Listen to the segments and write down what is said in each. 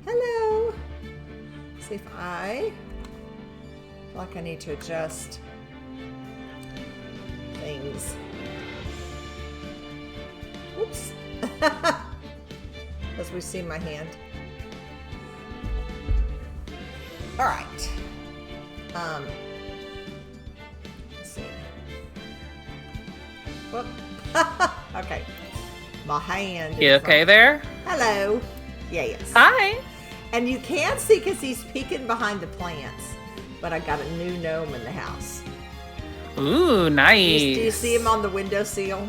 Hello. See if I feel like I need to adjust things. Whoops. As we see my hand. All right. Let's see. Whoop. Okay. My hand. You okay there? Hello. Yeah, yes. Hi. And you can't see because he's peeking behind the plants. But I got a new gnome in the house. Ooh, nice. Do you see him on the windowsill?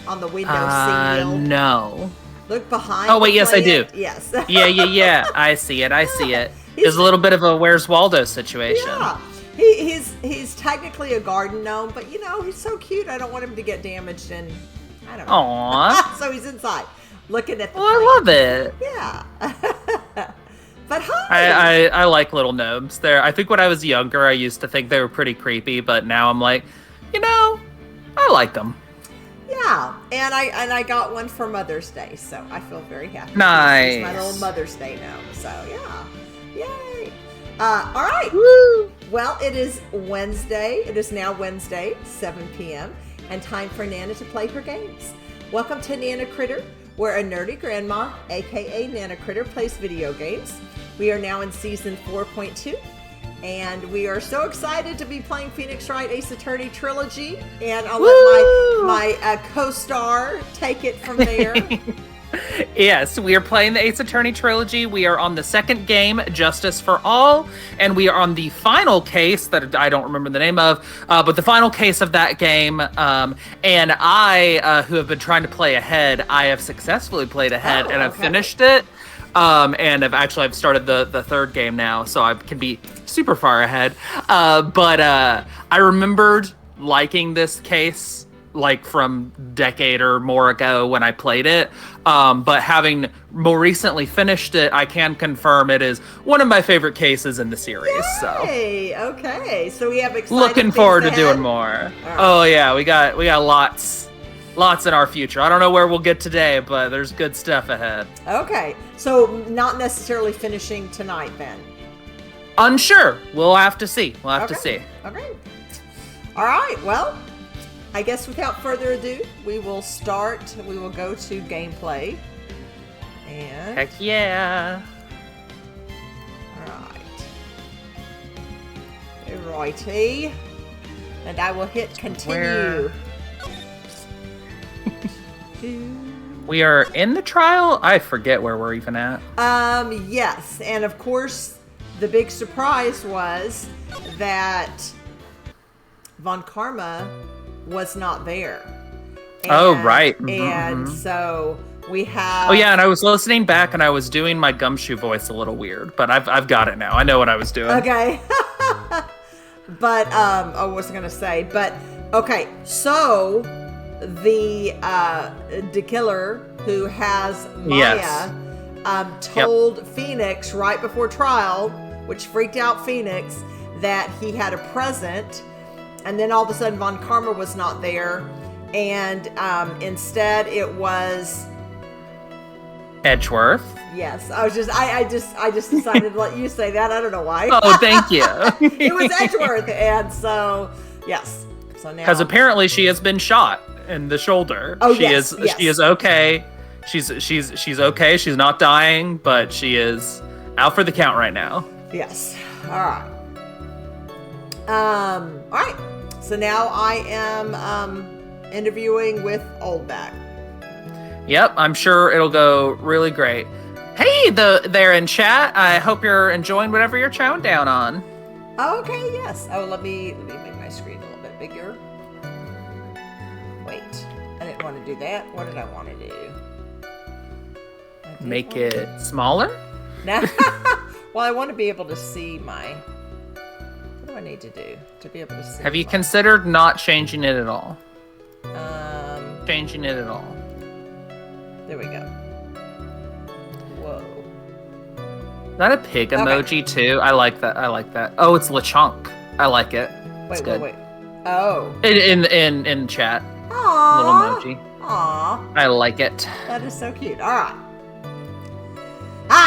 On the windowsill? No. Look behind. Oh, wait, yes, I do. Yes. Yeah. I see it. There's a little bit of a Where's Waldo situation. Yeah. He's technically a garden gnome, but he's so cute. I don't want him to get damaged, and I don't know. Aww. So he's inside looking at the Well, I love it. Yeah. But hi. I like little gnomes. I think when I was younger, I used to think they were pretty creepy, but now I'm like, I like them. Yeah, and I got one for Mother's Day, so I feel very happy. Nice. It's my little Mother's Day gnome, so yeah. Yay. All right. Woo. Well, it is Wednesday. It is now Wednesday, 7 p.m., and time for Nana to play her games. Welcome to NanaCritter, where a nerdy grandma, aka NanaCritter, plays video games. We are now in season 4.2, and we are so excited to be playing Phoenix Wright Ace Attorney Trilogy, and I'll let my co-star take it from there. Yes, we are playing the Ace Attorney Trilogy. We are on the second game, Justice for All, and we are on the final case that I don't remember the name of, but the final case of that game. And I, who have been trying to play ahead, I have successly played ahead, and I've finished it. And I've started the third game now, so I can be super far ahead. But I remembered liking this case like from a decade or more ago when I played it. But having more recently finished it, I can confirm it is one of my favorite cases in the series. Yay! So okay, so we have exciting looking forward to ahead. doing more. Right. Oh yeah, we got lots in our future. I don't know where we'll get today, but there's good stuff ahead. Okay, so not necessarily finishing tonight then. Unsure. We'll have to see. To see. Okay. All right. Well, I guess without further ado, we will start. We will go to gameplay. And heck yeah. All right. Righty. And I will hit continue. We are in the trial? I forget where we're even at. Yes. And of course, the big surprise was that Von Karma was not there. And, right. And so we have... Oh, yeah, and I was listening back, and I was doing my gumshoe voice a little weird, but I've got it now. I know what I was doing. Okay. But, I wasn't going to say, but, okay, so the killer who has Maya told Phoenix right before trial, which freaked out Phoenix, that he had a present. And then all of a sudden, Von Karma was not there, and instead it was Edgeworth. Yes, I just decided to let you say that. I don't know why. Oh, thank you. It was Edgeworth, and so yes. So now, because apparently she has been shot in the shoulder. Oh, She is okay. She's okay. She's not dying, but she is out for the count right now. Yes. All right. All right. So now I am interviewing with Oldbag. Yep, I'm sure it'll go really great. Hey, there in chat. I hope you're enjoying whatever you're chowing down on. Okay. Yes. Oh, let me make my screen a little bit bigger. Wait, I didn't want to do that. What did I want to do? Make it smaller? No. Well, I want to be able to see my... What do I need to do to be able to see? Have you considered not changing it at all? Changing it at all. There we go. Whoa. Is that a pig emoji too? I like that. Oh, it's LeChonk. I like it. Wait. Oh. In chat. Aww. Little emoji. Aww. I like it. That is so cute. All right.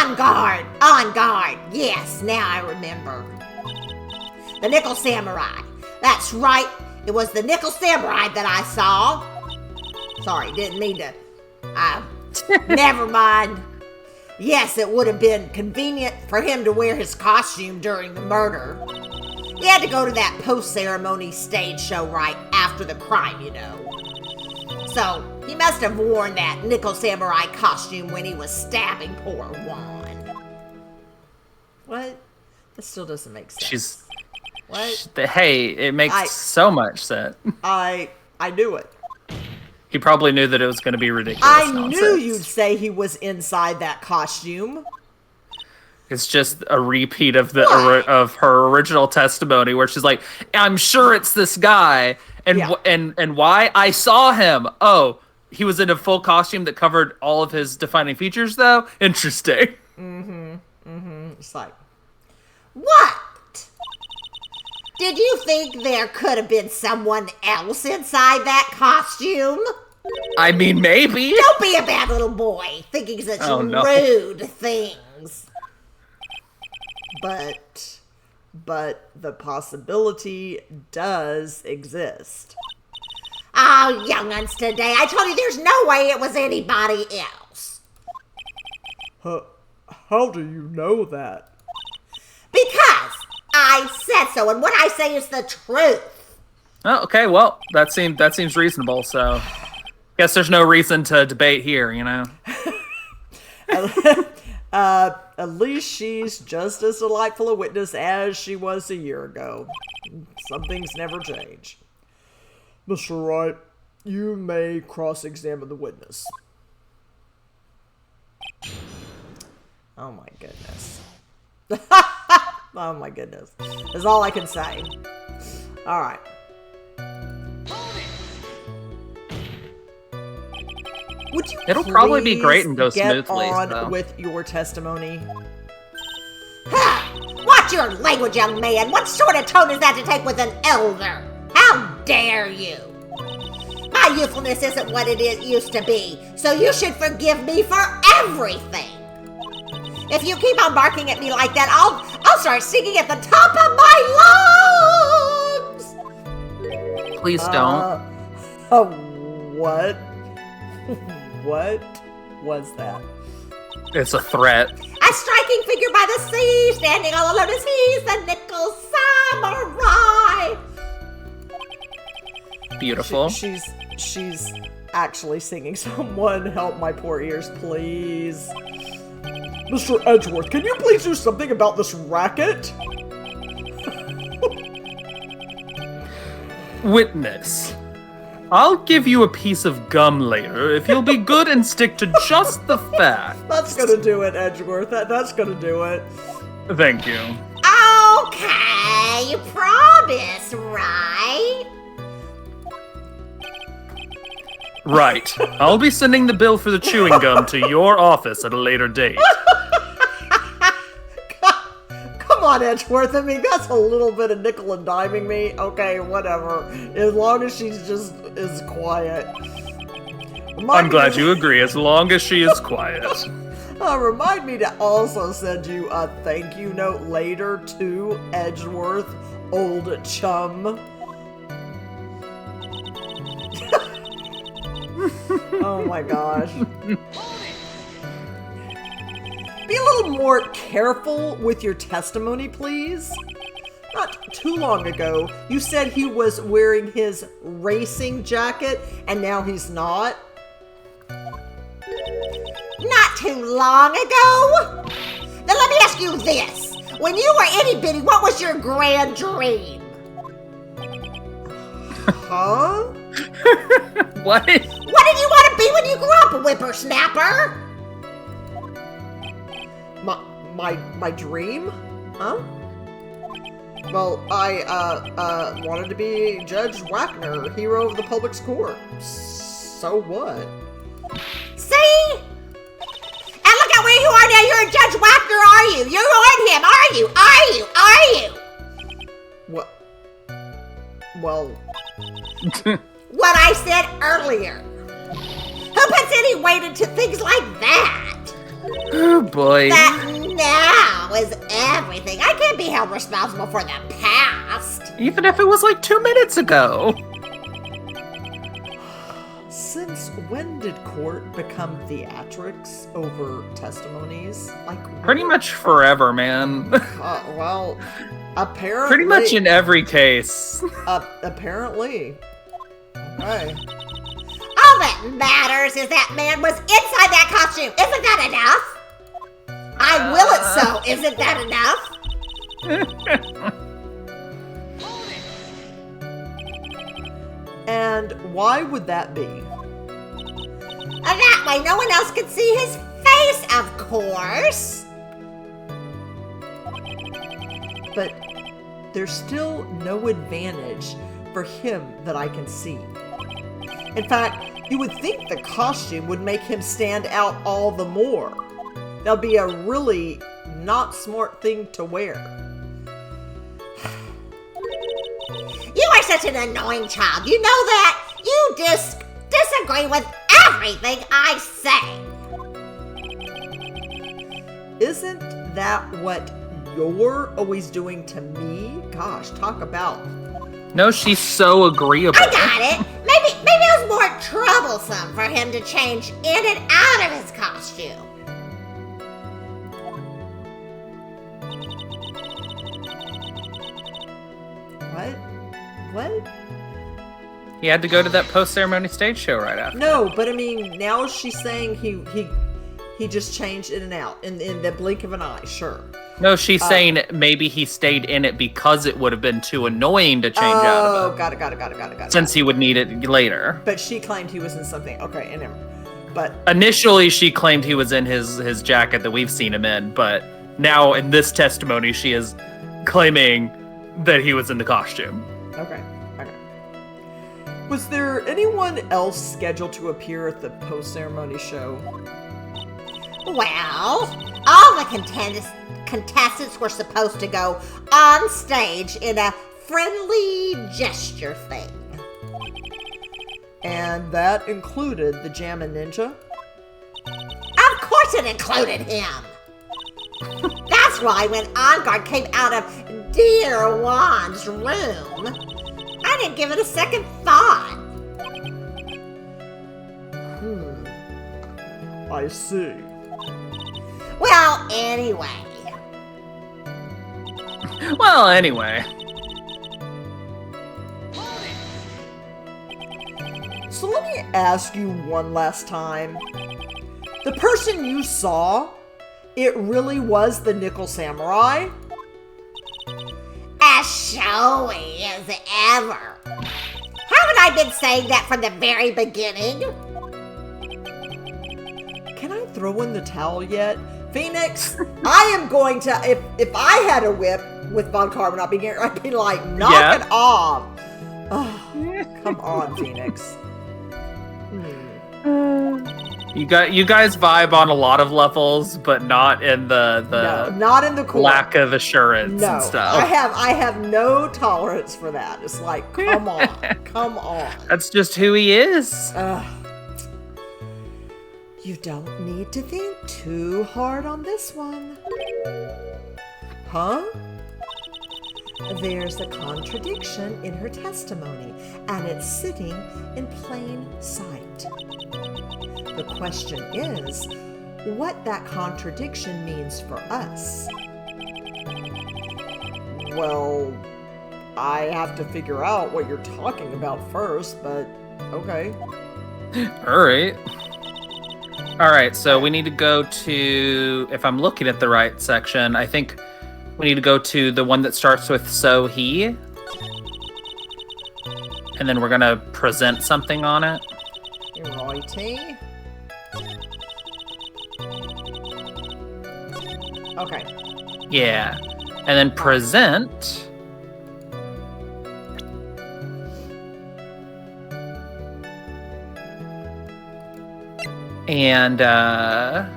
On guard. Yes, now I remember. The Nickel Samurai. That's right. It was the Nickel Samurai that I saw. Sorry, didn't mean to. Never mind. Yes, it would have been convenient for him to wear his costume during the murder. He had to go to that post-ceremony stage show right after the crime, you know. So, he must have worn that Nickel Samurai costume when he was stabbing poor Juan. What? That still doesn't make sense. Hey, it makes so much sense. I knew it. He probably knew that it was going to be ridiculous. I knew you'd say he was inside that costume. It's just a repeat of of her original testimony, where she's like, "I'm sure it's this guy," and why? I saw him. Oh, he was in a full costume that covered all of his defining features, though. Interesting. It's like, what? Did you think there could have been someone else inside that costume? I mean, maybe. Don't be a bad little boy, thinking such rude things. But the possibility does exist. Oh, young'uns today, I told you there's no way it was anybody else. How do you know that? Because I said so, and what I say is the truth. Oh, okay, well, that seems reasonable, so guess there's no reason to debate here, you know? At least she's just as delightful a witness as she was a year ago. Some things never change. Mr. Wright, you may cross-examine the witness. Oh my goodness. Oh my goodness. That's all I can say. All right. Would you It'll probably be great and go get smoothly. on with your testimony? Ha! Watch your language, young man. What sort of tone is that to take with an elder? How dare you? My youthfulness isn't what it used to be, so you should forgive me for everything. If you keep on barking at me like that, I'll start singing at the top of my lungs. Please don't. What? What was that? It's a threat. A striking figure by the sea, standing all alone as he's the Nickel Samurai. Beautiful. She's actually singing. Someone help my poor ears, please. Mr. Edgeworth, can you please do something about this racket? Witness, I'll give you a piece of gum later if you'll be good and stick to just the facts. That's gonna do it, Edgeworth. That's gonna do it. Thank you. Okay, you promise, right? Right. I'll be sending the bill for the chewing gum to your office at a later date. Come on, Edgeworth. I mean, that's a little bit of nickel and diming me. Okay, whatever. As long as she's just is quiet. I'm glad you agree, as long as she is quiet. Remind me to also send you a thank you note later to Edgeworth, old chum. Oh my gosh. Be a little more careful with your testimony, please. Not too long ago, you said he was wearing his racing jacket, and now he's not. Not too long ago? Then let me ask you this. When you were itty bitty, what was your grand dream? Huh? What? What did you want to be when you grew up, whippersnapper? My dream? Huh? Well, I wanted to be Judge Wagner, hero of the public's court. So what? See? And look at where you are now. You're a Judge Wagner, are you? You're on him, are you? Are you? What? Well... What I said earlier. Who puts any weight into things like that? Oh boy. That now is everything. I can't be held responsible for the past. Even if it was like 2 minutes ago. Since when did court become theatrics over testimonies? Like Pretty much forever, man. Well, apparently. Pretty much in every case. Apparently. Okay. All that matters is that man was inside that costume. Isn't that enough? I will it so. Isn't that enough? And why would that be? That way no one else can see his face, of course. But there's still no advantage for him that I can see. In fact, you would think the costume would make him stand out all the more. That'll be a really not smart thing to wear. You are such an annoying child. You know that? You disagree with everything I say. Isn't that what you're always doing to me? Gosh, talk about. No, she's so agreeable. I got it. Maybe it was more troublesome for him to change in and out of his costume. What? He had to go to that post-ceremony stage show right after. No, but I mean, now she's saying he just changed in and out in the blink of an eye, sure. No, she's saying maybe he stayed in it because it would have been too annoying to change out of it. Oh, got it. Since he would need it later. But she claimed he was in something. Okay, and but initially she claimed he was in his jacket that we've seen him in, but now in this testimony she is claiming that he was in the costume. Okay. Was there anyone else scheduled to appear at the post-ceremony show? Well, all the contestants were supposed to go on stage in a friendly gesture thing. And that included the Jammin' Ninja? Of course it included him. That's why when Engarde came out of dear Juan's room, I didn't give it a second thought. I see. Well, anyway. So let me ask you one last time. The person you saw, it really was the Nickel Samurai? As showy as ever. Haven't I been saying that from the very beginning? Can I throw in the towel yet? Phoenix, I am going to, if I had a whip with Von Carbon not being here, I'd be like, knock it off. Oh, come on, Phoenix. You guys vibe on a lot of levels, but not in the no, not in the court. Lack of assurance and stuff. I have no tolerance for that. It's like, come on, come on. That's just who he is. You don't need to think too hard on this one. Huh? There's a contradiction in her testimony, and it's sitting in plain sight. The question is, what that contradiction means for us. Well, I have to figure out what you're talking about first, but okay. All right, so we need to go to, if I'm looking at the right section, I think we need to go to the one that starts with so he. And then we're going to present something on it. Righty. Okay. Yeah. And then present. And that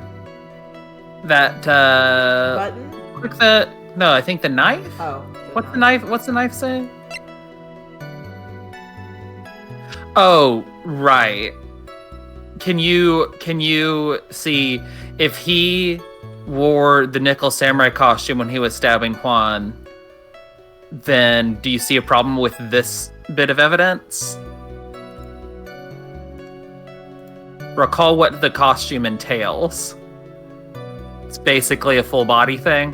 Button? click the no, I think the knife? Oh. What's the knife say? Oh, right. can you see if he wore the Nickel Samurai costume when he was stabbing Juan, then do you see a problem with this bit of evidence? Recall what the costume entails. It's basically a full body thing.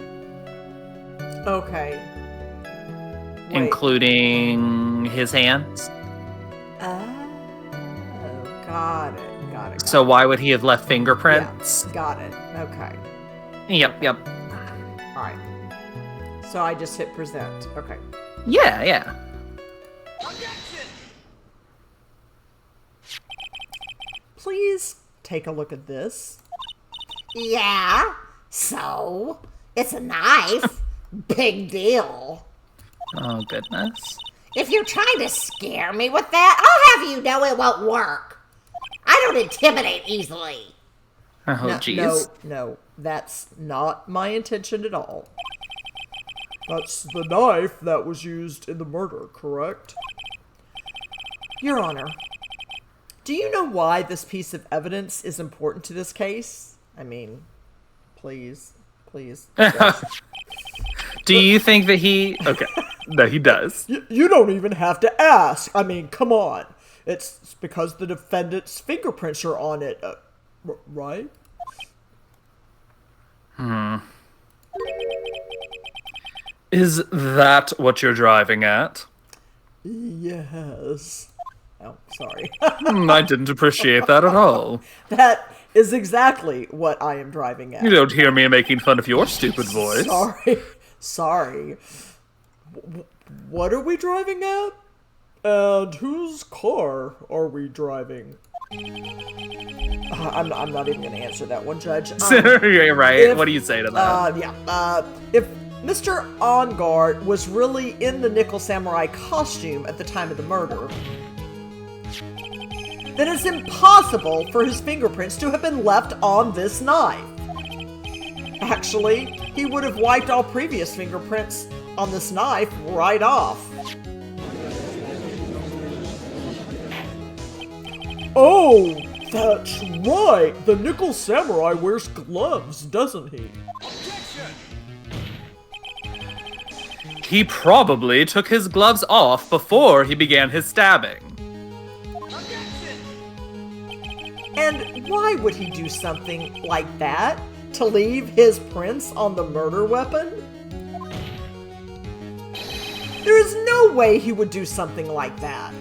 Okay. Wait. Including his hands. Oh, got it. So why would he have left fingerprints? Yeah, got it. Okay. Yep. All right. So I just hit present. Okay. Yeah. Please take a look at this. Yeah, so? It's a knife. Big deal. Oh, goodness. If you're trying to scare me with that, I'll have you know it won't work. I don't intimidate easily. Oh, No, jeez. no, that's not my intention at all. That's the knife that was used in the murder, correct? Your Honor, do you know why this piece of evidence is important to this case? I mean, please. Do you think that he... Okay. No, he does. You don't even have to ask. I mean, come on. It's because the defendant's fingerprints are on it, right? Is that what you're driving at? Yes. Oh, sorry. I didn't appreciate that at all. That is exactly what I am driving at. You don't hear me making fun of your stupid voice. Sorry. What are we driving at? And whose car are we driving? I'm not even going to answer that one, Judge. You're right. if- What do you say to that? If Mr. Engarde was really in the Nickel Samurai costume at the time of the murder, then it's impossible for his fingerprints to have been left on this knife. Actually, he would have wiped all previous fingerprints on this knife right off. Oh, that's right. The Nickel Samurai wears gloves, doesn't he? He probably took his gloves off before he began his stabbing. And why would he do something like that? To leave his prints on the murder weapon? There is no way he would do something like that.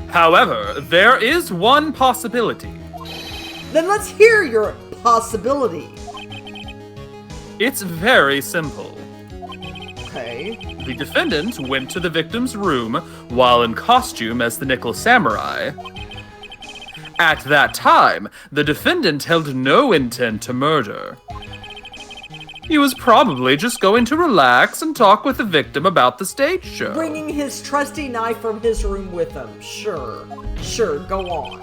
However, there is one possibility. Then let's hear your possibility. It's very simple. Okay. The defendant went to the victim's room while in costume as the Nickel Samurai. At that time, the defendant held no intent to murder. He was probably just going to relax and talk with the victim about the stage show. Bringing his trusty knife from his room with him. Sure, go on.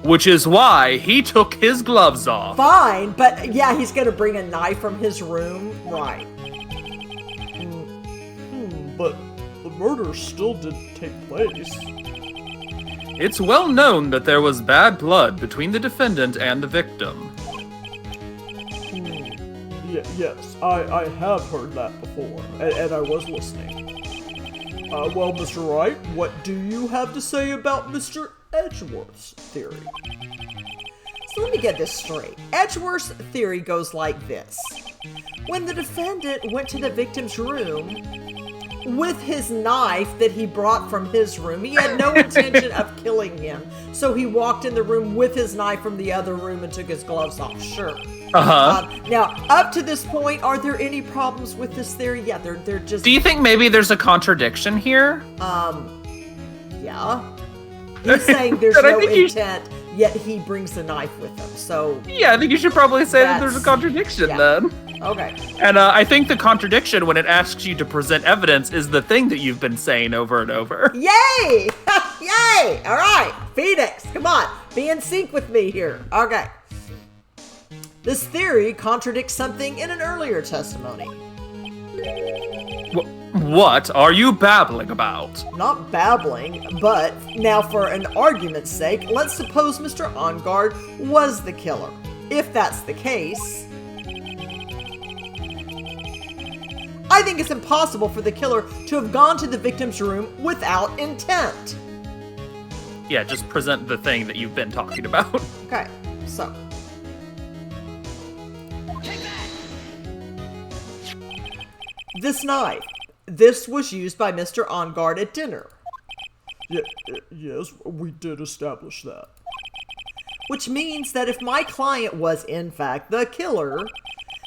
Which is why he took his gloves off. Fine, but yeah, he's gonna bring a knife from his room? Right. But the murder still did take place. It's well known that there was bad blood between the defendant and the victim. Yes, I have heard that before, and I was listening. Well, Mr. Wright, what do you have to say about Mr. Edgeworth's theory? So let me get this straight. Edgeworth's theory goes like this. When the defendant went to the victim's room with his knife that he brought from his room, he had no intention of killing him. So he walked in the room with his knife from the other room and took his gloves off. Sure. Now, up to this point, are there any problems with this theory? Yeah, they're just... Do you think maybe there's a contradiction here? Yeah. He's saying there's no intent, yet he brings the knife with him, so... Yeah, I think you should probably say that there's a contradiction then. Okay. And I think the contradiction when it asks you to present evidence is the thing that you've been saying over and over. Yay! Yay! All right, Phoenix, come on. Be in sync with me here. Okay. This theory contradicts something in an earlier testimony. What are you babbling about? Not babbling, but now for an argument's sake, let's suppose Mr. Engarde was the killer. If that's the case, I think it's impossible for the killer to have gone to the victim's room without intent. Yeah, just present the thing that you've been talking about. Okay, so. This knife. This was used by Mr. Engarde at dinner. Yes, we did establish that. Which means that if my client was, in fact, the killer,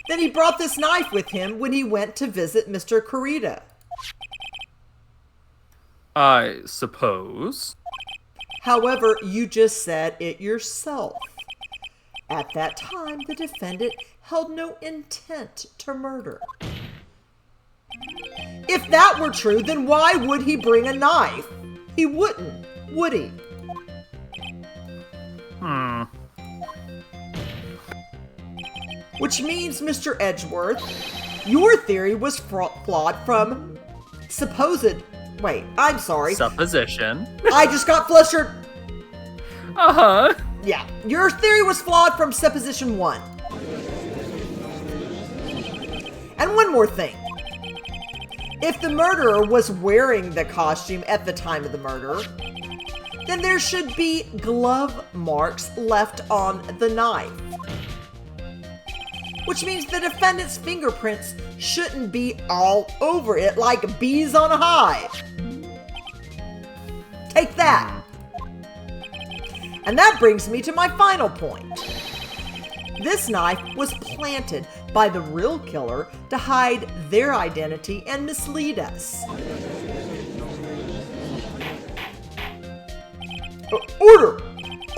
then he brought this knife with him when he went to visit Mr. Corrida. I suppose. However, you just said it yourself. At that time, the defendant held no intent to murder. If that were true, then why would he bring a knife? He wouldn't, would he? Which means, Mr. Edgeworth, your theory was flawed from supposed... Wait, I'm sorry. Supposition. I just got flustered. Uh-huh. Yeah, your theory was flawed from supposition 1. And one more thing. If the murderer was wearing the costume at the time of the murder, then there should be glove marks left on the knife. Which means the defendant's fingerprints shouldn't be all over it like bees on a hive. Take that. And that brings me to my final point. This knife was planted by the real killer to hide their identity and mislead us. Order!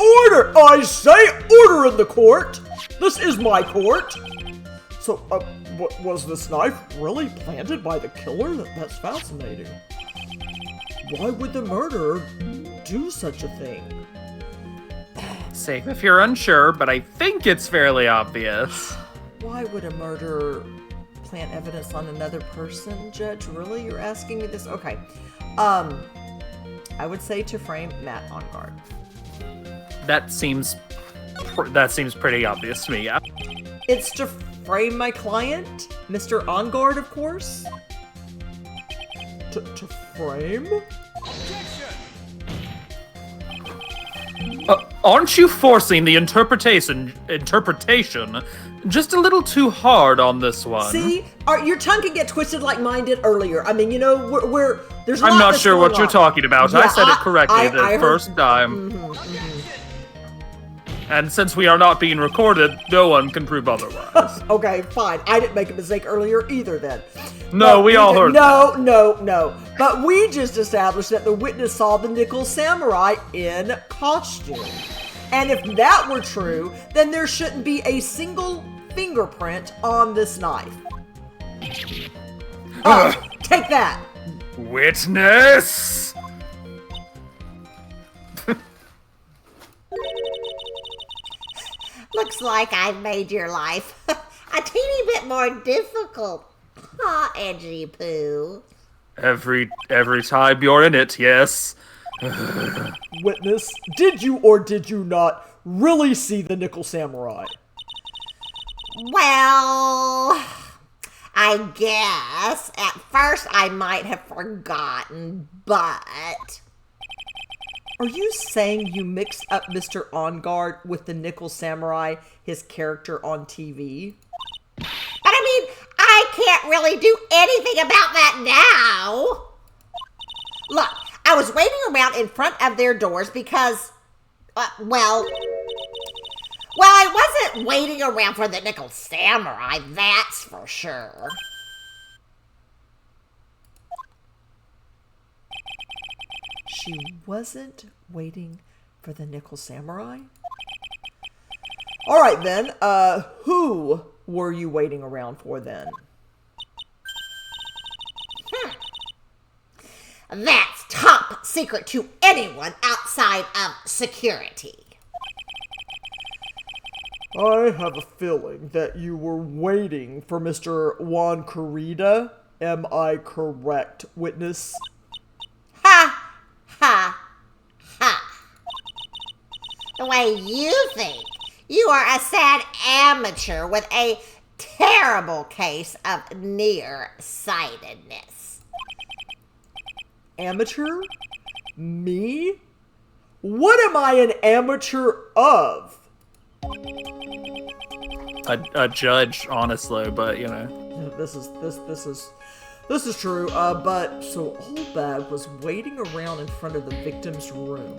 Order! I say order in the court! This is my court! So, was this knife really planted by the killer? That's fascinating. Why would the murderer do such a thing? Safe if you're unsure, but I think it's fairly obvious. Why would a murderer plant evidence on another person, Judge? Really? You're asking me this? Okay. I would say to frame Matt Engarde. That seems pretty obvious to me, yeah. It's to frame my client, Mr. Engarde, of course. To frame? Aren't you forcing the interpretation just a little too hard on this one? See, your tongue can get twisted like mine did earlier. I mean, you know, we're there's. A lot I'm not that's sure going what you're on. talking about. Yeah, I said it correctly I the heard- first time. And since we are not being recorded, no one can prove otherwise. Okay, fine. I didn't make a mistake earlier either then. No, But we all heard No. But we just established that the witness saw the nickel samurai in costume. And if that were true, then there shouldn't be a single fingerprint on this knife. Take that. Witness! Looks like I've made your life a teeny bit more difficult. Huh, Edgy Poo? Every time you're in it, yes. Witness, did you or did you not really see the nickel samurai? Well, I guess at first I might have forgotten, but... Are you saying you mixed up Mr. Engarde with the nickel samurai, his character on TV? But I mean, I can't really do anything about that now. Look, I was waiting around in front of their doors because, well, I wasn't waiting around for the nickel samurai, that's for sure. She wasn't waiting for the nickel samurai? All right then, who were you waiting around for then? That's top secret to anyone outside of security. I have a feeling that you were waiting for Mr. Juan Corrida Am I correct, witness? Ha! Ha! Ha! The way you think, you are a sad amateur with a terrible case of nearsightedness. Amateur? Me? What am I an amateur of? A judge, honestly, but you know. This is true. But so Oldbag was waiting around in front of the victim's room.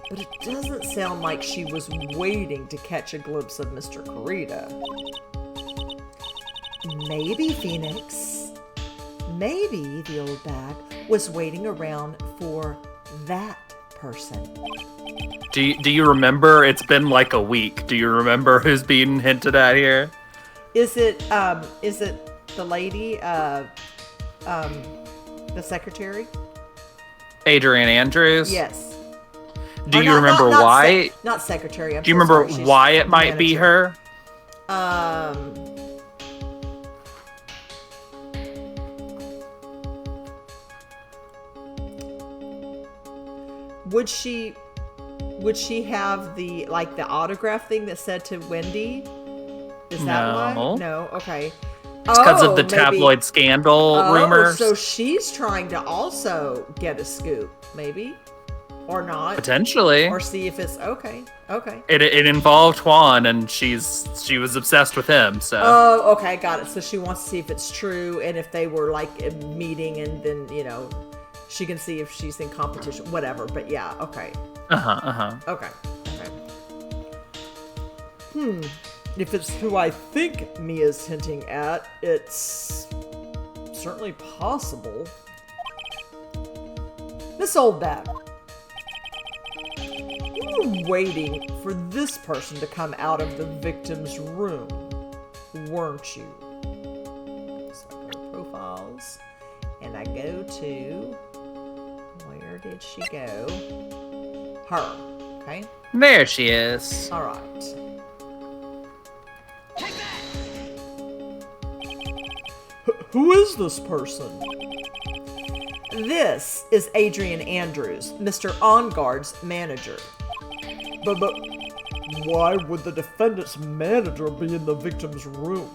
But it doesn't sound like she was waiting to catch a glimpse of Mr. Corrida. Maybe, Phoenix. Maybe the Oldbag was waiting around for that person. Do you remember? It's been like a week. Do you remember who's being hinted at here? Is it the lady, the secretary? Adrian Andrews? Yes. Do Or you remember why? Not secretary. Do you remember why it might be her? Would she have the autograph thing that said to Wendy? Is that why? No. Okay. It's because of the tabloid scandal rumors. So she's trying to also get a scoop, maybe, or not potentially, or see if it's okay. Okay. It involved Juan, and she was obsessed with him. So. Oh, okay, got it. So she wants to see if it's true, and if they were like a meeting, and then she can see if she's in competition, whatever. But yeah, okay. Okay. If it's who I think Mia's hinting at, it's certainly possible. Miss Oldbag, you were waiting for this person to come out of the victim's room, weren't you? So I go to profiles, and I go to, where did she go? Her, okay? There she is. All right. Who is this person? This is Adrian Andrews, Mr. Engarde's manager. But why would the defendant's manager be in the victim's room?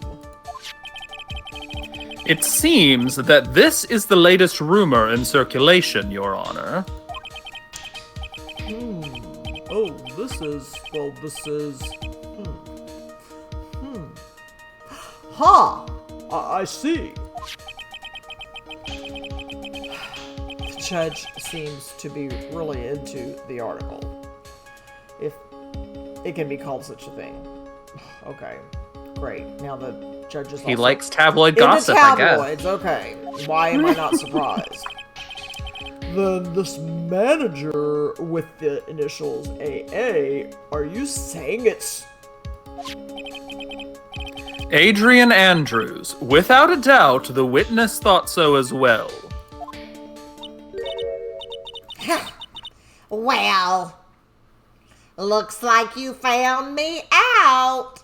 It seems that this is the latest rumor in circulation, Your Honor. Oh, this is... Ha! I see. The judge seems to be really into the article, if it can be called such a thing. Okay, great. Now the judge is He likes tabloid gossip, I guess. Tabloids, okay. Why am I not surprised? Then this manager with the initials AA, are you saying it's... Adrian Andrews. Without a doubt, the witness thought so as well. Well, looks like you found me out.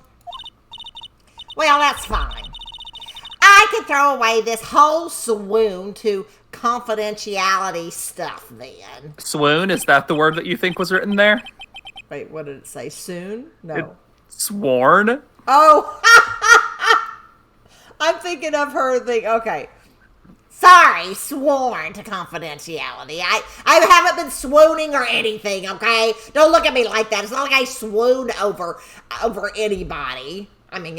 Well, that's fine. I can throw away this whole swoon to confidentiality stuff then. Swoon, is that the word that you think was written there? Wait, what did it say? Soon? No. Sworn? Oh! I'm thinking of her thing. Okay. Sorry, sworn to confidentiality. I haven't been swooning or anything, okay? Don't look at me like that. It's not like I swooned over anybody. I mean,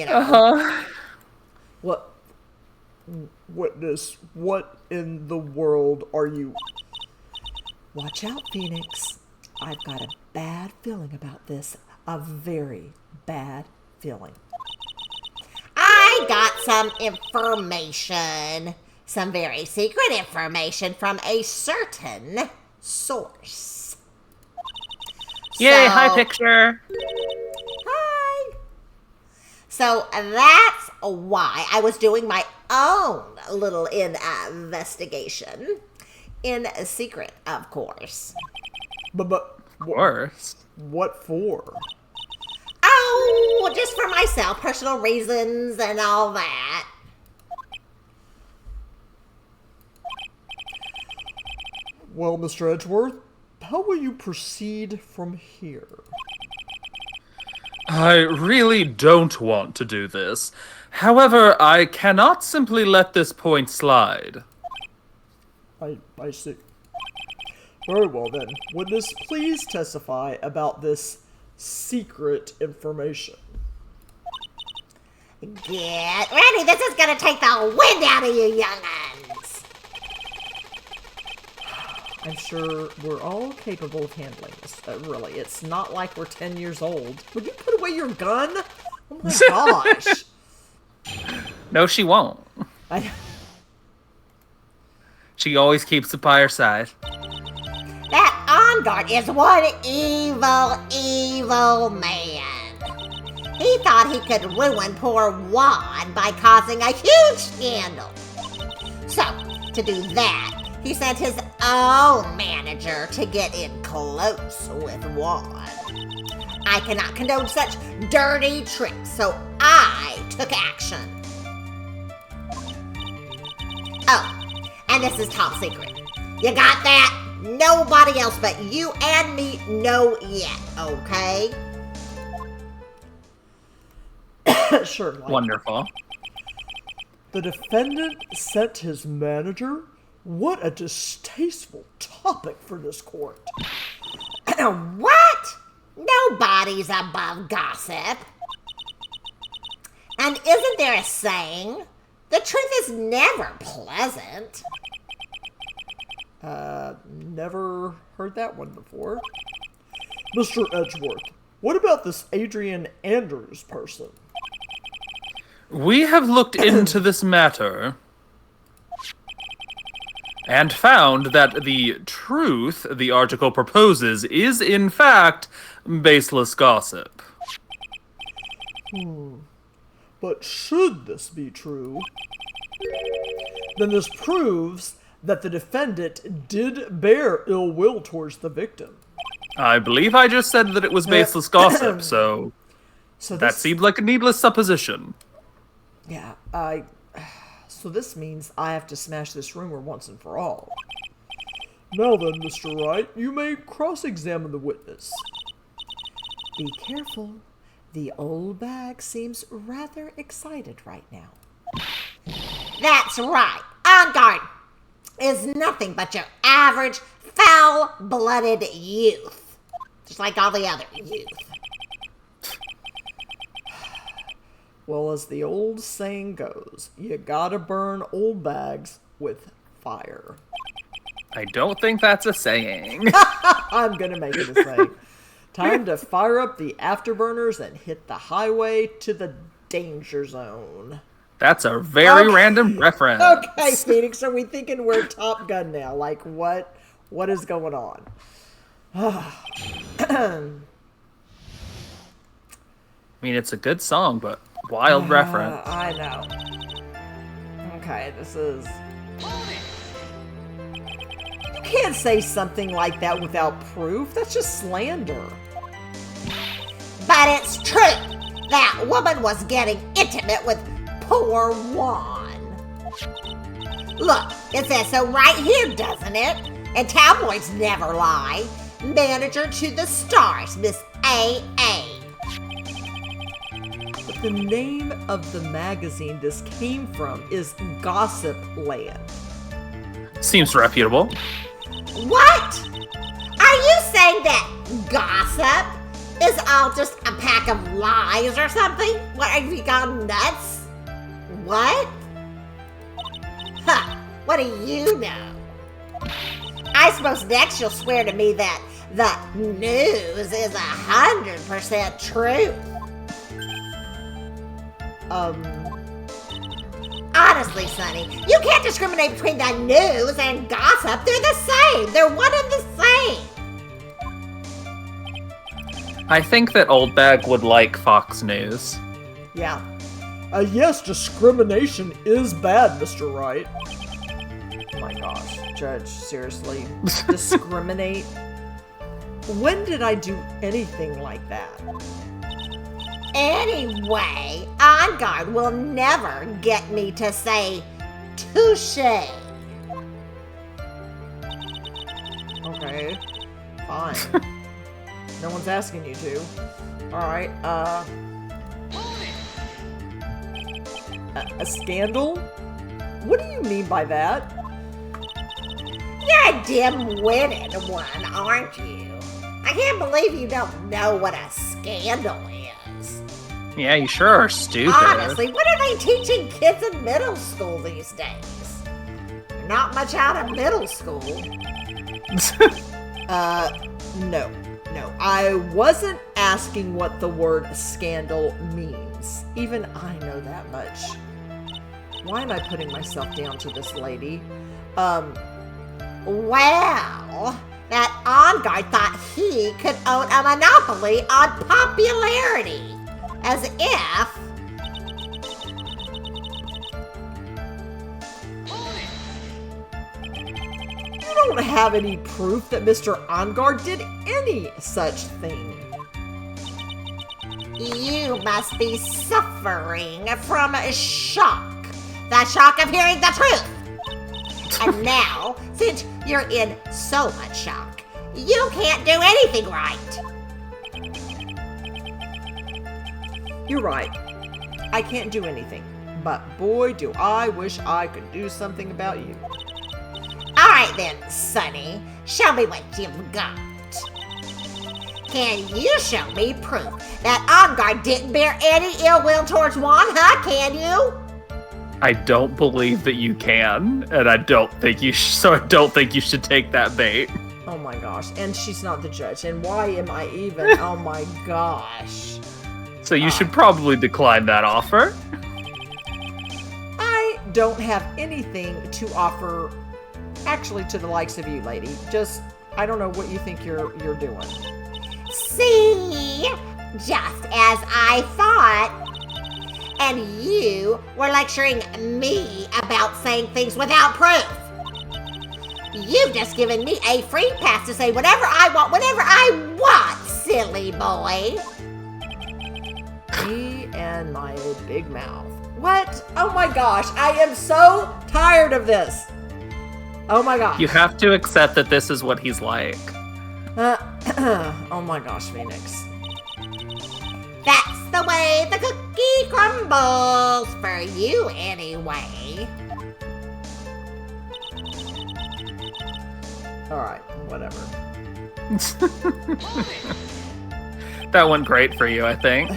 What? Witness, what in the world are you... Watch out, Phoenix. I've got a bad feeling about this. A very bad feeling. I got some information. Some very secret information from a certain source. Yay, hi picture. Hi. So that's why I was doing my own little investigation. In secret, of course. But Of course. what for? Oh, just for myself, personal reasons and all that. Well, Mr. Edgeworth, how will you proceed from here? I really don't want to do this. However, I cannot simply let this point slide. I see. Very well then. Witness, please testify about this secret information. Get ready. This is gonna take the wind out of you young'uns. I'm sure we're all capable of handling this. Really, it's not like we're 10 years old. Would you put away your gun? Oh my gosh. No, she won't. She always keeps it by her side. That Engarde is one evil, evil man. He thought he could ruin poor Juan by causing a huge scandal. So, to do that, he sent his own manager to get in close with Juan. I cannot condone such dirty tricks, so I took action. Oh, and this is top secret. You got that? Nobody else but you and me know yet, okay? Sure. Like, Wonderful. The defendant sent his manager? What a distasteful topic for this court. What? Nobody's above gossip. And isn't there a saying? The truth is never pleasant. never heard that one before. Mr. Edgeworth, what about this Adrian Andrews person? We have looked into this matter and found that the truth the article proposes is, in fact, baseless gossip. But should this be true, then this proves that the defendant did bear ill will towards the victim. I believe I just said that it was baseless gossip, so that seemed like a needless supposition. Yeah, so this means I have to smash this rumor once and for all. Now then, Mr. Wright, you may cross-examine the witness. Be careful. The Oldbag seems rather excited right now. That's right. Engarde is nothing but your average foul-blooded youth. Just like all the other youth. Well, as the old saying goes, you gotta burn old bags with fire. I don't think that's a saying. I'm gonna make it a saying. Time to fire up the afterburners and hit the highway to the danger zone. That's a very random reference. Okay, Phoenix, are we thinking we're Top Gun now? Like, what is going on? I mean, it's a good song, but wild reference. I know. Okay, this is... You can't say something like that without proof. That's just slander. But it's true. That woman was getting intimate with poor Juan. Look, it says so right here, doesn't it? And tabloids never lie. Manager to the stars, Miss A.A. But the name of the magazine this came from is Gossip Land. Seems reputable. What? Are you saying that gossip is all just a pack of lies or something? What, have you gone nuts? What? Huh, what do you know? I suppose next you'll swear to me that the news is 100% true. Honestly, Sonny, you can't discriminate between the news and gossip. They're the same. They're one and the same. I think that Oldbag would like Fox News. Yeah. Yes, discrimination is bad, Mr. Wright. Oh my gosh, Judge, seriously? Discriminate? When did I do anything like that? Anyway, Engarde will never get me to say touche. Okay. Fine. No one's asking you to. Alright, a scandal? What do you mean by that? You're a dim-witted one, aren't you? I can't believe you don't know what a scandal is. Yeah, you sure are stupid. Honestly, what are they teaching kids in middle school these days? They're not much out of middle school. No. I wasn't asking what the word scandal means. Even I know that much. Why am I putting myself down to this lady? Well, that Engarde thought he could own a monopoly on popularity. As if... You don't have any proof that Mr. Engarde did any such thing. You must be suffering from shock. The shock of hearing the truth. And now, since you're in so much shock, you can't do anything right. You're right. I can't do anything. But boy, do I wish I could do something about you. All right then, Sonny. Show me what you've got. Can you show me proof that Engarde didn't bear any ill will towards Juan, huh? Can you? I don't believe that you can, and I don't think you so I don't think you should take that bait. Oh my gosh. And she's not the judge. And why am I even? Oh my gosh. So you should probably decline that offer. I don't have anything to offer, actually, to the likes of you, lady. Just, I don't know what you think you're doing. See? Just as I thought. And you were lecturing me about saying things without proof. You've just given me a free pass to say whatever I want, whenever I want, silly boy. Me and my big mouth. What? Oh my gosh, I am so tired of this. Oh my gosh. You have to accept that this is what he's like. Oh my gosh, Phoenix. That's the way the cookie crumbles, for you anyway. Alright, whatever. That went great for you, I think.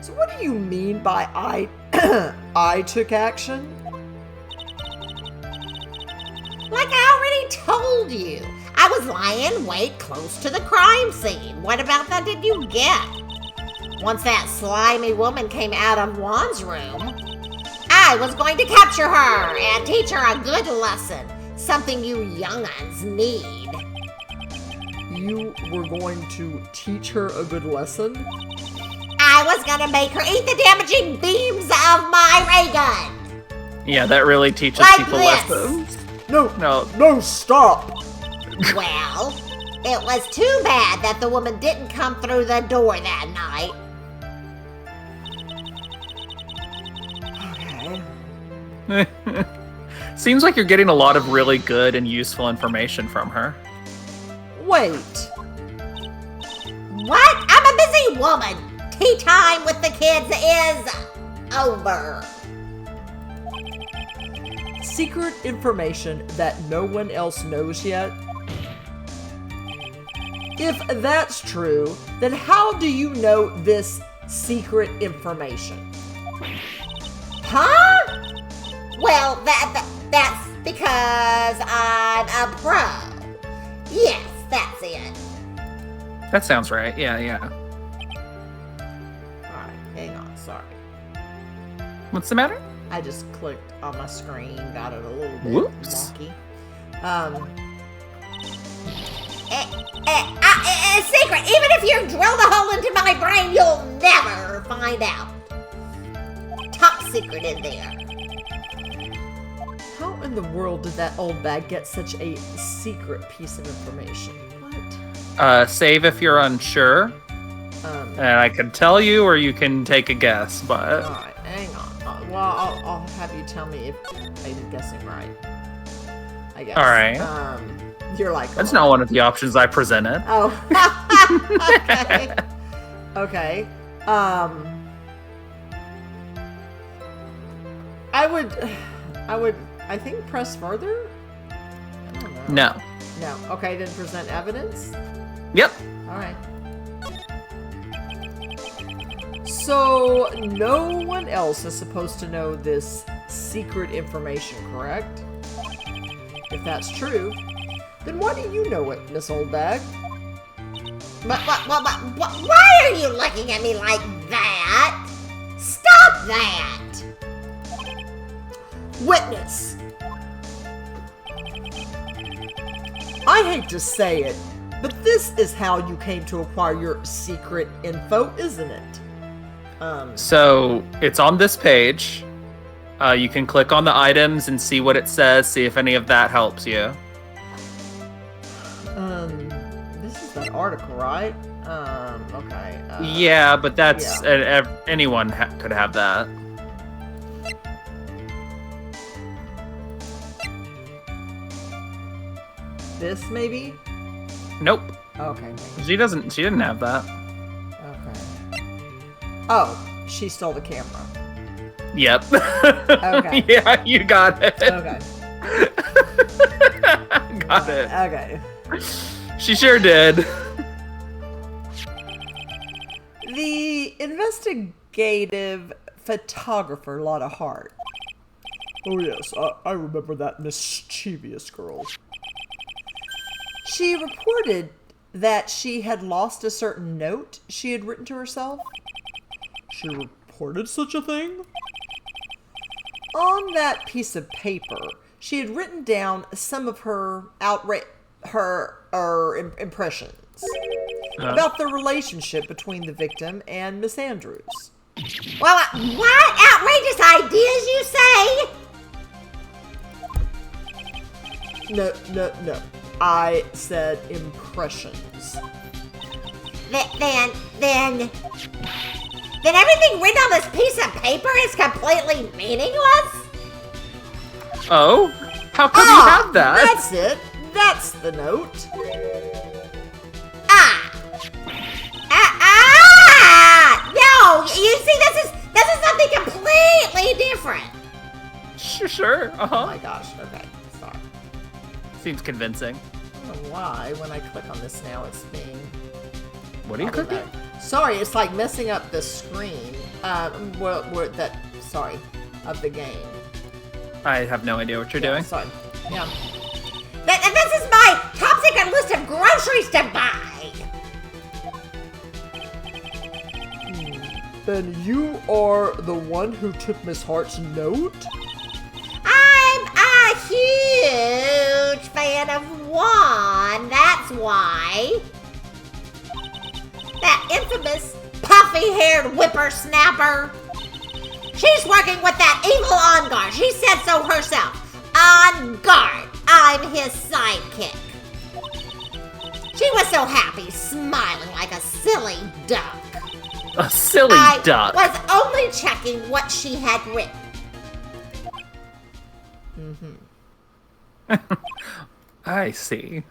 So what do you mean by I took action? Like I already told you, I was lying in wait close to the crime scene. What about that did you get? Once that slimy woman came out of Juan's room, I was going to capture her and teach her a good lesson. Something you young'uns need. You were going to teach her a good lesson? I was gonna make her eat the damaging beams of my ray gun. Yeah, that really teaches Like people this. lessons. No, No, no, stop. Well, it was too bad that the woman didn't come through the door that night. Okay. seems like you're getting a lot of really good and useful information from her. Wait. What? I'm a busy woman. Tea time with the kids is over. Secret information that no one else knows yet? If that's true, then how do you know this secret information? Huh? Well, that's because I'm a pro. Yes, that's it. That sounds right. Yeah. Alright, hang on, sorry. What's the matter? I just clicked on my screen, got it a little bit Whoops. wonky. A secret. Even if you drill the hole into my brain, you'll never find out. Top secret in there. How in the world did that Oldbag get such a secret piece of information? What? Save if you're unsure. And I can tell you, or you can take a guess, but... Alright, hang on. I'll have you tell me if I'm guessing right. I guess. Alright. You're like, That's not one of the options I presented. oh. Okay. Okay. I think press further? I don't know. No. No. Okay, then present evidence? Yep. Alright. So, no one else is supposed to know this secret information, correct? If that's true, then why do you know it, Miss Oldbag? Why are you looking at me like that? Stop that! Witness! I hate to say it, but this is how you came to acquire your secret info, isn't it? So it's on this page. You can click on the items and see what it says, see if any of that helps you. This is that article, right? Okay. Yeah, but that's anyone could have that. This maybe? Nope. Okay. She didn't have that. Okay. Oh, she stole the camera. Yep. Okay. Yeah, you got it. Okay. Got it. Okay. She sure did. The investigative photographer, Lotta Hart. Oh yes, I remember that mischievous girl. She reported that she had lost a certain note she had written to herself. She reported such a thing? On that piece of paper, she had written down some of her impressions about the relationship between the victim and Miss Andrews. Well, what outrageous ideas you say? No. I said impressions. Then everything written on this piece of paper is completely meaningless? Oh? How come you have that? That's it. That's the note. No, you see, this is something completely different. Sure. Oh Uh-huh. my gosh. Okay. Sorry. Seems convincing. I don't know why when I click on this now it's being... What are you cooking? Sorry, it's like messing up the screen. Of the game. I have no idea what you're doing. Sorry. Yeah. And this is my top secret list of groceries to buy. Then you are the one who took Miss Hart's note? I'm a huge fan of Juan, that's why. That infamous puffy-haired whippersnapper. She's working with that evil Engarde. She said so herself. Engarde, I'm his sidekick. She was so happy, smiling like a silly duck. A silly duck. I was only checking what she had written. I see.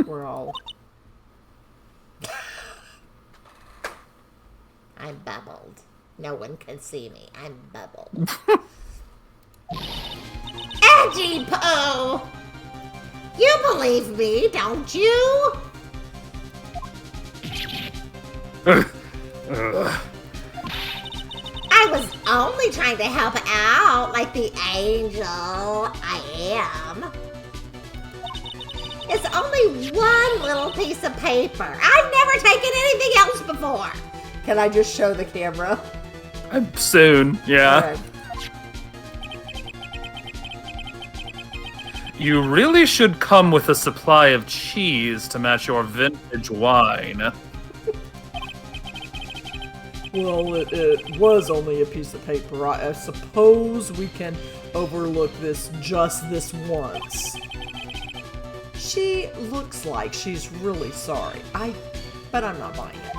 We're all... I'm bubbled. No one can see me. I'm bubbled. Edgy Poo! You believe me, don't you? I was only trying to help out like the angel I am. It's only one little piece of paper. I've never taken anything else before. Can I just show the camera? Soon, yeah. Okay. You really should come with a supply of cheese to match your vintage wine. Well, it was only a piece of paper. I suppose we can overlook this just this once. She looks like she's really sorry. But I'm not buying it.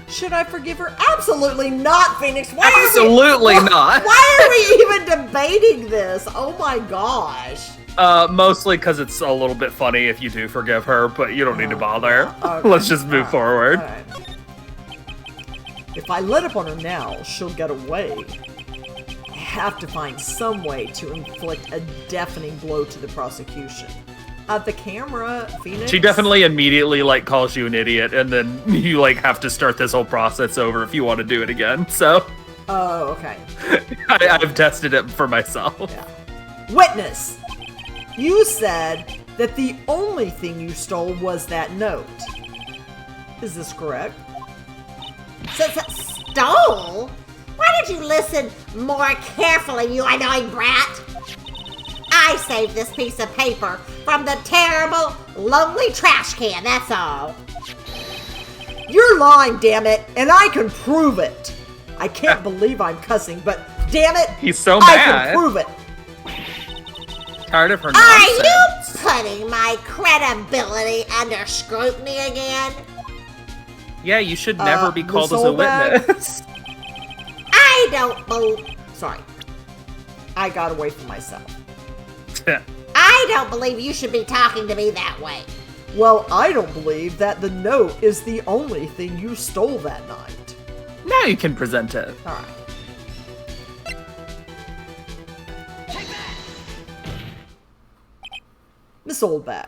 Should I forgive her? Absolutely not, Phoenix. Absolutely not. Why are we even debating this? Oh my gosh. Mostly because it's a little bit funny if you do forgive her, but you don't need to bother. Okay. Let's just move forward. All right. If I let up on her now, she'll get away. I have to find some way to inflict a deafening blow to the prosecution. The camera, Phoenix. She definitely immediately like calls you an idiot, and then you like have to start this whole process over if you want to do it again. So Oh, okay. I've tested it for myself. Yeah. Witness, you said that the only thing you stole was that note. Is this correct? Stole? Why did you listen more carefully, you annoying brat? I saved this piece of paper from the terrible, lonely trash can, that's all. You're lying, damn it, and I can prove it. I can't believe I'm cussing, but damn it, He's so I mad. can prove it. Tired of her Are nonsense. you putting my credibility under scrutiny again? Yeah, you should never be called Miss as a Oldbag? witness. I don't believe... Sorry. I got away from myself. I don't believe you should be talking to me that way. Well, I don't believe that the note is the only thing you stole that night. Now you can present it. All right. Miss Oldbag,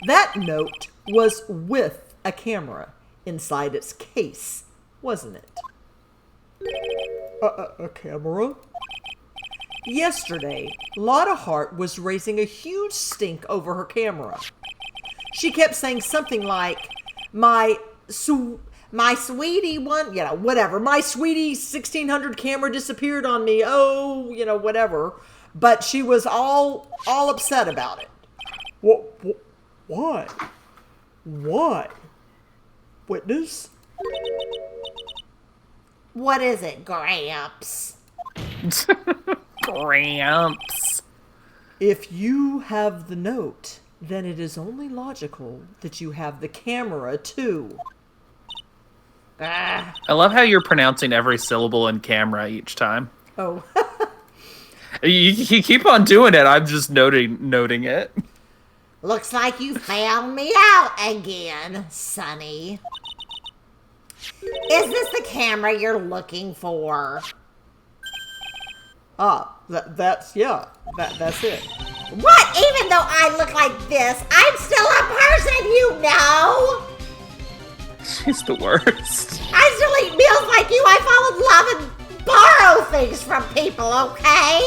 that note was with a camera inside its case, wasn't it? A camera? Yesterday, Lotta Hart was raising a huge stink over her camera. She kept saying something like, my sweetie one, whatever. My sweetie 1600 camera disappeared on me. Oh, whatever. But she was all upset about it. Why? Why? Witness? What is it, Gramps? Gramps. If you have the note, then it is only logical that you have the camera too. I love how you're pronouncing every syllable in camera each time. Oh. You keep on doing it. I'm just noting it. Looks like you found me out again, Sonny. Is this the camera you're looking for? That's it. What? Even though I look like this, I'm still a person, you know? She's the worst. I still eat meals like you. I fall in love and borrow things from people, okay?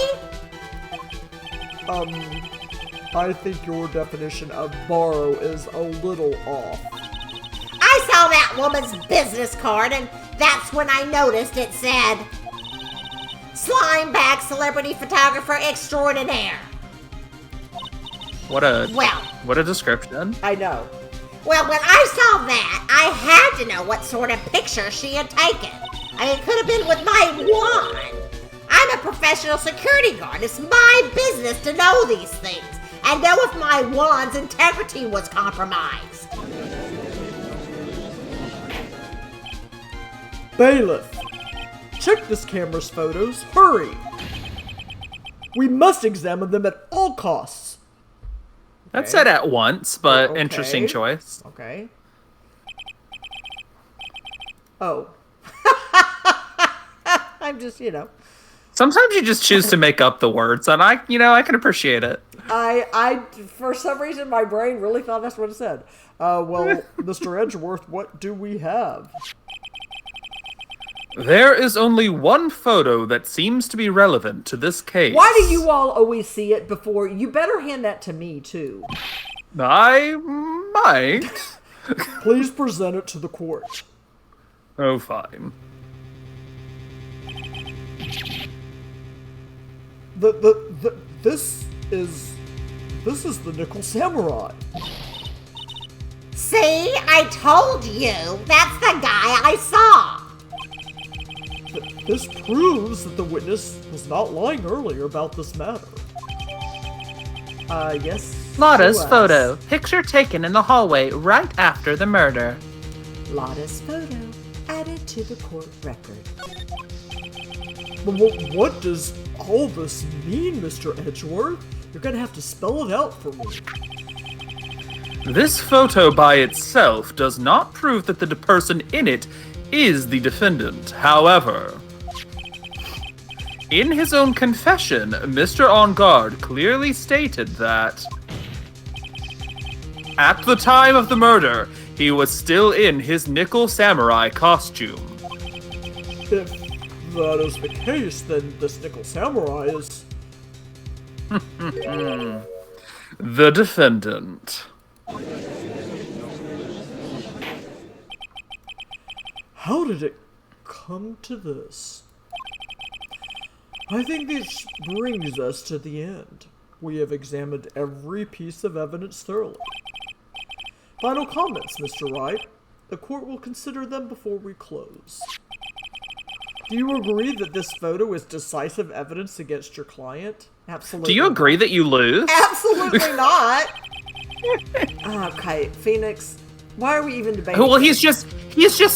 I think your definition of borrow is a little off. I saw that woman's business card, and that's when I noticed it said, Slime Bag Celebrity Photographer Extraordinaire. What a Well, description. I know. Well, when I saw that, I had to know what sort of picture she had taken. I mean, it could have been with my wand. I'm a professional security guard. It's my business to know these things and know if my wand's integrity was compromised. Bailiff, check this camera's photos. Hurry! We must examine them at all costs. That's said at once, but Okay. interesting choice. Okay. Oh. I'm just, Sometimes you just choose to make up the words, and I can appreciate it. I for some reason my brain really thought that's what it said. Well, Mr. Edgeworth, what do we have? There is only one photo that seems to be relevant to this case. Why do you all always see it before? You better hand that to me too. I might. Please present it to the court. Oh, fine. This is the Nickel Samurai. See, I told you. That's the guy I saw. This proves that the witness was not lying earlier about this matter. Yes. Lotta's she was. photo. Picture taken in the hallway right after the murder. Lotta's photo. added to the court record. But what does all this mean, Mr. Edgeworth? You're gonna have to spell it out for me. This photo by itself does not prove that the person in it is the defendant. However, in his own confession, Mr. Engarde clearly stated that at the time of the murder, he was still in his nickel samurai costume. If that is the case, then this nickel samurai is... The defendant. How did it come to this? I think this brings us to the end. We have examined every piece of evidence thoroughly. Final comments, Mr. Wright. The court will consider them before we close. Do you agree that this photo is decisive evidence against your client? Absolutely. Do you agree that you lose? Absolutely not. Okay, Phoenix, why are we even debating? Well, he's just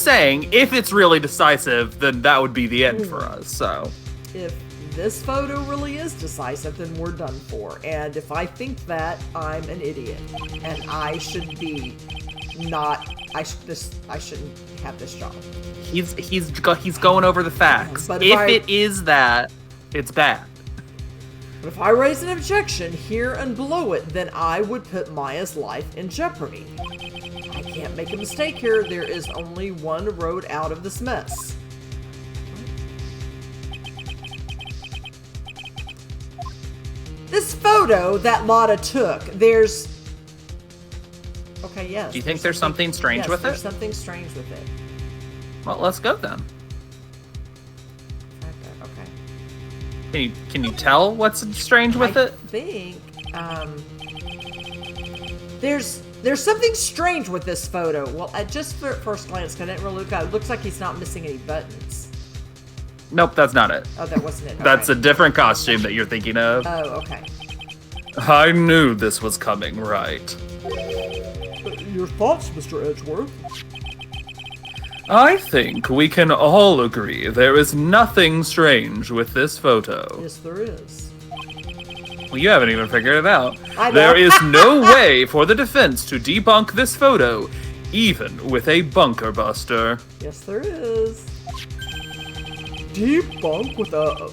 saying if it's really decisive, then that would be the end for us. So, If this photo really is decisive, then we're done for. And if I think that, I'm an idiot, and I should be not. I shouldn't have this job. he's going over the facts. But If it is that, it's bad. But if I raise an objection here and below it, then I would put Maya's life in jeopardy. I can't make a mistake here. There is only one road out of this mess. This photo that Lotta took, there's... Okay, yes. Do you think there's something strange with there's it? something strange with it. Well, let's go then. Okay. Can you tell what's strange with I it? think, there's something strange with this photo. Well, at just first glance, I didn't really look at it. It looks like he's not missing any buttons. Nope, that's not it. Oh, that wasn't it. Okay. That's a different costume that you're thinking of. Oh, okay. I knew this was coming, right? Your thoughts, Mr. Edgeworth? I think we can all agree there is nothing strange with this photo. Yes, there is. Well, you haven't even figured it out. I know. There is no way for the defense to debunk this photo, even with a bunker buster. Yes, there is. Debunk with a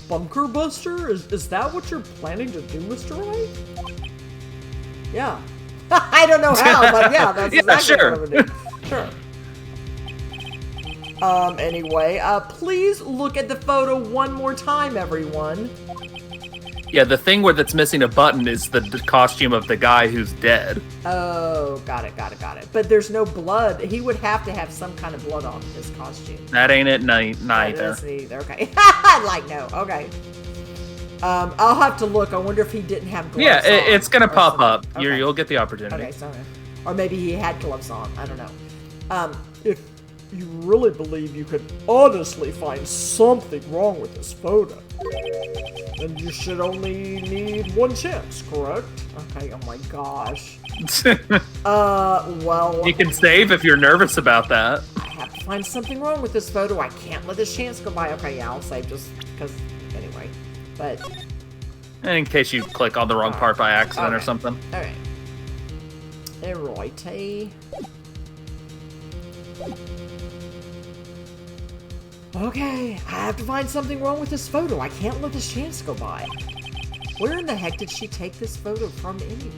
bunker buster? Is that what you're planning to do, Mr. Wright? Yeah. I don't know how, but yeah, that's Yeah, exactly sure. what I'm gonna do. Sure. Anyway, please look at the photo one more time, everyone. Yeah, the thing where that's missing a button is the costume of the guy who's dead. Oh, got it. But there's no blood. He would have to have some kind of blood on his costume. That ain't it neither. That isn't either. Okay. I'd like no. Okay. I'll have to look. I wonder if he didn't have gloves Yeah, on it's gonna or pop something. up. Okay. You'll get the opportunity. Okay, sorry. Or maybe he had gloves on. I don't know. If you really believe you could honestly find something wrong with this photo, then you should only need one chance, correct? Okay, oh my gosh. You Well, can save if you're nervous about that. I have to find something wrong with this photo. I can't let this chance go by. Okay, yeah, I'll save just because, anyway. But, And in case you click on the wrong part by accident or Okay. something. alright. Alrighty. Okay, I have to find something wrong with this photo. I can't let this chance go by. Where in the heck did she take this photo from anyway?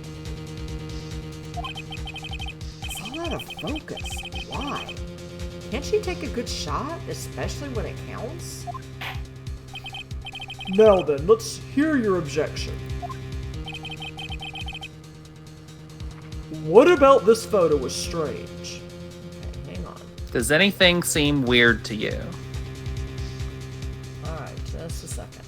It's all out of focus. Why? Can't she take a good shot, especially when it counts? Now then, let's hear your objection. What about this photo was strange? Okay, hang on. Does anything seem weird to you? Alright, just a second.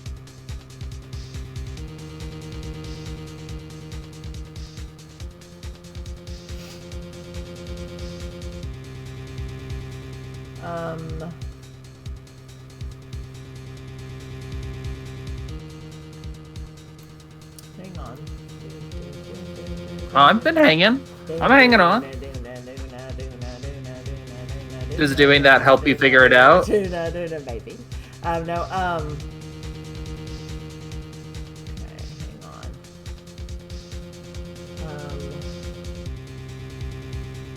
Hang on. I've been hanging. I'm hanging on. Does doing that help you figure it out? No, maybe. No. Okay, hang on.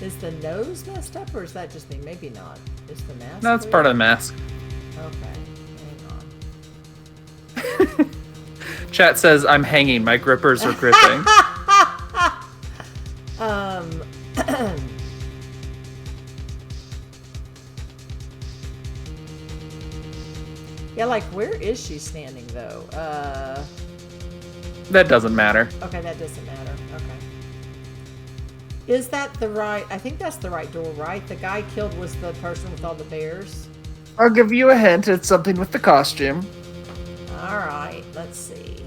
Is the nose messed up, or is that just me? Maybe not. Is the mask? No, it's part of the mask. Okay, hang on. Chat says I'm hanging. My grippers are gripping. Yeah, like where is she standing though? That doesn't matter. Okay, that doesn't matter. Okay. Is that the right? I think that's the right door, right? The guy killed was the person with all the bears. I'll give you a hint. It's something with the costume. All right, let's see.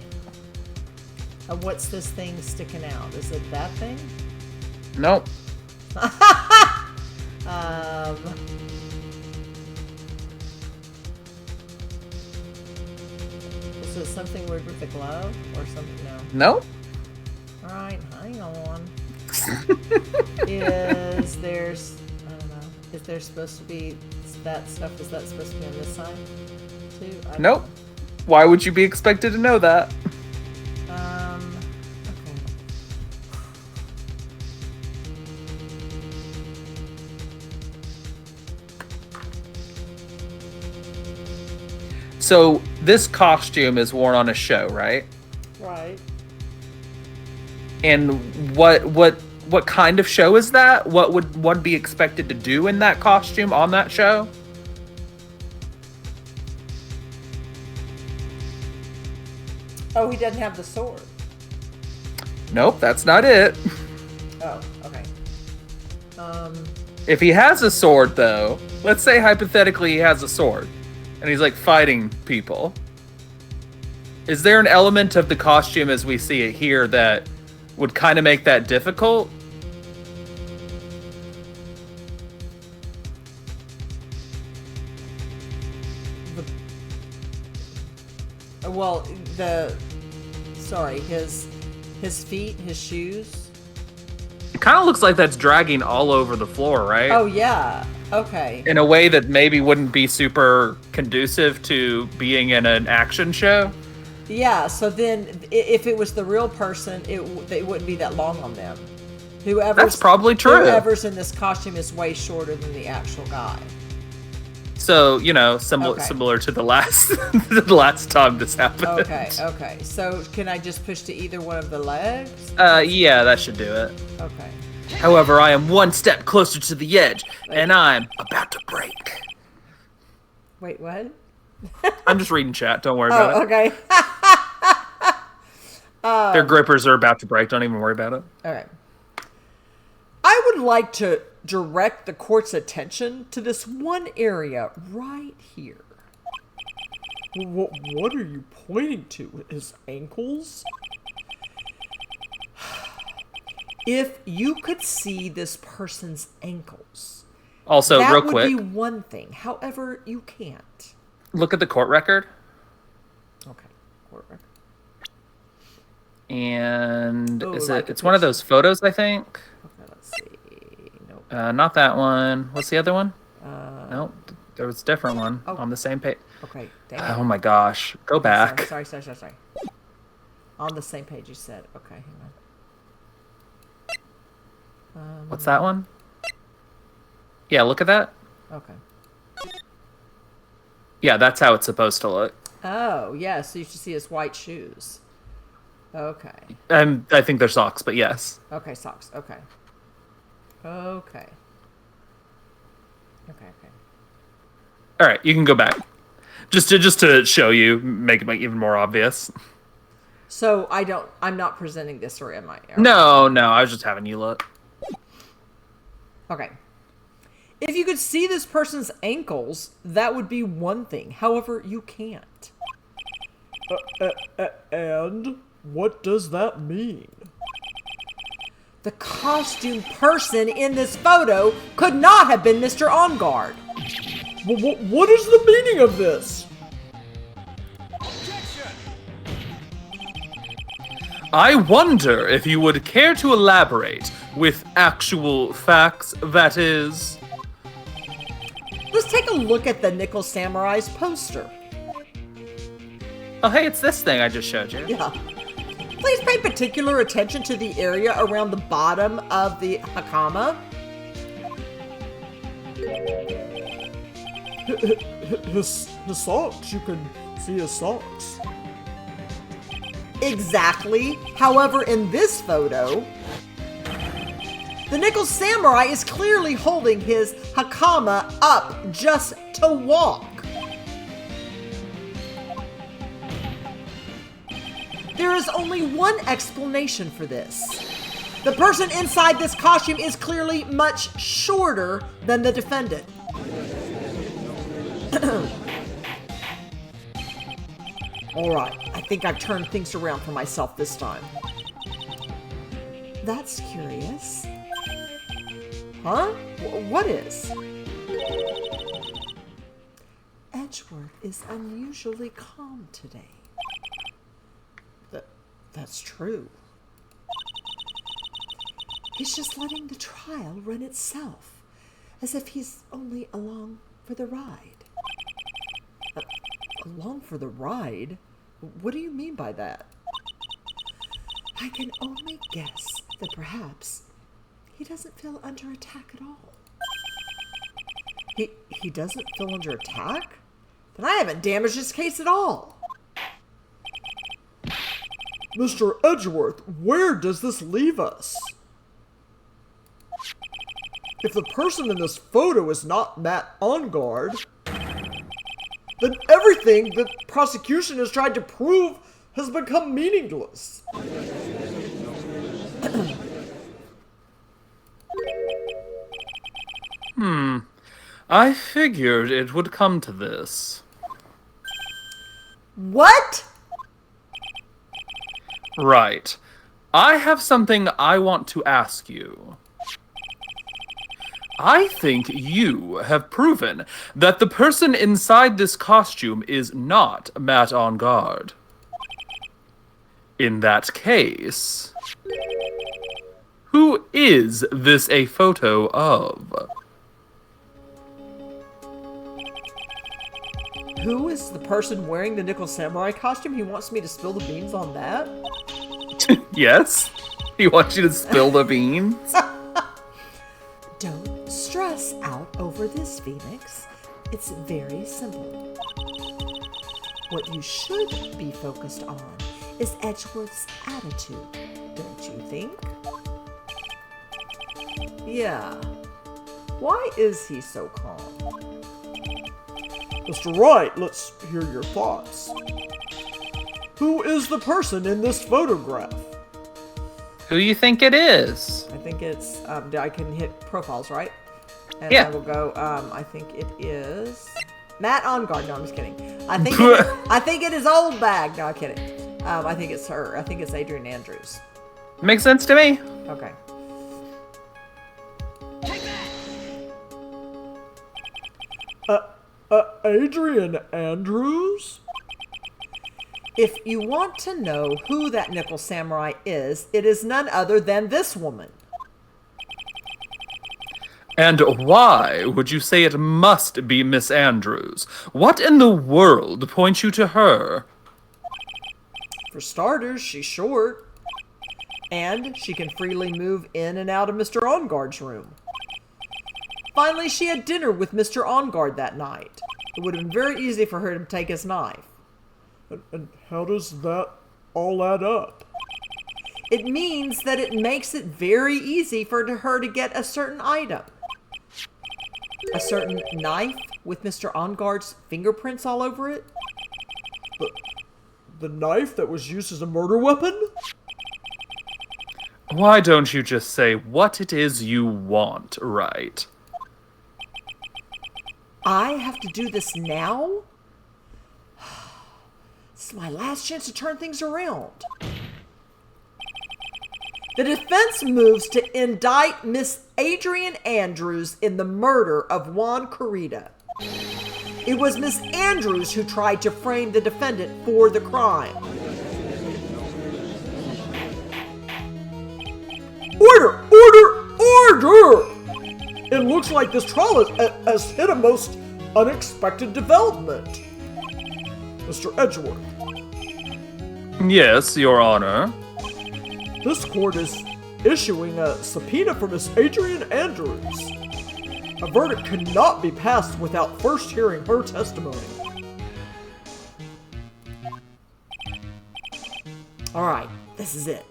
What's this thing sticking out? Is it that thing? Nope. Is it something weird with the glove or something? No. Nope. All right, hang on. Is there's I don't know. Is there supposed to be that stuff? Is that supposed to be on this side too? Nope. Why would you be expected to know that? Okay. So this costume is worn on a show, right? Right. And what kind of show is that? What would one be expected to do in that costume on that show? Oh, he doesn't have the sword. Nope, that's not it. Oh, okay. If he has a sword, though, let's say hypothetically he has a sword, and he's like fighting people. Is there an element of the costume as we see it here that would kind of make that difficult? Well, his feet, his shoes. It kind of looks like that's dragging all over the floor, right? Oh yeah. Okay. In a way that maybe wouldn't be super conducive to being in an action show. Yeah. So then, if it was the real person, it wouldn't be that long on them. That's probably true. Whoever's in this costume is way shorter than the actual guy. So, similar to the last time this happened. Okay. So, can I just push to either one of the legs? Yeah, that should do it. Okay. However, I am one step closer to the edge, and I'm about to break. Wait, what? I'm just reading chat. Don't worry about it. Okay. Their grippers are about to break. Don't even worry about it. All right. I would like to direct the court's attention to this one area right here. What are you pointing to? His ankles? If you could see this person's ankles, Also, that real would quick, be one thing. However, you can't. look at the court record. Okay, court record. And Oh, is like it's a one of picture. those photos, I think. Okay, let's see. Nope. Not that one. What's the other one? Nope. There was a different one Oh. on the same page. Okay, damn. Oh my gosh. Go back. Sorry. On the same page you said. Okay, hang on. What's that one? Yeah, look at that. Okay. Yeah, that's how it's supposed to look. Oh, yeah. So you should see his white shoes. Okay. I think they're socks, but yes. Okay, socks. Okay. Okay. All right, you can go back. Just to show you, make it even more obvious. So I'm not presenting this, or am I? No, I was just having you look. Okay. If you could see this person's ankles, that would be one thing. However, you can't. And what does that mean? The costume person in this photo could not have been Mr. Engarde. What is the meaning of this? I wonder if you would care to elaborate with actual facts, that is. Let's take a look at the Nickel Samurai's poster. Oh, hey, it's this thing I just showed you. Yeah. Please pay particular attention to the area around the bottom of the hakama. His socks. You can see his socks. Exactly. However, in this photo, the Nickel Samurai is clearly holding his hakama up just to walk. There is only one explanation for this. The person inside this costume is clearly much shorter than the defendant. All right, I think I've turned things around for myself this time. That's curious. Huh? What is? Edgeworth is unusually calm today. That's true. He's just letting the trial run itself, as if he's only along for the ride. Along for the ride? What do you mean by that? I can only guess that perhaps he doesn't feel under attack at all. He doesn't feel under attack? Then I haven't damaged his case at all. Mr. Edgeworth, where does this leave us? If the person in this photo is not Matt Engarde, then everything the prosecution has tried to prove has become meaningless. I figured it would come to this. What? Right. I have something I want to ask you. I think you have proven that the person inside this costume is not Matt Engarde. In that case, who is this a photo of? Who is the person wearing the Nickel Samurai costume? He wants me to spill the beans on that? Yes? He wants you to spill the beans? Don't stress out over this, Phoenix. It's very simple. What you should be focused on is Edgeworth's attitude, don't you think? Yeah. Why is he so calm? Mr. Wright, let's hear your thoughts. Who is the person in this photograph? Who you think it is? I think it's, I can hit profiles, right? And Yeah. I will go, I think it is Matt Engarde. No, I'm just kidding. I think it is Oldbag. No, I'm kidding. I think it's her. I think it's Adrian Andrews. Makes sense to me. Okay. Adrian Andrews? If you want to know who that Nickel Samurai is, it is none other than this woman. And why would you say it must be Miss Andrews? What in the world points you to her? For starters, she's short. And she can freely move in and out of Mr. Engarde's room. Finally, she had dinner with Mr. Engarde that night. It would have been very easy for her to take his knife. And how does that all add up? It means that it makes it very easy for her to get a certain item. A certain knife with Mr. Engarde's fingerprints all over it. The knife that was used as a murder weapon? Why don't you just say what it is you want, right? I have to do this now? It's my last chance to turn things around. The defense moves to indict Miss Adrian Andrews in the murder of Juan Corrida. It was Miss Andrews who tried to frame the defendant for the crime. Order! Order! Order! It looks like this trial has hit a most unexpected development. Mr. Edgeworth, Yes, Your Honor. this court is issuing a subpoena for Miss Adrian Andrews. A verdict cannot be passed without first hearing her testimony. All right, this is it.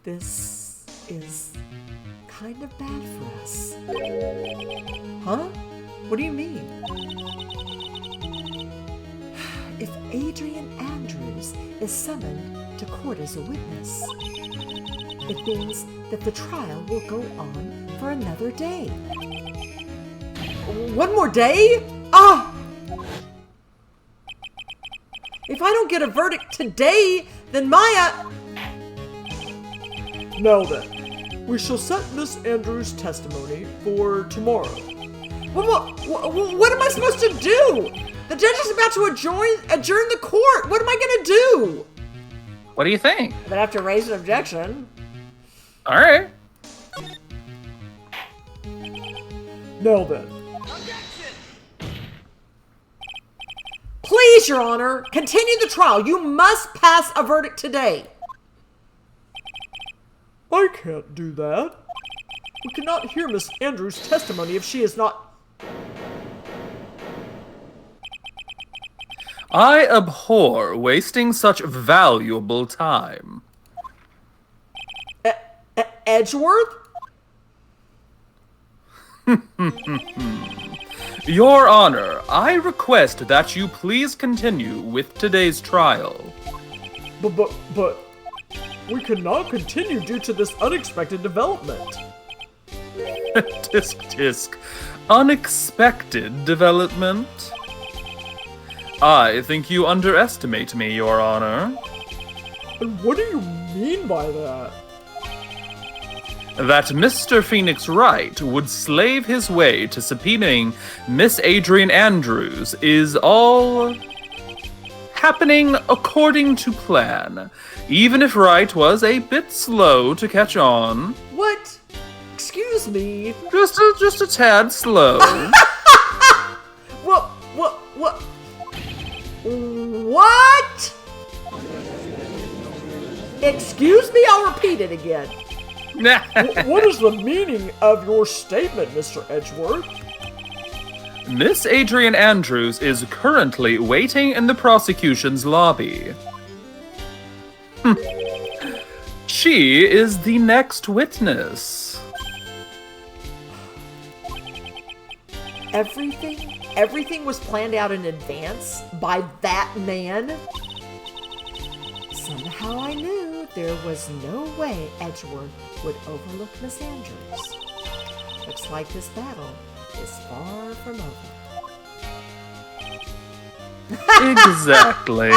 This is kind of bad for us. Huh? What do you mean? If Adrian Andrews is summoned to court as a witness, it means that the trial will go on for another day. One more day? Ah! If I don't get a verdict today, then Maya... Now then, we shall set Miss Andrews' testimony for tomorrow. What am I supposed to do? The judge is about to adjourn the court. What am I going to do? What do you think? I'm going to have to raise an objection. All right. Now then, Please, Your Honor, continue the trial. You must pass a verdict today. I can't do that. We cannot hear Miss Andrews' testimony if she is not... I abhor wasting such valuable time. Edgeworth? Your Honor, I request that you please continue with today's trial. But, we cannot continue due to this unexpected development. Tisk tisk. Unexpected development? I think you underestimate me, Your Honor. And what do you mean by that? That Mr. Phoenix Wright would slave his way to subpoenaing Miss Adrian Andrews is all happening according to plan, even if Wright was a bit slow to catch on. What? Excuse me. Just a tad slow. What? What? Excuse me, I'll repeat it again. What is the meaning of your statement, Mr. Edgeworth? Miss Adrian Andrews is currently waiting in the prosecution's lobby. She is the next witness. Everything was planned out in advance by that man. Somehow I knew there was no way Edgeworth would overlook Miss Andrews. Looks like this battle is far from over. Exactly.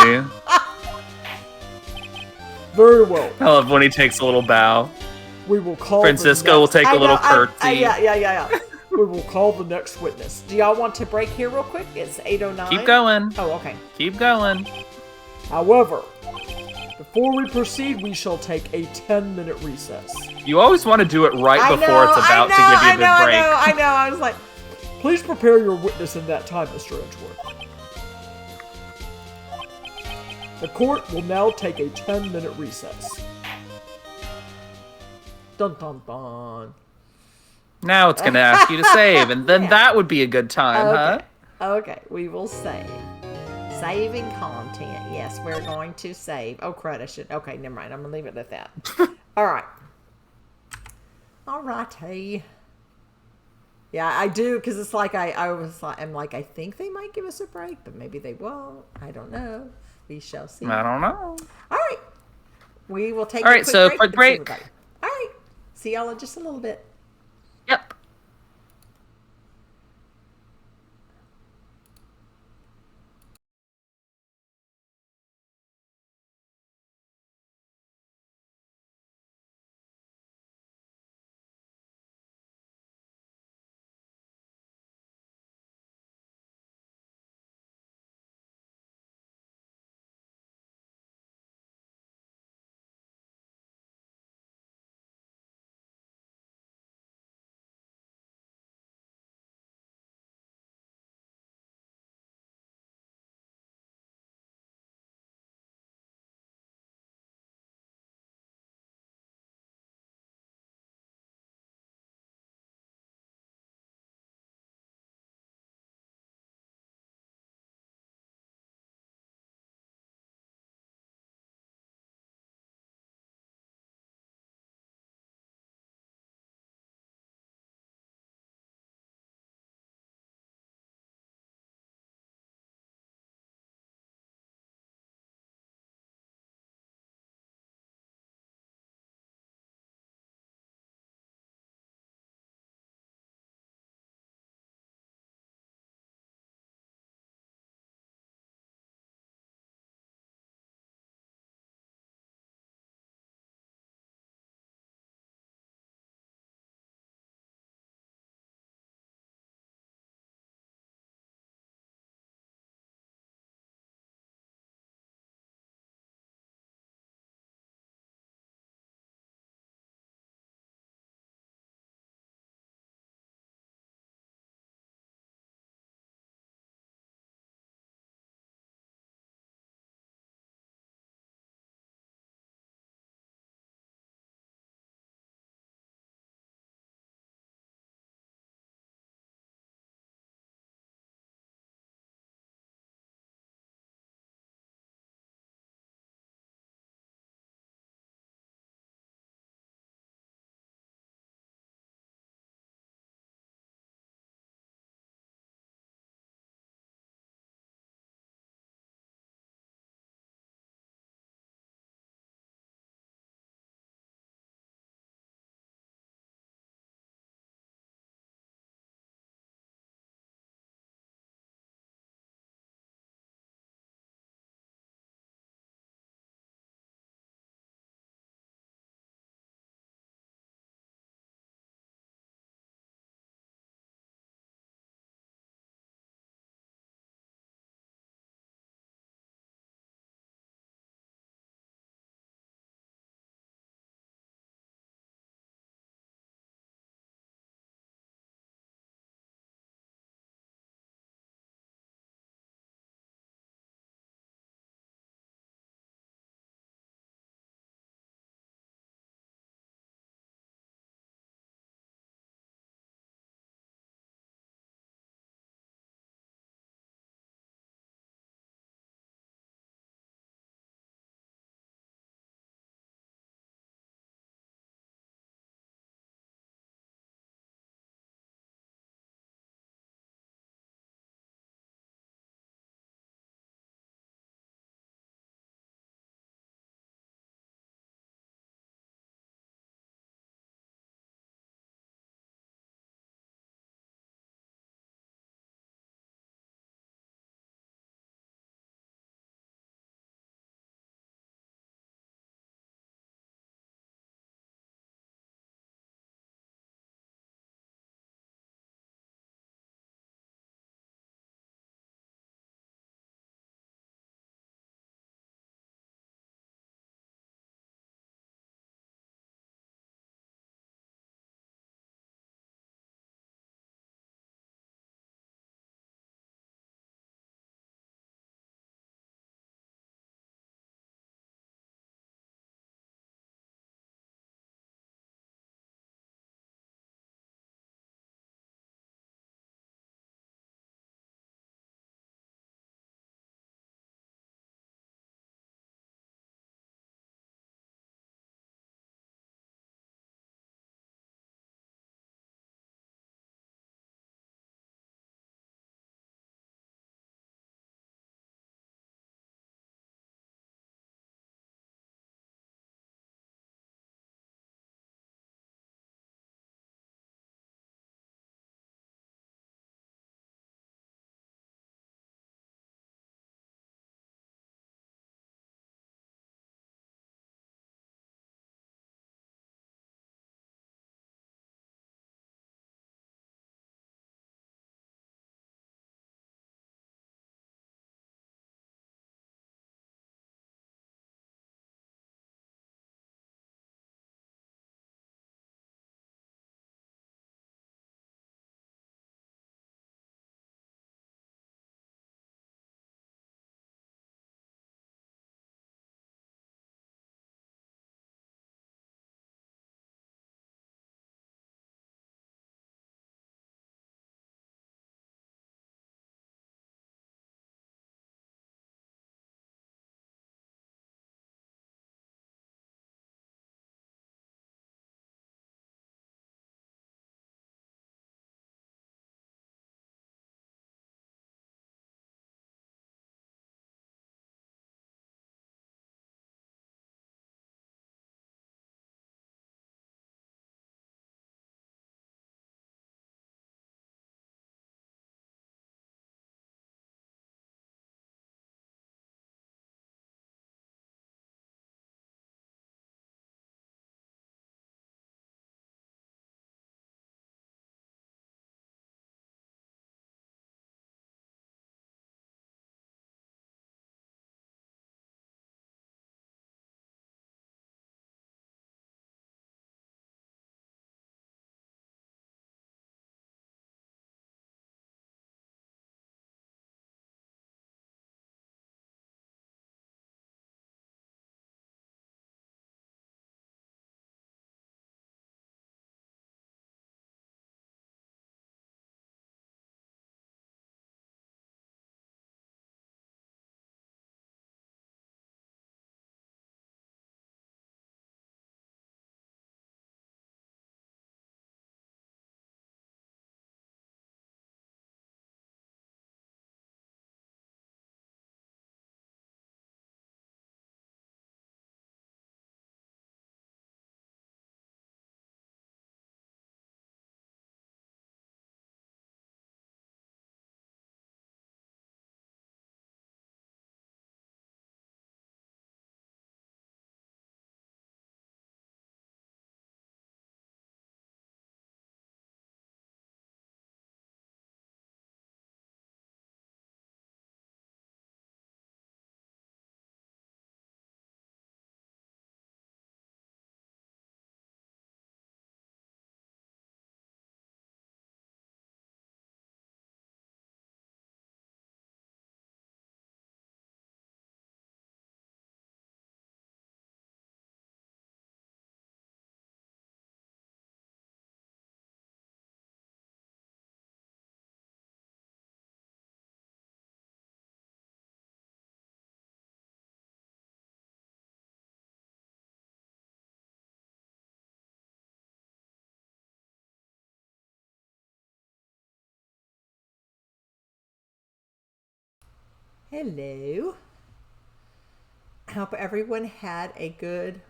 Very well. I love when he takes a little bow. We will call Francisco will take a little curtsy. Yeah. We will call the next witness. Do y'all want to break here real quick? It's 8:09. Keep going. Oh, okay. Keep going. However, before we proceed, we shall take a 10-minute recess. You always want to do it right before it's about to give you the break. I know. I was like, Please prepare your witness in that time, Mr. Edgeworth. The court will now take a 10-minute recess. dun dun dun. Now it's going to ask you to save, and then that would be a good time, huh? Okay, we will save. Saving content. Yes, we're going to save. Oh, crud, I should. Okay, never mind. I'm going to leave it at that. All right. All righty. Yeah, I do, because it's like I'm like, I think they might give us a break, but maybe they won't. I don't know. We shall see. I don't know. All right. We will take All a right, quick so break. quick break. All right. See y'all in just a little bit. Yep. Hello. Hope everyone had a good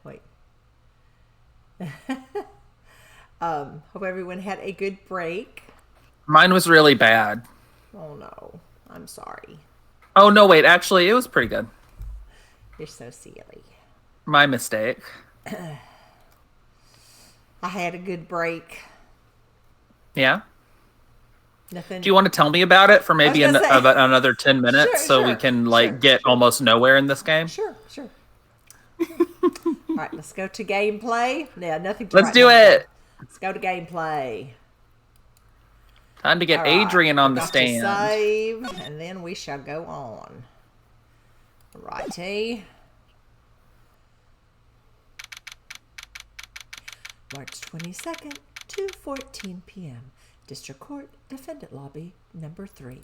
hope everyone had a good break. Mine was really bad. Oh no, I'm sorry. Oh, no, wait. Actually, it was pretty good. You're so silly. My mistake. I had a good break. Yeah? Nothing. Do you want to tell me about it for maybe gonna say- about another 10 minutes Sure, we sure, can, sure, get almost nowhere in this game? Sure. All right, let's go to gameplay. Yeah, nothing to Let's write do down. it. Let's go to gameplay. Time to get All right, Adrian on the forgot to stand. Save, and then we shall go on. Righty. March 22nd, 2:14 p.m. District Court, Defendant Lobby, number 3.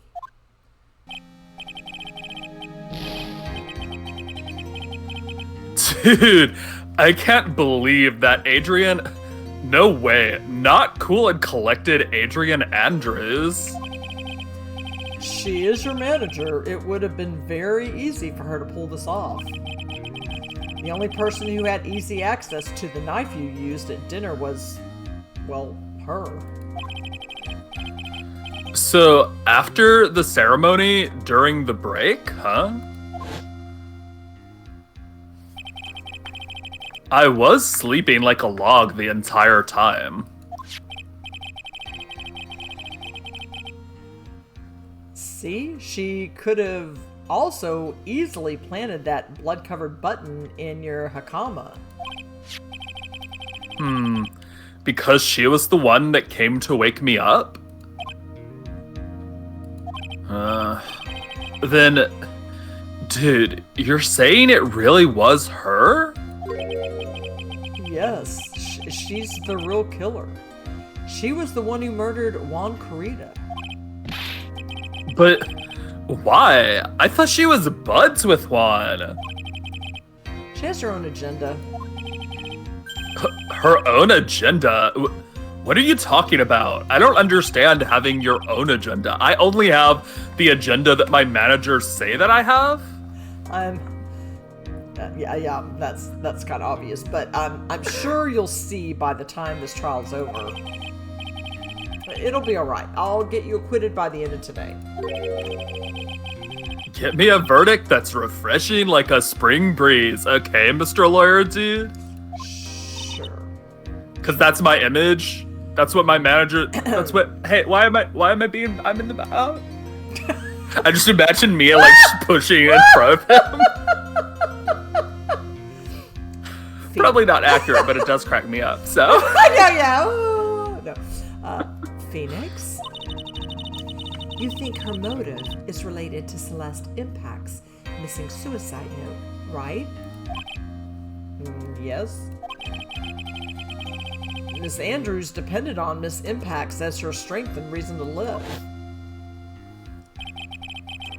Dude, I can't believe that Adrian... No way. Not cool and collected Adrian Andrews. She is your manager. It would have been very easy for her to pull this off. The only person who had easy access to the knife you used at dinner was, well, her. So, after the ceremony, during the break, huh? I was sleeping like a log the entire time. See, she could have also easily planted that blood-covered button in your hakama. Because she was the one that came to wake me up? Then... Dude, you're saying it really was her? Yes, she's the real killer. She was the one who murdered Juan Corrida. But... why? I thought she was buds with Juan. She has her own agenda. Her own agenda? What are you talking about? I don't understand having your own agenda. I only have the agenda that my managers say that I have. Yeah, that's kind of obvious, but I'm sure you'll see by the time this trial's over. It'll be all right. I'll get you acquitted by the end of today. Get me a verdict that's refreshing like a spring breeze, okay, Mr. Lawyer dude? Sure. Because that's my image. That's what my manager. That's what. Hey, why am I being? I'm in the. I just imagine Mia like pushing in front of him. Probably not accurate, but it does crack me up. So. Yeah. Oh, no. Phoenix, you think her motive is related to Celeste Impact's missing suicide note, right? Yes. Miss Andrews depended on Miss Impacts as her strength and reason to live.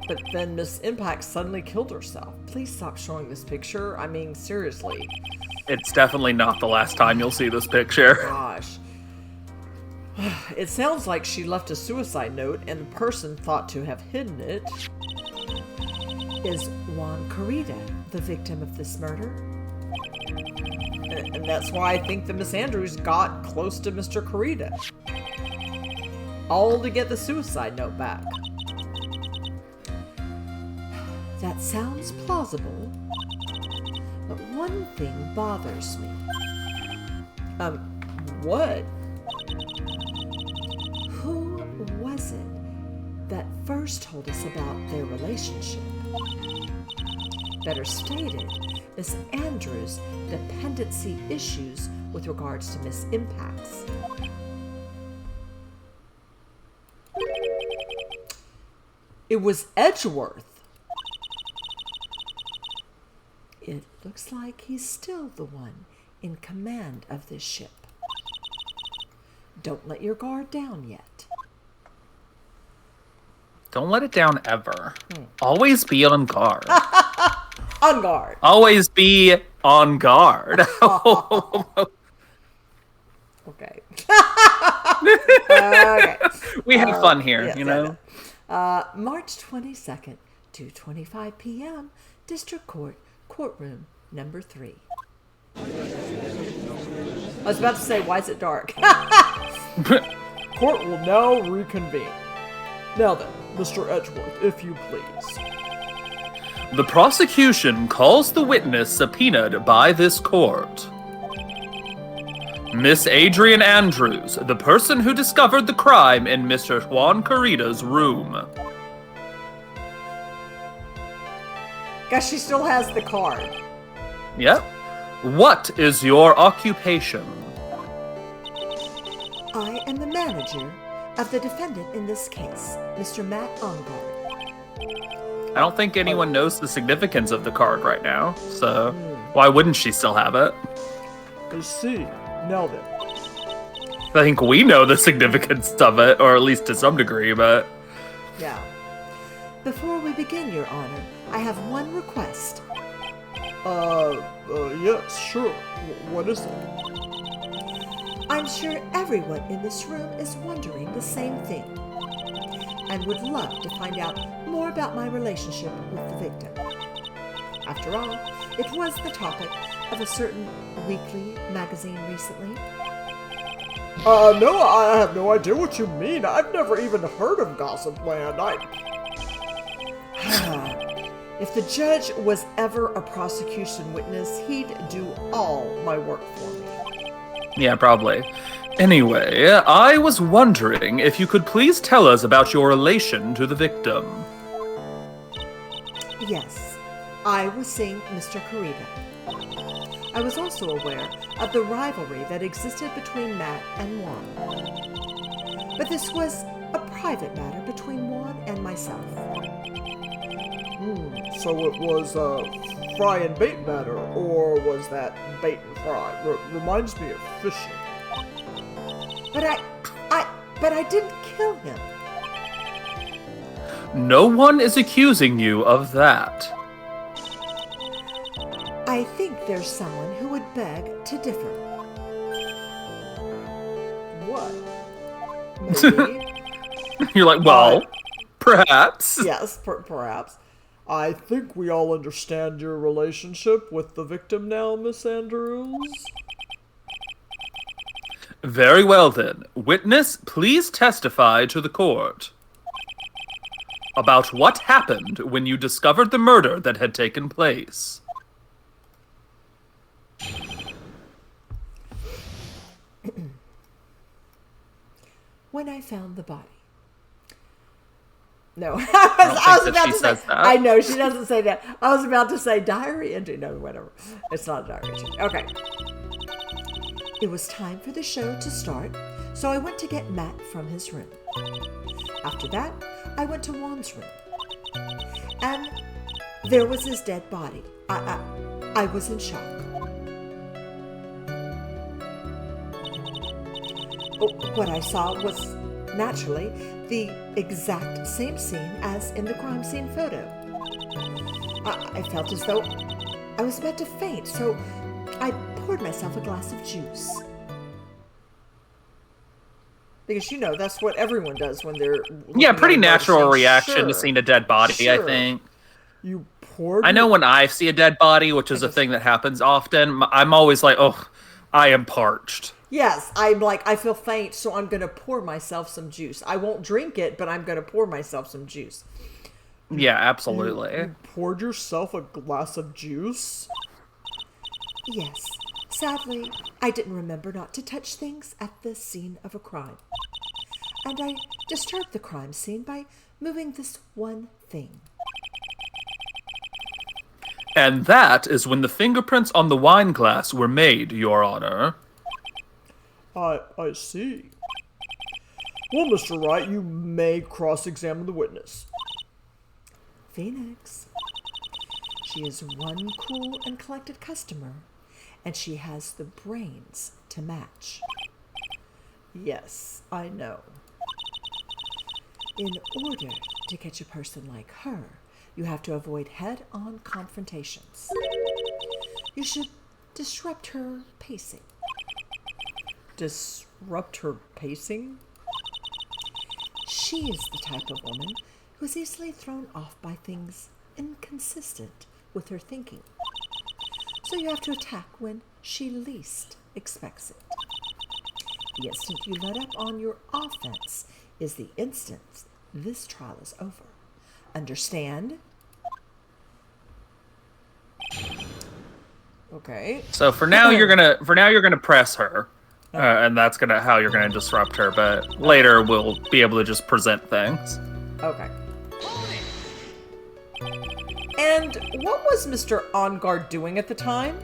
But then Miss Impact suddenly killed herself. Please stop showing this picture. I mean, seriously. It's definitely not the last time you'll see this picture. Gosh. It sounds like she left a suicide note, and the person thought to have hidden it Is Juan Corrida the victim of this murder? and that's why I think that Miss Andrews got close to Mr. Corrida. All to get the suicide note back. That sounds plausible, but one thing bothers me. What? Who was it that first told us about their relationship? Better stated, Miss Andrews' dependency issues with regards to Miss Impact's. It was Edgeworth. It looks like he's still the one in command of this ship. Don't let your guard down yet. Don't let it down ever. Always be on guard. On guard. Always be on guard. Okay. Okay. We have fun here, Yes, you know? March 22nd, 2:25 p.m., District Court, Courtroom Number 3. I was about to say, why is it dark? Court will now reconvene. Now then, Mr. Edgeworth, if you please. The prosecution calls the witness subpoenaed by this court. Miss Adrian Andrews, the person who discovered the crime in Mr. Juan Corrida's room. Guess she still has the card. Yep. What is your occupation? I am the manager of the defendant in this case, Mr. Matt Engarde. I don't think anyone knows the significance of the card right now, so why wouldn't she still have it? I see. Now then. I think we know the significance of it, or at least to some degree, but... Yeah. Before we begin, Your Honor, I have one request. Yes, sure. What is it? I'm sure everyone in this room is wondering the same thing, and would love to find out more about my relationship with the victim. After all, it was the topic of a certain weekly magazine recently. No, I have no idea what you mean. I've never even heard of Gossip Land. If the judge was ever a prosecution witness, he'd do all my work for me. Yeah, probably. Anyway, I was wondering if you could please tell us about your relation to the victim. Yes, I was seeing Mr. Corrida. I was also aware of the rivalry that existed between Matt and Juan. But this was a private matter between Juan and myself. So it was a fry and bait matter, or was that bait and fry? Reminds me of fishing. But I didn't kill him. No one is accusing you of that. I think there's someone who would beg to differ. What? Maybe. You're like, well, perhaps. Yes, perhaps. I think we all understand your relationship with the victim now, Miss Andrews. Very well then. Witness, please testify to the court. About what happened when you discovered the murder that had taken place. When I found the body. No, I was about to say. I know she doesn't say that. I was about to say diary entry. No, whatever. It's not a diary entry. Okay. It was time for the show to start, so I went to get Matt from his room. After that, I went to Juan's room, and there was his dead body. I was in shock. What I saw was, naturally, the exact same scene as in the crime scene photo. I felt as though I was about to faint, so I poured myself a glass of juice. Because, you know, that's what everyone does when they're... Yeah, pretty natural reaction Sure. to seeing a dead body, I Sure. think. You poured... I know when I see a dead body, which is a thing that happens often, I'm always like, oh, I am parched. Yes, I'm like, I feel faint, so I'm going to pour myself some juice. I won't drink it, but I'm going to pour myself some juice. Yeah, absolutely. You poured yourself a glass of juice? Yes. Sadly, I didn't remember not to touch things at the scene of a crime. And I disturbed the crime scene by moving this one thing. And that is when the fingerprints on the wine glass were made, Your Honor. I see. Well, Mr. Wright, you may cross-examine the witness. Phoenix. She is one cool and collected customer, and she has the brains to match. Yes, I know. In order to catch a person like her, you have to avoid head-on confrontations. You should disrupt her pacing. Disrupt her pacing? She is the type of woman who is easily thrown off by things inconsistent with her thinking. So you have to attack when she least expects it. The instant you let up on your offense is the instant this trial is over. Understand? Okay. So for now you're gonna press her, and that's how you're gonna disrupt her. But later we'll be able to just present things. Okay. And what was Mr. Engarde doing at the time?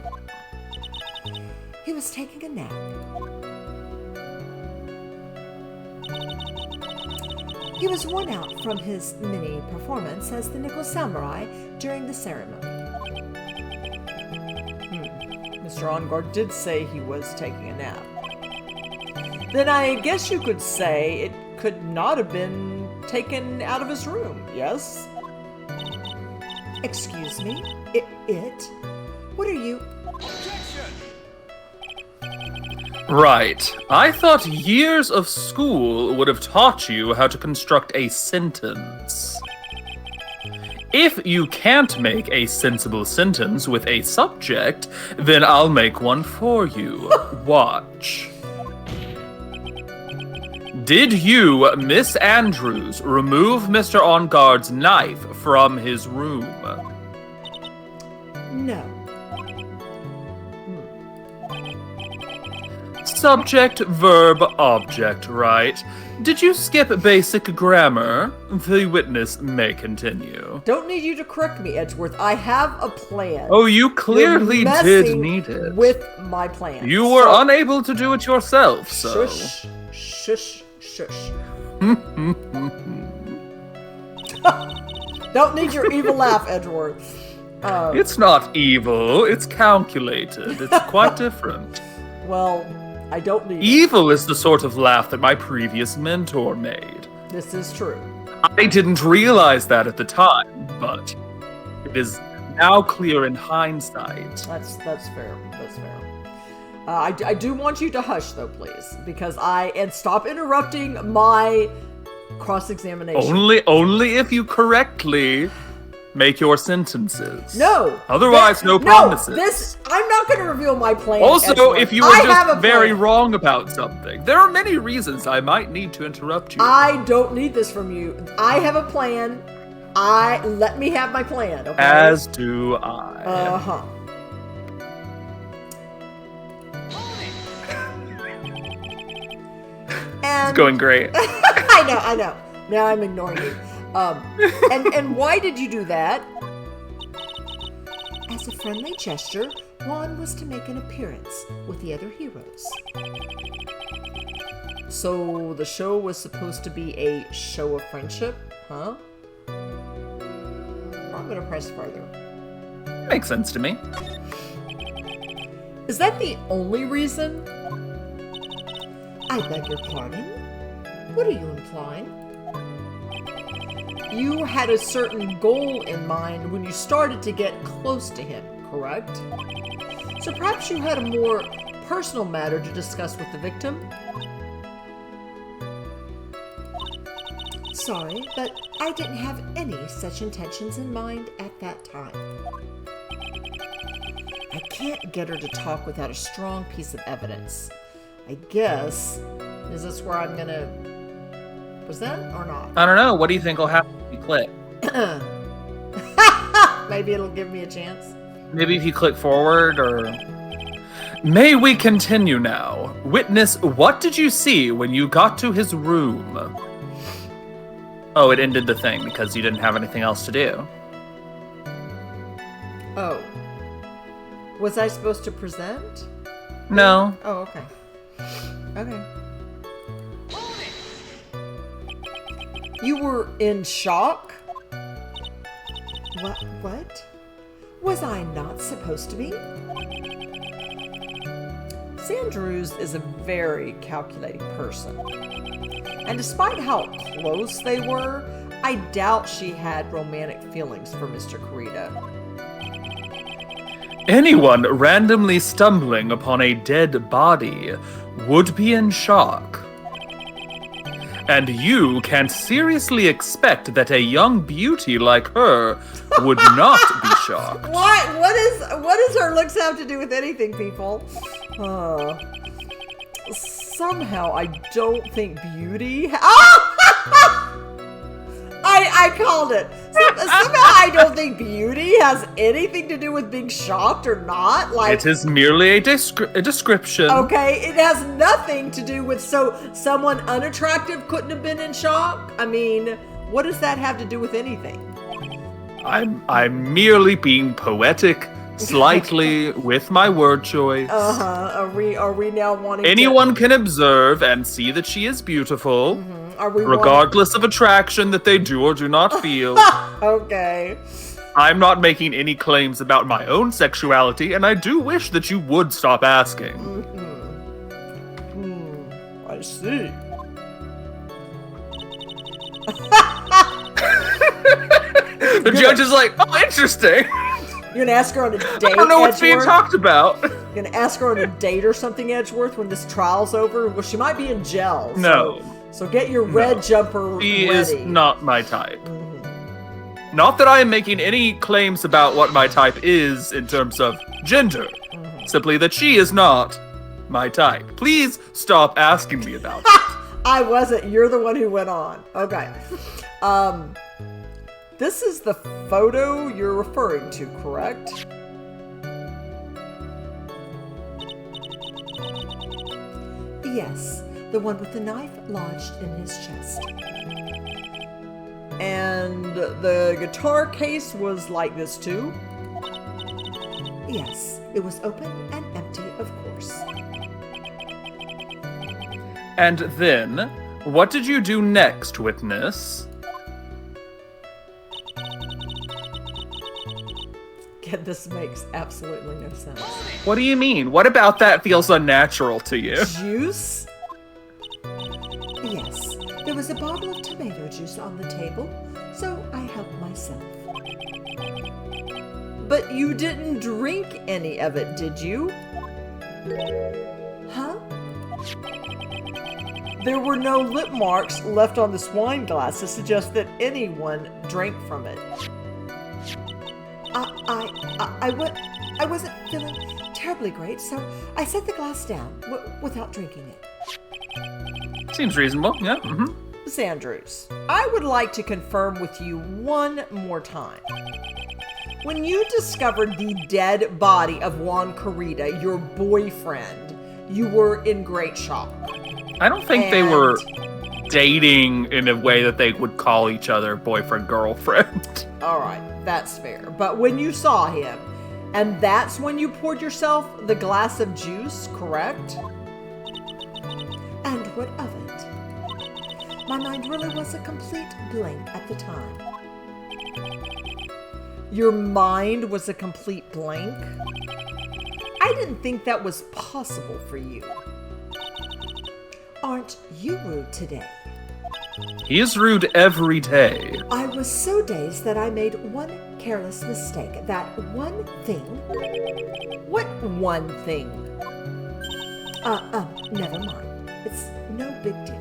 He was taking a nap. He was worn out from his mini performance as the Nickel Samurai during the ceremony. Mr. Engarde did say he was taking a nap. Then I guess you could say it could not have been taken out of his room, yes? Excuse me? It? What are you? Right. I thought years of school would have taught you how to construct a sentence. If you can't make a sensible sentence with a subject, then I'll make one for you. Watch. Did you, Miss Andrews, remove Mr. Engarde's knife from his room? No. Subject, verb, object, right? Did you skip basic grammar? The witness may continue. Don't need you to correct me, Edgeworth. I have a plan. Oh, you clearly You're did messing need it. with my plan. You were unable to do it yourself, so... Shush. Shush. Shush. Don't need your evil laugh, Edgeworth. It's not evil, it's calculated. It's quite different. Well, I don't need it. Evil is the sort of laugh that my previous mentor made. This is true. I didn't realize that at the time, but it is now clear in hindsight. That's fair. That's fair. I do want you to hush, though, please, because and stop interrupting my cross-examination. Only if you correctly make your sentences. No. Otherwise, no promises. I'm not going to reveal my plan. Also, Edgeworth. if you were I have a just very plan. wrong about something, there are many reasons I might need to interrupt you. I don't need this from you. I have a plan. Let me have my plan, okay? As do I. Uh-huh. It's going great. I know. Now I'm ignoring you. And why did you do that? As a friendly gesture, Juan was to make an appearance with the other heroes. So the show was supposed to be a show of friendship, huh? I'm gonna press further. Makes sense to me. Is that the only reason? I beg your pardon? What are you implying? You had a certain goal in mind when you started to get close to him, correct? So perhaps you had a more personal matter to discuss with the victim? Sorry, but I didn't have any such intentions in mind at that time. I can't get her to talk without a strong piece of evidence. I guess, is this where I'm gonna present or not? I don't know. What do you think will happen if you click? Maybe it'll give me a chance. Maybe if you click forward or... May we continue now? Witness, what did you see when you got to his room? Oh, it ended the thing because you didn't have anything else to do. Oh. Was I supposed to present? No. Oh, okay. Okay. You were in shock? What? Was I not supposed to be? Andrews is a very calculating person. And despite how close they were, I doubt she had romantic feelings for Mr. Corrida. Anyone randomly stumbling upon a dead body would be in shock. and you can't seriously expect that a young beauty like her would not be shocked. What does her looks have to do with anything, people? Somehow I don't think beauty. Oh! I called it. Somehow I don't think beauty has anything to do with being shocked or not. Like, It is merely a description. okay, it has nothing to do with someone unattractive couldn't have been in shock. I mean, what does that have to do with anything? I'm merely being poetic, slightly with my word choice. Are we now wanting Anyone can observe and see that she is beautiful, Are we regardless of attraction that they do or do not feel. Okay. I'm not making any claims about my own sexuality, and I do wish that you would stop asking. I see. The judge is like, oh, interesting. You're gonna ask her on a date. I don't know what's being Edgeworth? talked about. You're gonna ask her on a date or something, Edgeworth, when this trial's over? Well, she might be in jail. No. So get your red jumper He ready. is not my type. Not that I am making any claims about what my type is in terms of gender. Simply that she is not my type. Please stop asking me about it. I wasn't. You're the one who went on. Okay. This is the photo you're referring to, correct? Yes, the one with the knife lodged in his chest. And the guitar case was like this too? Yes, it was open and empty, of course. And then, what did you do next, witness? This makes absolutely no sense. What do you mean? What about that feels unnatural to you? Juice? Yes, there was a bottle of tomato juice on the table, so I helped myself. But you didn't drink any of it, did you? Huh? There were no lip marks left on this wine glass to suggest that anyone drank from it. I wasn't feeling terribly great, so I set the glass down without drinking it. Seems reasonable, yeah. Miss Andrews, I would like to confirm with you one more time. When you discovered the dead body of Juan Corrida, your boyfriend, you were in great shock. I don't think they were dating in a way that they would call each other boyfriend, girlfriend. All right, that's fair. But when you saw him, and that's when you poured yourself the glass of juice, correct? And what of it? My mind really was a complete blank at the time. Your mind was a complete blank? I didn't think that was possible for you. Aren't you rude today? He is rude every day. I was so dazed that I made one careless mistake. That one thing. What one thing? Never mind. It's no big deal.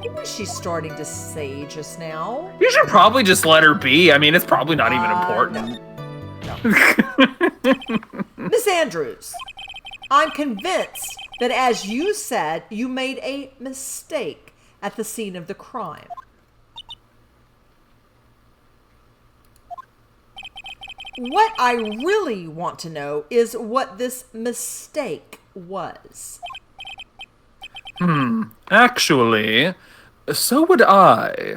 What was she starting to say just now? You should probably just let her be. I mean, it's probably not even important. Miss Andrews, I'm convinced that as you said, you made a mistake at the scene of the crime. What I really want to know is what this mistake was. Actually, so would I.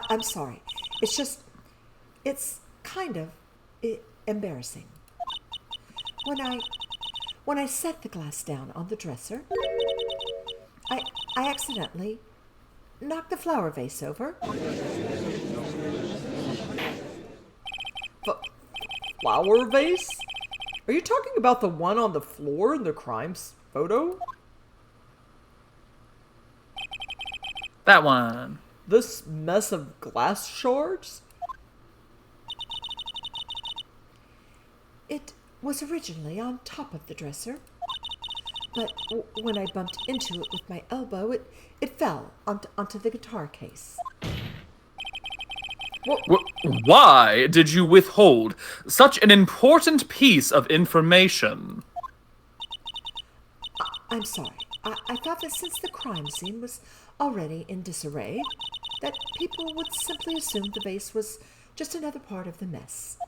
I'm sorry. It's kind of embarrassing. When I set the glass down on the dresser, I accidentally knocked the flower vase over. Flower vase? Are you talking about the one on the floor in the crime photo? That one. This mess of glass shards? It was originally on top of the dresser, But when I bumped into it with my elbow, it fell onto the guitar case. Why did you withhold such an important piece of information? I'm sorry. I thought that since the crime scene was already in disarray, that people would simply assume the vase was just another part of the mess.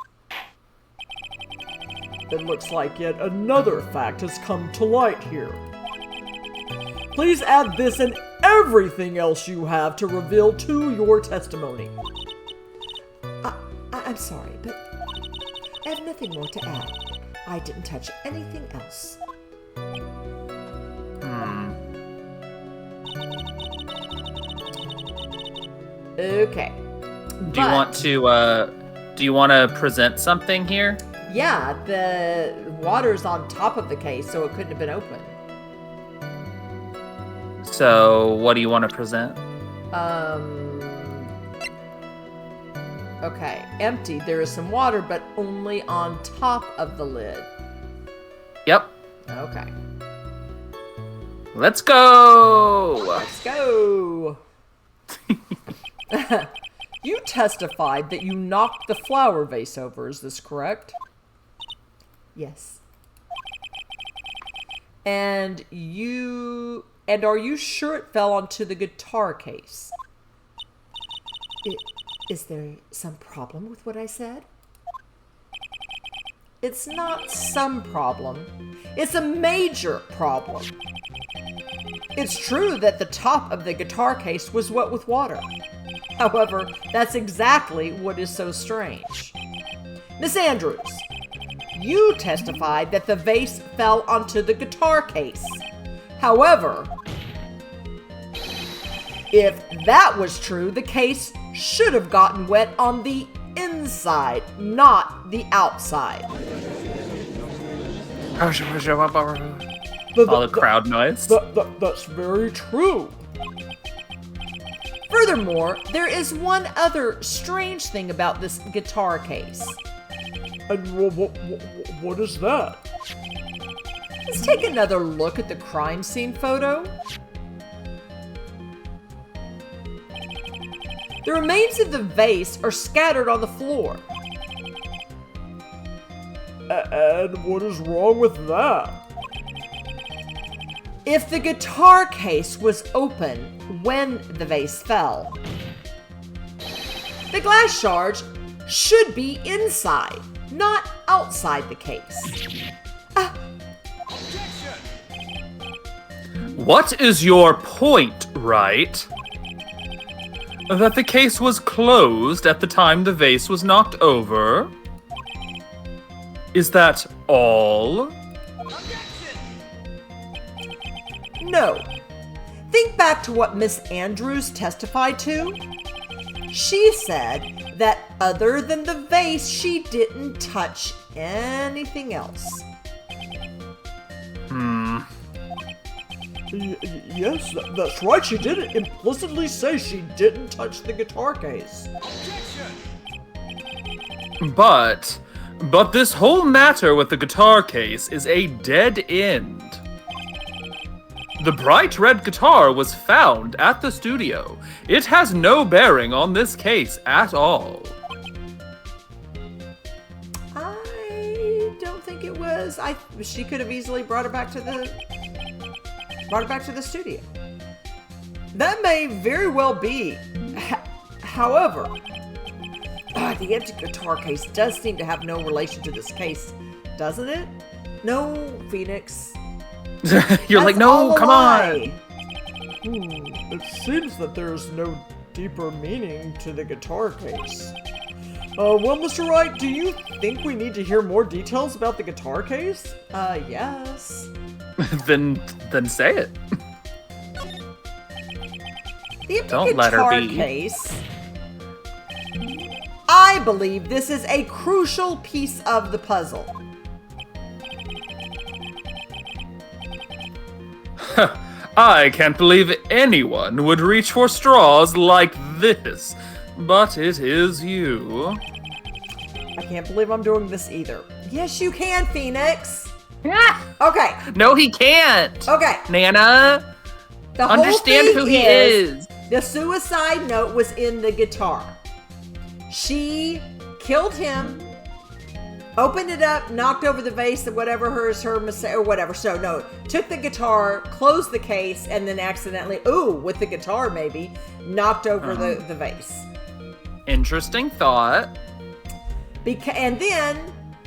It looks like yet another fact has come to light here. Please add this and everything else you have to reveal to your testimony. I'm sorry, but I have nothing more to add. I didn't touch anything else. Okay. Do you want to present something here? Yeah, the water's on top of the case, so it couldn't have been open. So, what do you want to present? Okay, empty. There is some water, but only on top of the lid. Yep. Okay. Let's go! Let's go! You testified that you knocked the flower vase over, is this correct? Yes. And are you sure it fell onto the guitar case? Is there some problem with what I said? It's not some problem. It's a major problem. It's true that the top of the guitar case was wet with water. However, that's exactly what is so strange. Miss Andrews, you testified that the vase fell onto the guitar case. However, if that was true, the case should have gotten wet on the inside, not the outside. All the crowd noise. That's very true. Furthermore, there is one other strange thing about this guitar case. And what is that? Let's take another look at the crime scene photo. The remains of the vase are scattered on the floor. And what is wrong with that? If the guitar case was open when the vase fell, the glass shards should be inside, not outside the case. What is your point, right? That the case was closed at the time the vase was knocked over? Is that all? No. Think back to what Miss Andrews testified to. She said that other than the vase, she didn't touch anything else. Yes, that's right. She did implicitly say she didn't touch the guitar case. But this whole matter with the guitar case is a dead end. The bright red guitar was found at the studio. It has no bearing on this case at all. I don't think it was. She could have easily brought it back to the studio. That may very well be. However, the empty guitar case does seem to have no relation to this case, doesn't it? No, Phoenix. You're like, no, come on. It seems that there's no deeper meaning to the guitar case. Well, Mr. Wright, do you think we need to hear more details about the guitar case? Yes. Then say it. The empty Don't let her guitar be. case. I believe this is a crucial piece of the puzzle. I can't believe anyone would reach for straws like this, but it is you. I can't believe I'm doing this either. Yes, you can, Phoenix. Okay. No, he can't. Okay. Nana, The whole understand thing who he is. The suicide note was in the guitar. She killed him, opened it up, knocked over the vase of whatever her mistake or whatever. So no, took the guitar, closed the case, and then accidentally, with the guitar maybe, knocked over the vase. Interesting thought. And then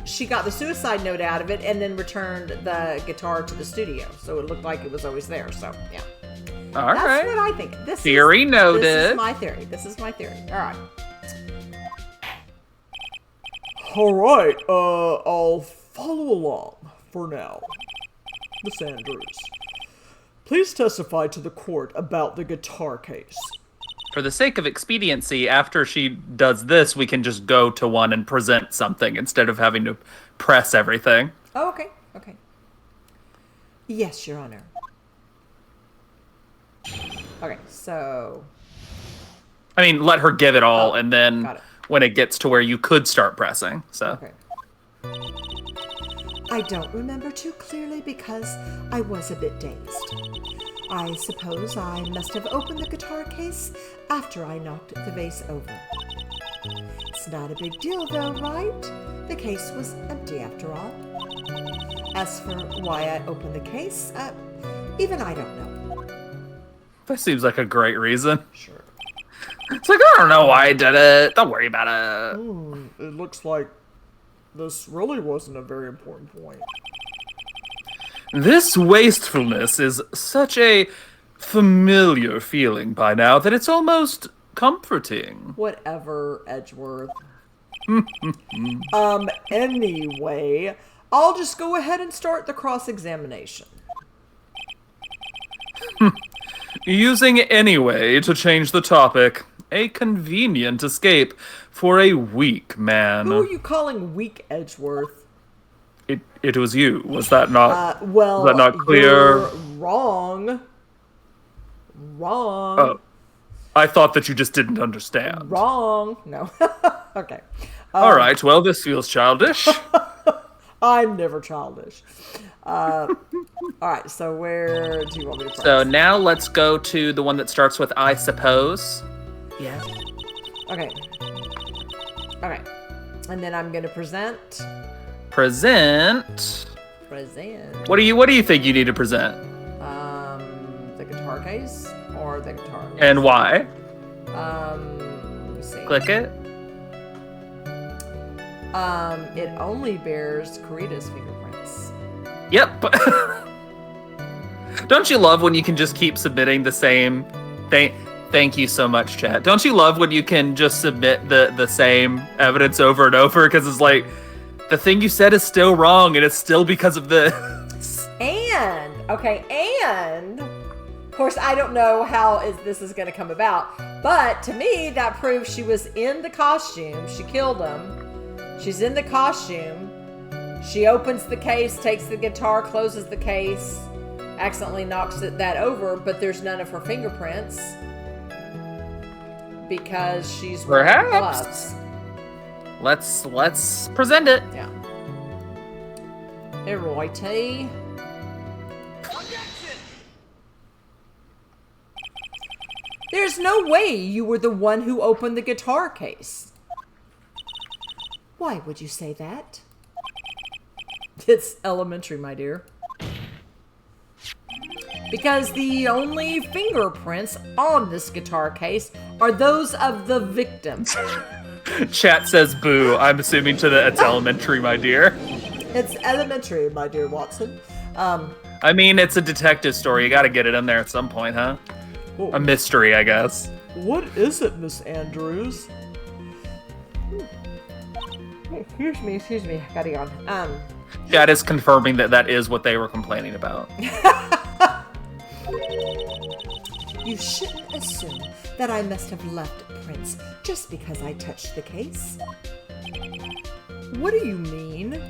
she got the suicide note out of it and then returned the guitar to the studio. So it looked like it was always there. So, yeah. All right. That's what I think. Theory noted. This is my theory. All right. All right, I'll follow along for now. Miss Andrews, please testify to the court about the guitar case. For the sake of expediency, after she does this, we can just go to one and present something instead of having to press everything. Oh, okay. Okay. Yes, Your Honor. Okay, so... I mean, let her give it all, and then got it. when it gets to where you could start pressing. So. Okay. I don't remember too clearly because I was a bit dazed. I suppose I must have opened the guitar case after I knocked the vase over. It's not a big deal though, right? The case was empty after all. As for why I opened the case, even I don't know. That seems like a great reason. Sure. It's like, I don't know why I did it. Don't worry about it. It looks like this really wasn't a very important point. This wastefulness is such a familiar feeling by now that it's almost comforting. Whatever, Edgeworth. Anyway, I'll just go ahead and start the cross-examination. Using anyway to change the topic. A convenient escape for a weak man. Who are you calling weak, Edgeworth? It was you. Was that not? Well, was that not clear? You're wrong. Oh, I thought that you just didn't understand. Wrong. No. Okay. All right. Well, this feels childish. I'm never childish. All right. So where do you want me to press? So now let's go to the one that starts with I suppose. Yeah. Okay. Okay. And then I'm gonna present. Present. Present. What do you think you need to present? The guitar case or the guitar. And why? Let me see. Click it. It only bears Corrida's fingerprints. Yep. Don't you love when you can just keep submitting the same thing? Thank you so much, chat. Don't you love when you can just submit the same evidence over and over? Because it's like, the thing you said is still wrong, and it's still because of this. And, of course, I don't know how this is going to come about, but to me, that proves she was in the costume. She killed him. She's in the costume. She opens the case, takes the guitar, closes the case, accidentally knocks that over, but there's none of her fingerprints. Because she's wearing gloves. Let's present it. Yeah. Eroity. There's no way you were the one who opened the guitar case. Why would you say that? It's elementary, my dear. Because the only fingerprints on this guitar case are those of the victim. Chat says boo. I'm assuming it's elementary, my dear. It's elementary, my dear Watson. I mean, it's a detective story. You gotta get it in there at some point, huh? Well, A mystery, I guess. what is it, Miss Andrews? Excuse me. Gotta go on. Chat is confirming that is what they were complaining about. You shouldn't assume that I must have left prints just because I touched the case. What do you mean?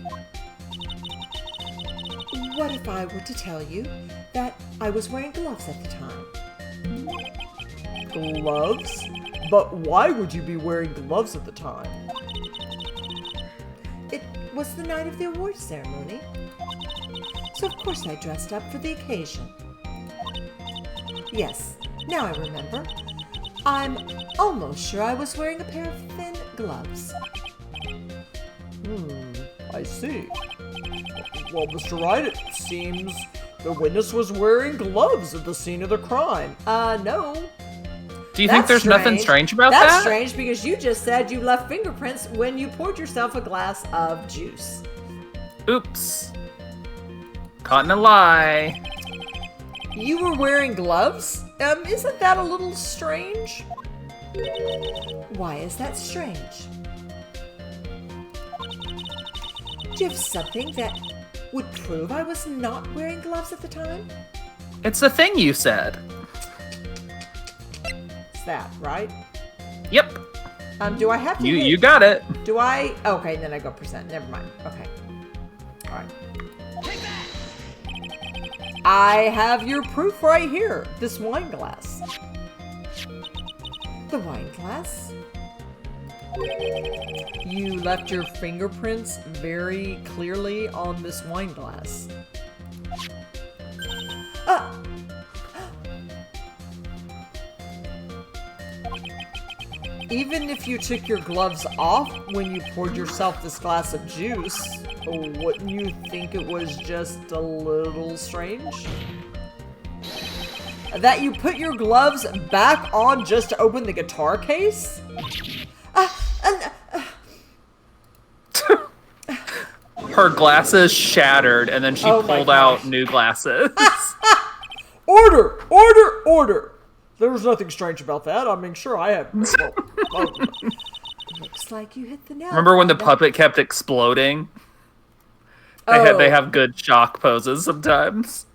What if I were to tell you that I was wearing gloves at the time? Gloves? But why would you be wearing gloves at the time? It was the night of the awards ceremony. so of course I dressed up for the occasion. Yes, now I remember. I'm almost sure I was wearing a pair of thin gloves. I see. Well, Mr. Wright, it seems the witness was wearing gloves at the scene of the crime. No. Do you think there's nothing strange about that? That's strange because you just said you left fingerprints when you poured yourself a glass of juice. Oops. Caught in a lie. You were wearing gloves? Isn't that a little strange? Why is that strange? Do you have something that would prove I was not wearing gloves at the time? It's a thing you said. It's that, right? Yep. Do I have to You got it. Do I? Okay, then I go percent. Never mind. Okay. All right. I have your proof right here. This wine glass. The wine glass? You left your fingerprints very clearly on this wine glass. Even if you took your gloves off when you poured yourself this glass of juice, wouldn't you think it was just a little strange? That you put your gloves back on just to open the guitar case? Her glasses shattered, and then she pulled out new glasses. Order! Order! Order! There was nothing strange about that. I mean, sure, I have... Looks like you hit the nail. Remember when the puppet kept exploding? They have good shock poses sometimes.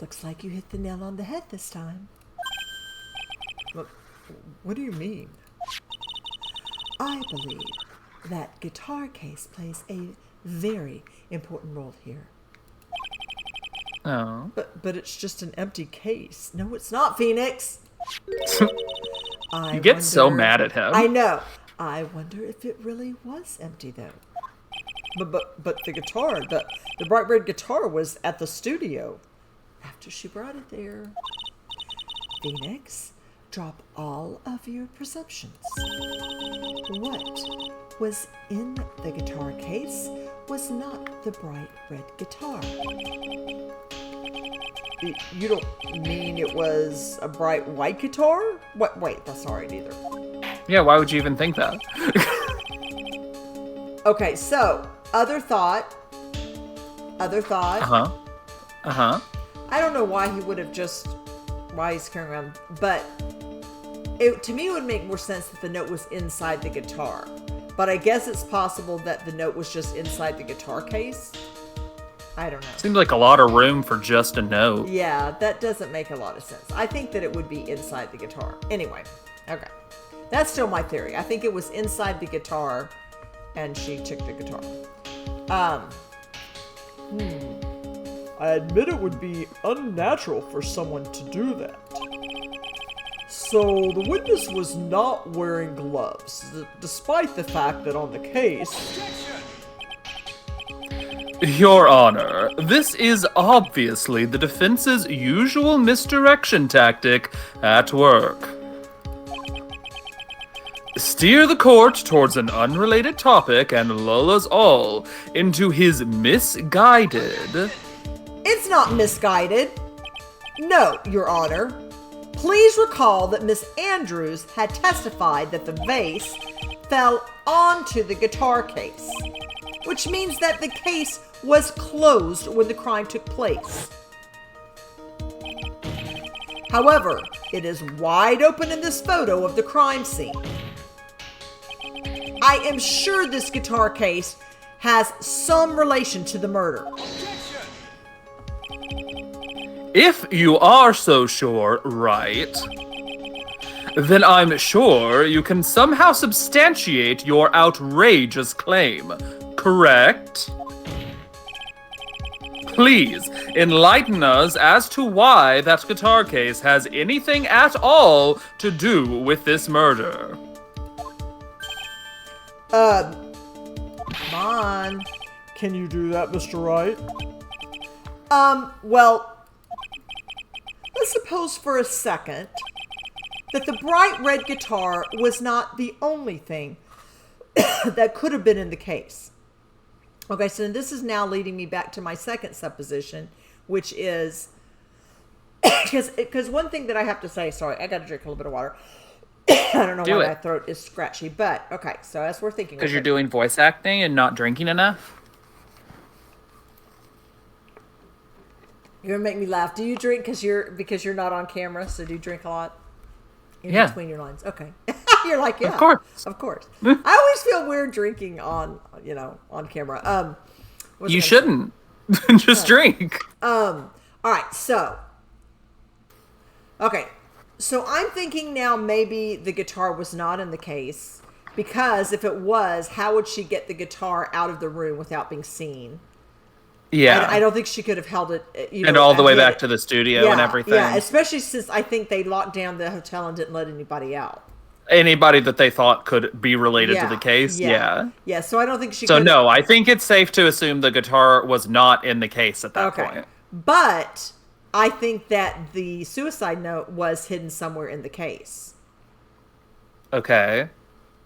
Looks like you hit the nail on the head this time. What do you mean? I believe that guitar case plays a very important role here. Oh. But it's just an empty case. No, it's not, Phoenix. You get so mad at him. I know. I wonder if it really was empty, though. But the guitar, the bright red guitar was at the studio. After she brought it there. Phoenix, drop all of your perceptions. What was in the guitar case was not the bright red guitar. You don't mean it was a bright white guitar? What? Wait, that's not right either. Yeah, why would you even think that? Okay, so, other thought. Uh-huh. Uh-huh. I don't know why he would have why he's carrying around, but to me it would make more sense that the note was inside the guitar. But I guess it's possible that the note was just inside the guitar case. I don't know. Seems like a lot of room for just a note. Yeah, that doesn't make a lot of sense. I think that it would be inside the guitar. Anyway, okay. That's still my theory. I think it was inside the guitar and she took the guitar. I admit it would be unnatural for someone to do that. So the witness was not wearing gloves, despite the fact that on the case... Your Honor, this is obviously the defense's usual misdirection tactic at work. Steer the court towards an unrelated topic and lull us all into his misguided... It's not misguided. No, Your Honor. Please recall that Miss Andrews had testified that the vase fell onto the guitar case, which means that the case was closed when the crime took place. However, it is wide open in this photo of the crime scene. I am sure this guitar case has some relation to the murder. If you are so sure, right, then I'm sure you can somehow substantiate your outrageous claim, correct? Please, enlighten us as to why that guitar case has anything at all to do with this murder. Come on. Can you do that, Mr. Wright? Well, let's suppose for a second that the bright red guitar was not the only thing that could have been in the case. Okay, so this is now leading me back to my second supposition, which is, because one thing that I have to say, sorry, I got to drink a little bit of water. I don't know why my throat is scratchy, but okay, so as we're thinking. Because you're doing voice acting and not drinking enough? You're going to make me laugh. Do you drink because you're not on camera, so do you drink a lot? In between your lines. Okay. You're like, yeah. Of course. I always feel weird drinking on camera. You shouldn't. Just drink. All right. So I'm thinking now maybe the guitar was not in the case, because if it was, how would she get the guitar out of the room without being seen? Yeah. I don't think she could have held it. And all the way back to the studio and everything. Yeah, especially since I think they locked down the hotel and didn't let anybody out. Anybody that they thought could be related to the case, yeah. Yeah, so I don't think she So could. no, I think it's safe to assume the guitar was not in the case at that point. But I think that the suicide note was hidden somewhere in the case. Okay.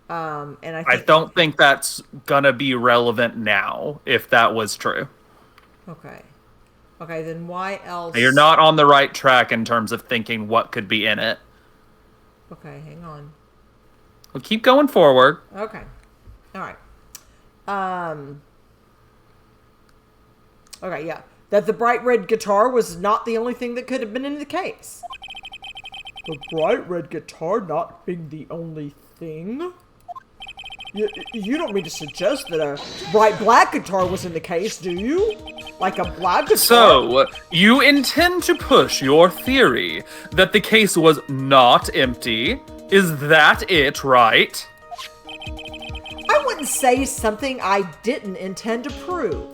And I don't think that's gonna be relevant now, if that was true. Okay, then why else? You're not on the right track in terms of thinking what could be in it. Okay, hang on. Well, keep going forward. Okay. All right. Okay, yeah. That the bright red guitar was not the only thing that could have been in the case. The bright red guitar not being the only thing? You don't mean to suggest that a bright black guitar was in the case, do you? Like a black guitar? So, you intend to push your theory that the case was not empty? Is that it, right? I wouldn't say something I didn't intend to prove.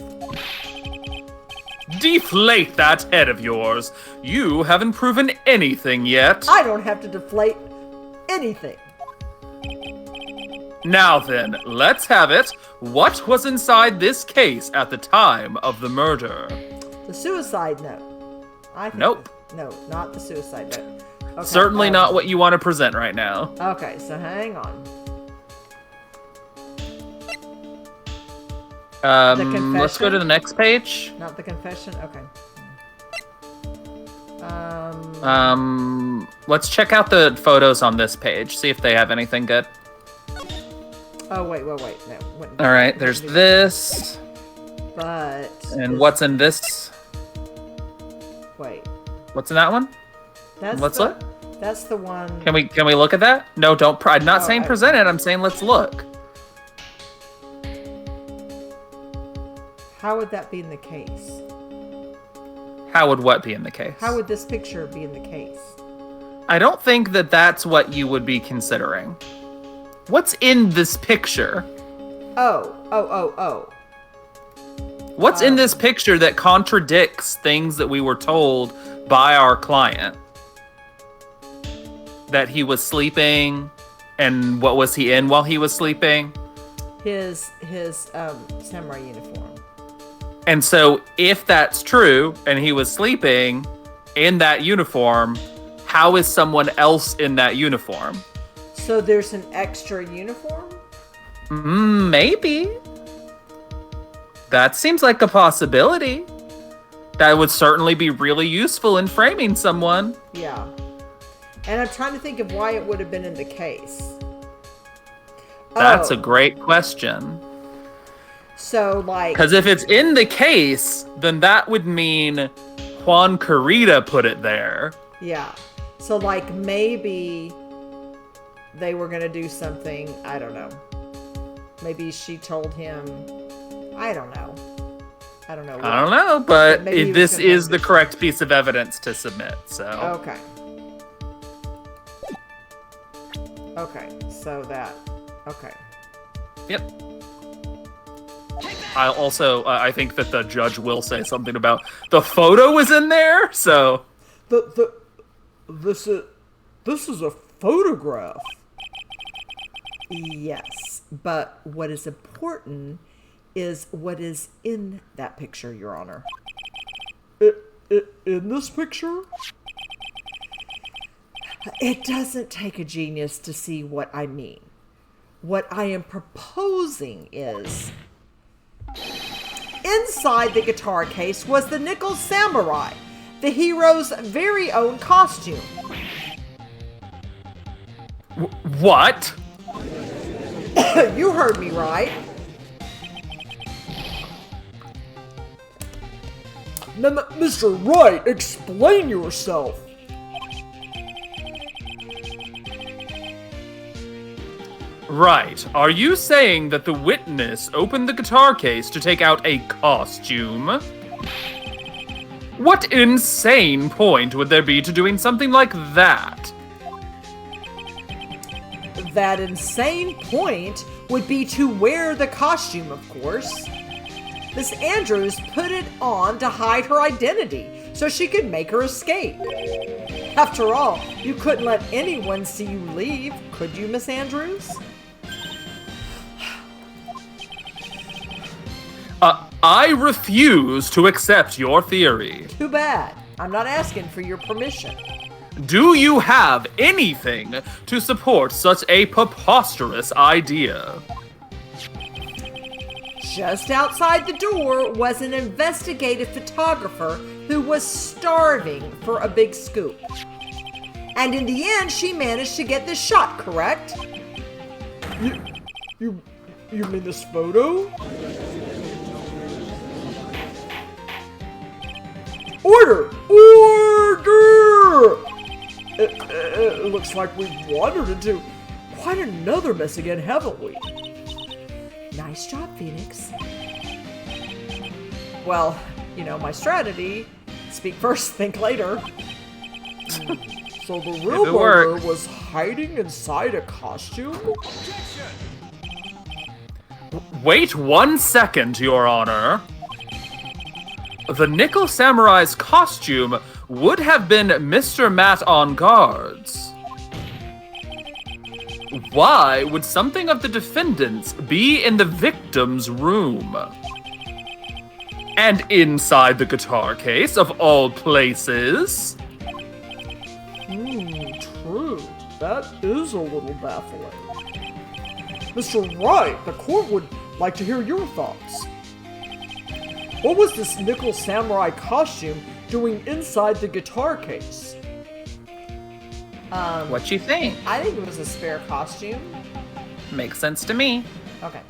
Deflate that head of yours. You haven't proven anything yet. I don't have to deflate anything. Now then, let's have it. What was inside this case at the time of the murder? The suicide note. Nope. No, not the suicide note. Okay, certainly not what you want to present right now. Okay, so hang on. Let's go to the next page. Not the confession? Okay. Let's check out the photos on this page, see if they have anything good. Oh, wait. No. All right, there's this. But... And what's in this? Wait. What's in that one? Let's look. That's the one... Can we look at that? No, don't... I'm not saying present it, I'm saying let's look. How would that be in the case? How would what be in the case? How would this picture be in the case? I don't think that that's what you would be considering. What's in this picture? Oh. What's in this picture that contradicts things that we were told by our client? That he was sleeping, and what was he in while he was sleeping? His samurai uniform. And so, if that's true, and he was sleeping in that uniform, how is someone else in that uniform? So there's an extra uniform? Maybe. That seems like a possibility. That would certainly be really useful in framing someone. Yeah. And I'm trying to think of why it would have been in the case. That's a great question. So, like... Because if it's in the case, then that would mean Juan Corrida put it there. Yeah. So, like, maybe they were going to do something, I don't know. Maybe she told him, I don't know. I don't know, but this is the correct piece of evidence to submit, so... Okay. Okay, so that... Okay. Yep. I think that the judge will say something about the photo was in there, so... This is a photograph. Yes, but what is important is what is in that picture, Your Honor. in this picture? It doesn't take a genius to see what I mean. What I am proposing is, inside the guitar case was the Nickel Samurai, the hero's very own costume. What? You heard me right. Mr. Wright, explain yourself. Right. Are you saying that the witness opened the guitar case to take out a costume? What insane point would there be to doing something like that? That insane point would be to wear the costume, of course. Miss Andrews put it on to hide her identity so she could make her escape. After all, you couldn't let anyone see you leave, could you, Miss Andrews? I refuse to accept your theory. Too bad. I'm not asking for your permission. Do you have anything to support such a preposterous idea? Just outside the door was an investigative photographer who was starving for a big scoop. And in the end, she managed to get this shot, correct? You mean this photo? Order! Order! It looks like we've wandered into quite another mess again, haven't we? Nice job, Phoenix. Well, you know, my strategy, speak first, think later. So the real murderer was hiding inside a costume? Wait 1 second, Your Honor. The Nickel Samurai's costume would have been Mr. Matt Engarde's. Why would something of the defendant's be in the victim's room? And inside the guitar case, of all places? True. That is a little baffling. Mr. Wright, the court would like to hear your thoughts. What was this Nickel Samurai costume doing inside the guitar case? What you think? I think it was a spare costume. Makes sense to me. Okay.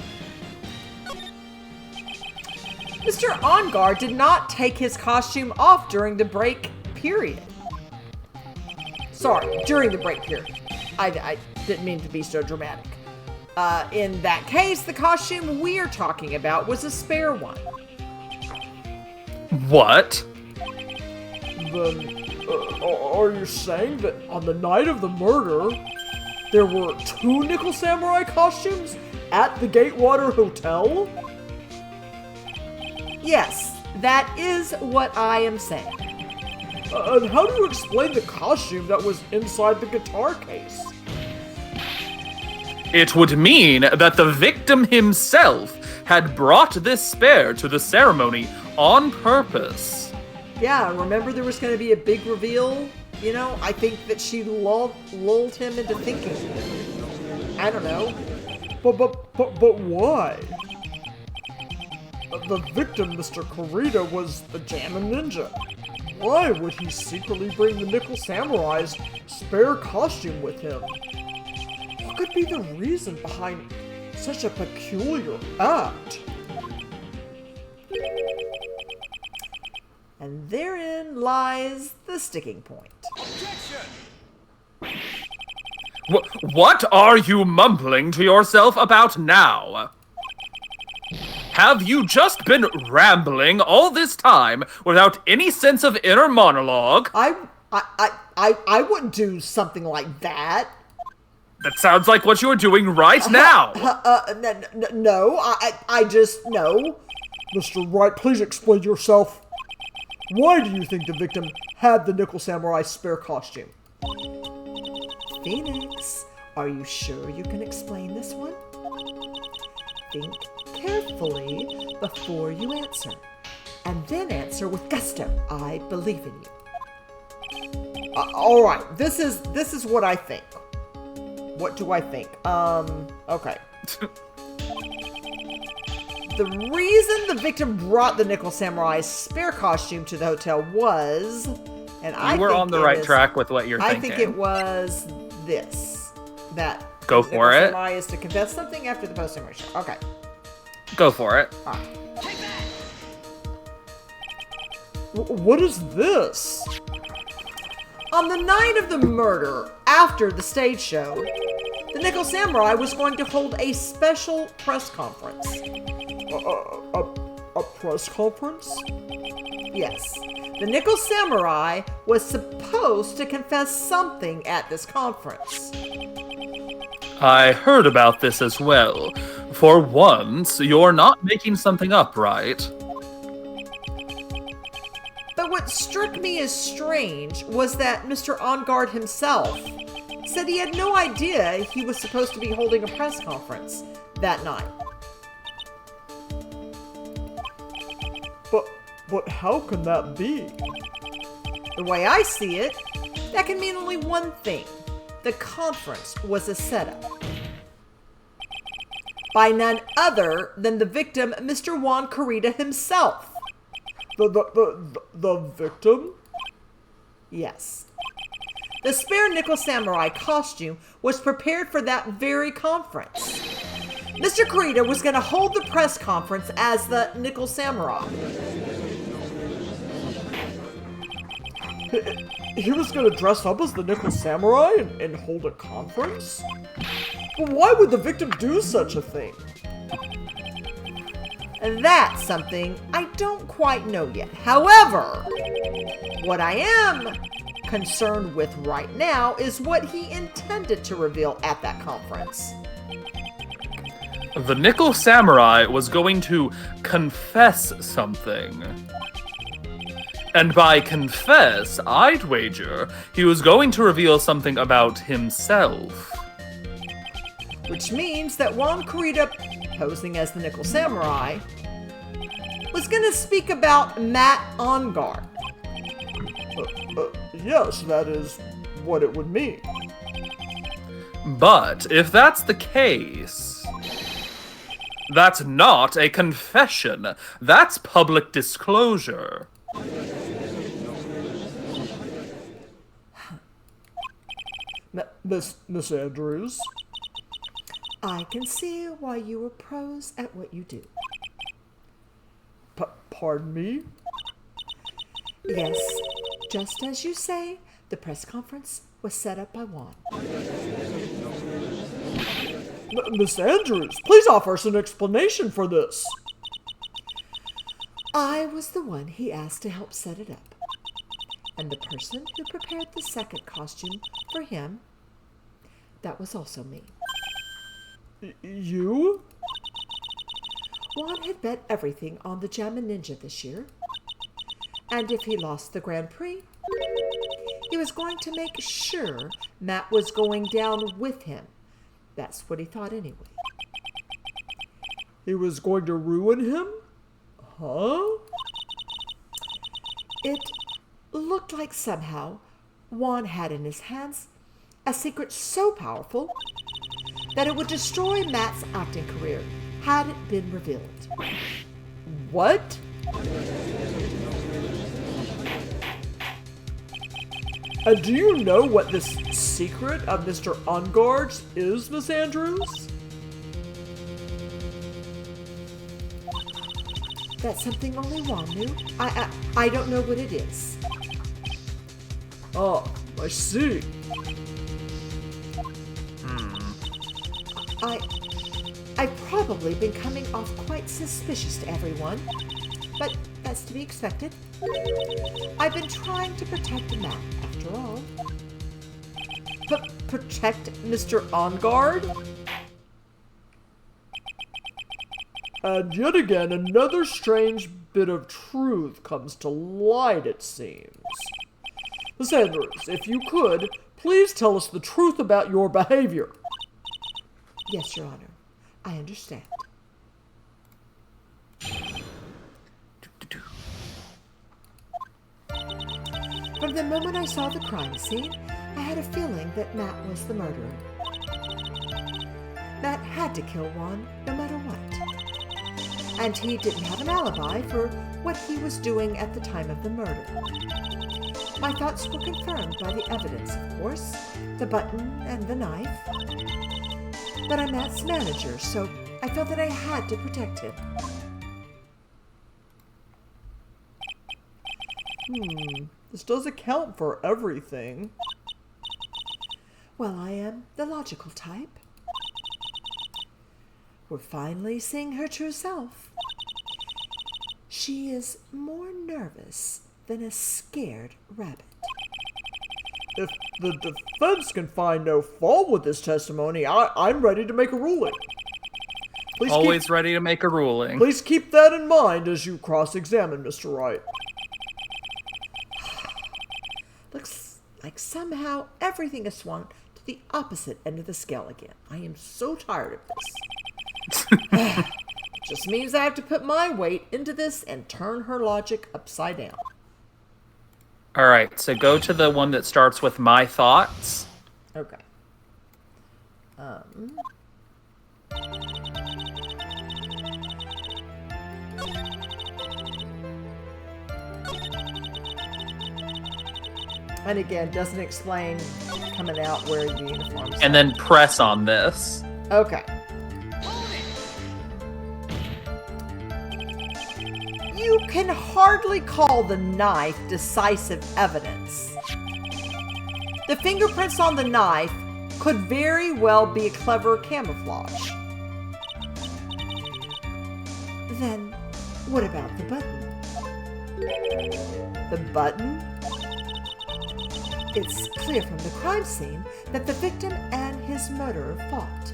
Mr. Engarde did not take his costume off during the break period. Sorry, during the break period. I didn't mean to be so dramatic. In that case, the costume we're talking about was a spare one. What? Then, are you saying that on the night of the murder, there were 2 Nickel Samurai costumes at the Gatewater Hotel? Yes, that is what I am saying. And how do you explain the costume that was inside the guitar case? It would mean that the victim himself had brought this spare to the ceremony on purpose. Yeah, remember there was going to be a big reveal? You know, I think that she lulled him into thinking. I don't know. But why? The victim, Mr. Corrida, was the Jammin' Ninja. Why would he secretly bring the Nickel Samurai's spare costume with him? What could be the reason behind such a peculiar act? And therein lies the sticking point. What are you mumbling to yourself about now? Have you just been rambling all this time without any sense of inner monologue? I wouldn't do something like that. That sounds like what you are doing right now. No, I just, no. Mr. Wright, please explain yourself. Why do you think the victim had the Nickel Samurai spare costume? Phoenix, are you sure you can explain this one? Think carefully before you answer. and then answer with gusto. I believe in you. All right, this is what I think. What do I think? Okay. The reason the victim brought the Nickel Samurai's spare costume to the hotel was, and we're on the right track with what you're thinking. I think it was this. That Go the for Nickel it. Samurai is to confess something after the post-summary show. Okay. Go for it. All right. What is this? On the night of the murder, after the stage show, the Nickel Samurai was going to hold a special press conference. A press conference? Yes. The Nickel Samurai was supposed to confess something at this conference. I heard about this as well. For once, you're not making something up, right? But what struck me as strange was that Mr. Engarde himself said he had no idea he was supposed to be holding a press conference that night. But how can that be? The way I see it, that can mean only one thing. The conference was a setup. By none other than the victim, Mr. Juan Corrida himself. The victim? Yes. The spare Nickel Samurai costume was prepared for that very conference. Mr. Corrida was going to hold the press conference as the Nickel Samurai. He was gonna dress up as the Nickel Samurai and hold a conference? But why would the victim do such a thing? And that's something I don't quite know yet. However, what I am concerned with right now is what he intended to reveal at that conference. The Nickel Samurai was going to confess something. And by confess, I'd wager he was going to reveal something about himself. Which means that Juan Corrida, posing as the Nickel Samurai, was going to speak about Matt Engarde. Yes, that is what it would mean. But if that's the case, that's not a confession. That's public disclosure. Miss Andrews? I can see why you are pros at what you do. Pardon me? Yes, just as you say, the press conference was set up by Juan. Miss Andrews, please offer us an explanation for this. I was the one he asked to help set it up. And the person who prepared the second costume for him, that was also me. You? Juan had bet everything on the Jammin' Ninja this year. And if he lost the Grand Prix, he was going to make sure Matt was going down with him. That's what he thought anyway. He was going to ruin him? Huh? It looked like somehow Juan had in his hands a secret so powerful that it would destroy Matt's acting career had it been revealed. What? Do you know what this secret of Mr. Engarde's is, Miss Andrews? That's something only Juan knew. I don't know what it is. Oh, I see. I've probably been coming off quite suspicious to everyone, but that's to be expected. I've been trying to protect Matt, after all. Protect Mr. Engarde? And yet again, another strange bit of truth comes to light, it seems. Miss Andrews, if you could, please tell us the truth about your behavior. Yes, Your Honor. I understand. From the moment I saw the crime scene, I had a feeling that Matt was the murderer. Matt had to kill Juan no matter what. And he didn't have an alibi for what he was doing at the time of the murder. My thoughts were confirmed by the evidence, of course, the button and the knife. But I'm Matt's manager, so I felt that I had to protect him. This does account for everything. Well, I am the logical type. We're finally seeing her true self. She is more nervous than a scared rabbit. If the defense can find no fault with this testimony, I'm ready to make a ruling. Always ready to make a ruling. Please keep that in mind as you cross-examine Mr. Wright. Looks like somehow everything has swung to the opposite end of the scale again. I am so tired of this. Just means I have to put my weight into this and turn her logic upside down. All right, so go to the one that starts with my thoughts. Okay. And again, doesn't explain coming out wearing the uniforms. And then press on this. Okay. You can hardly call the knife decisive evidence. The fingerprints on the knife could very well be a clever camouflage. Then, what about the button? The button? It's clear from the crime scene that the victim and his murderer fought.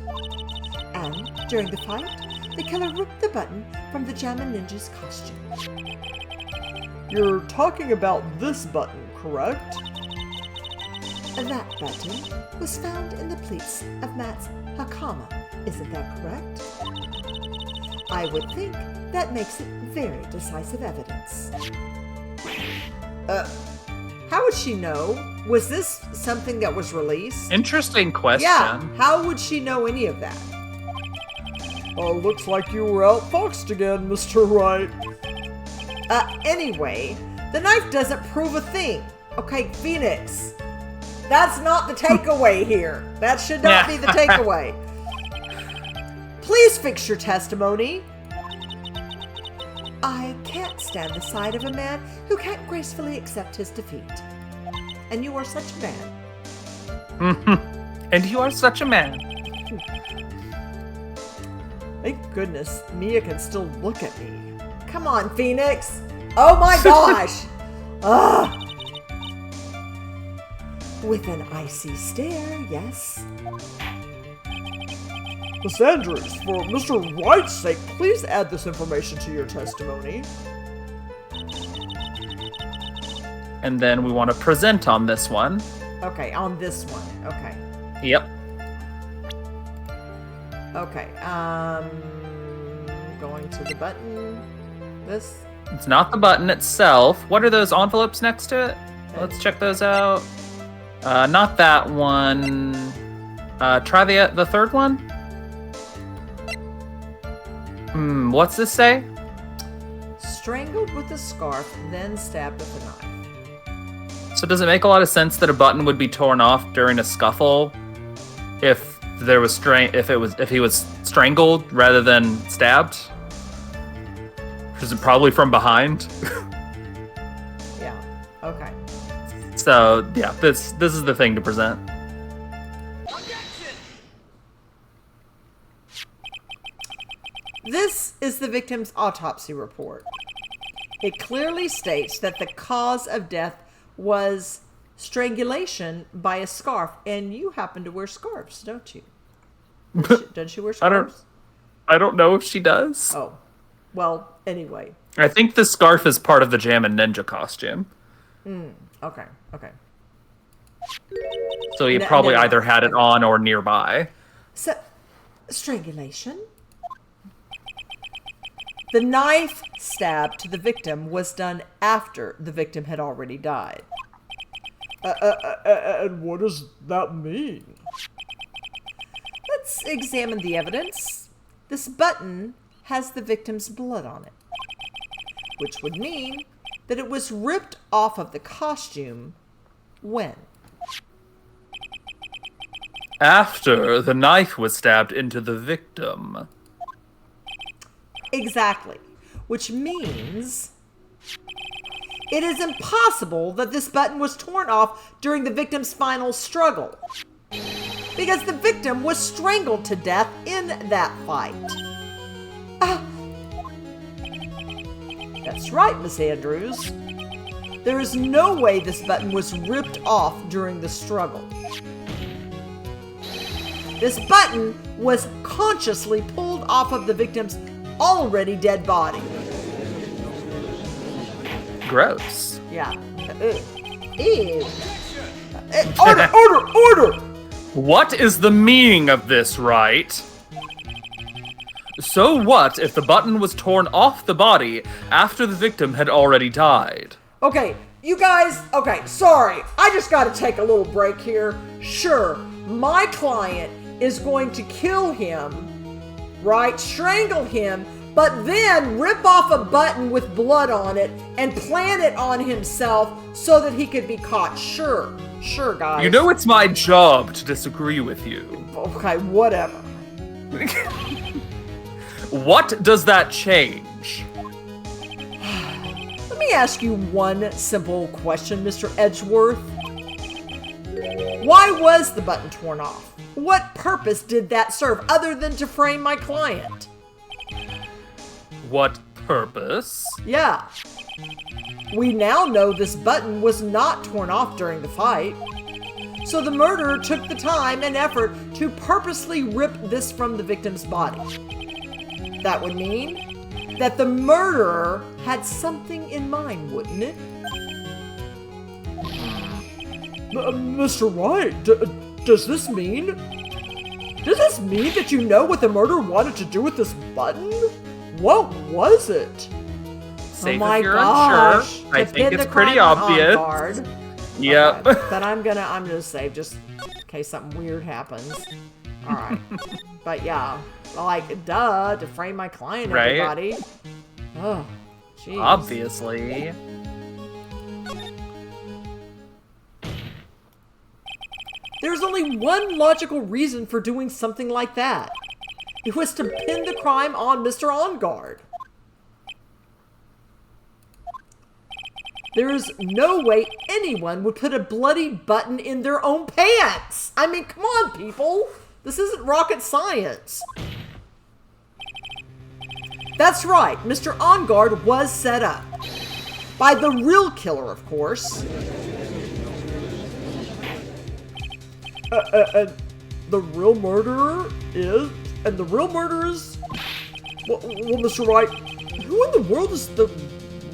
And during the fight, the killer ripped the button from the Jammin' Ninja's costume. You're talking about this button, correct? That button was found in the pleats of Matt's hakama. Isn't that correct? I would think that makes it very decisive evidence. How would she know? Was this something that was released? Interesting question. Yeah, how would she know any of that? Looks like you were outfoxed again, Mr. Wright. Anyway, the knife doesn't prove a thing. Okay, Phoenix. That's not the takeaway here. That should not be the takeaway. Please fix your testimony. I can't stand the sight of a man who can't gracefully accept his defeat. And you are such a man. And you are such a man. Thank goodness Mia can still look at me. Come on, Phoenix. Oh my gosh. Ugh. With an icy stare, yes. Miss Andrews, for Mr. Wright's sake, please add this information to your testimony. And then we want to present on this one. Okay, on this one. Okay. Yep. Okay, going to the button. This. It's not the button itself. What are those envelopes next to it? Let's check those out. Not that one. Try the third one. What's this say? Strangled with a scarf, then stabbed with a knife. So does it make a lot of sense that a button would be torn off during a scuffle if there was if he was strangled rather than stabbed? Is it probably from behind? Yeah. Okay. So yeah, this is the thing to present. This is the victim's autopsy report. It clearly states that the cause of death was strangulation by a scarf, and you happen to wear scarves, don't you? Does she wear scarves? I don't know if she does. Oh, well, anyway. I think the scarf is part of the Jammin' Ninja costume. Okay. So he probably either had it on or nearby. So, strangulation? The knife stab to the victim was done after the victim had already died. And what does that mean? Let's examine the evidence. This button has the victim's blood on it, which would mean that it was ripped off of the costume when? After the knife was stabbed into the victim. Exactly, which means it is impossible that this button was torn off during the victim's final struggle, because the victim was strangled to death in that fight. That's right, Miss Andrews. There is no way this button was ripped off during the struggle. This button was consciously pulled off of the victim's already dead body. Gross. Yeah. Ew. Order! What is the meaning of this, right? So what if the button was torn off the body after the victim had already died? Okay, you guys, sorry. I just gotta take a little break here. Sure, my client is going to kill him, right? Strangle him, but then rip off a button with blood on it and plant it on himself so that he could be caught. Sure, guys. You know it's my job to disagree with you. Okay, whatever. What does that change? Let me ask you one simple question, Mr. Edgeworth. Why was the button torn off? What purpose did that serve other than to frame my client? What purpose? Yeah. We now know this button was not torn off during the fight. So the murderer took the time and effort to purposely rip this from the victim's body. That would mean that the murderer had something in mind, wouldn't it? Mr. Wright, does this mean that you know what the murderer wanted to do with this button? What was it? Safe Oh my if you're gosh. unsure. I To think pin it's the pretty crime on obvious. guard. Yep. Okay, then I'm gonna save just in case something weird happens. All right. But yeah, like, duh, to frame my client, Right. everybody. Oh, jeez. Obviously. There's only one logical reason for doing something like that. It was to pin the crime on Mr. Engarde. There is no way anyone would put a bloody button in their own pants. I mean, come on, people. This isn't rocket science. That's right, Mr. Engarde was set up. By the real killer, of course. And the real murderer is? And the real murderer is? Well, Mr. Wright, who in the world is the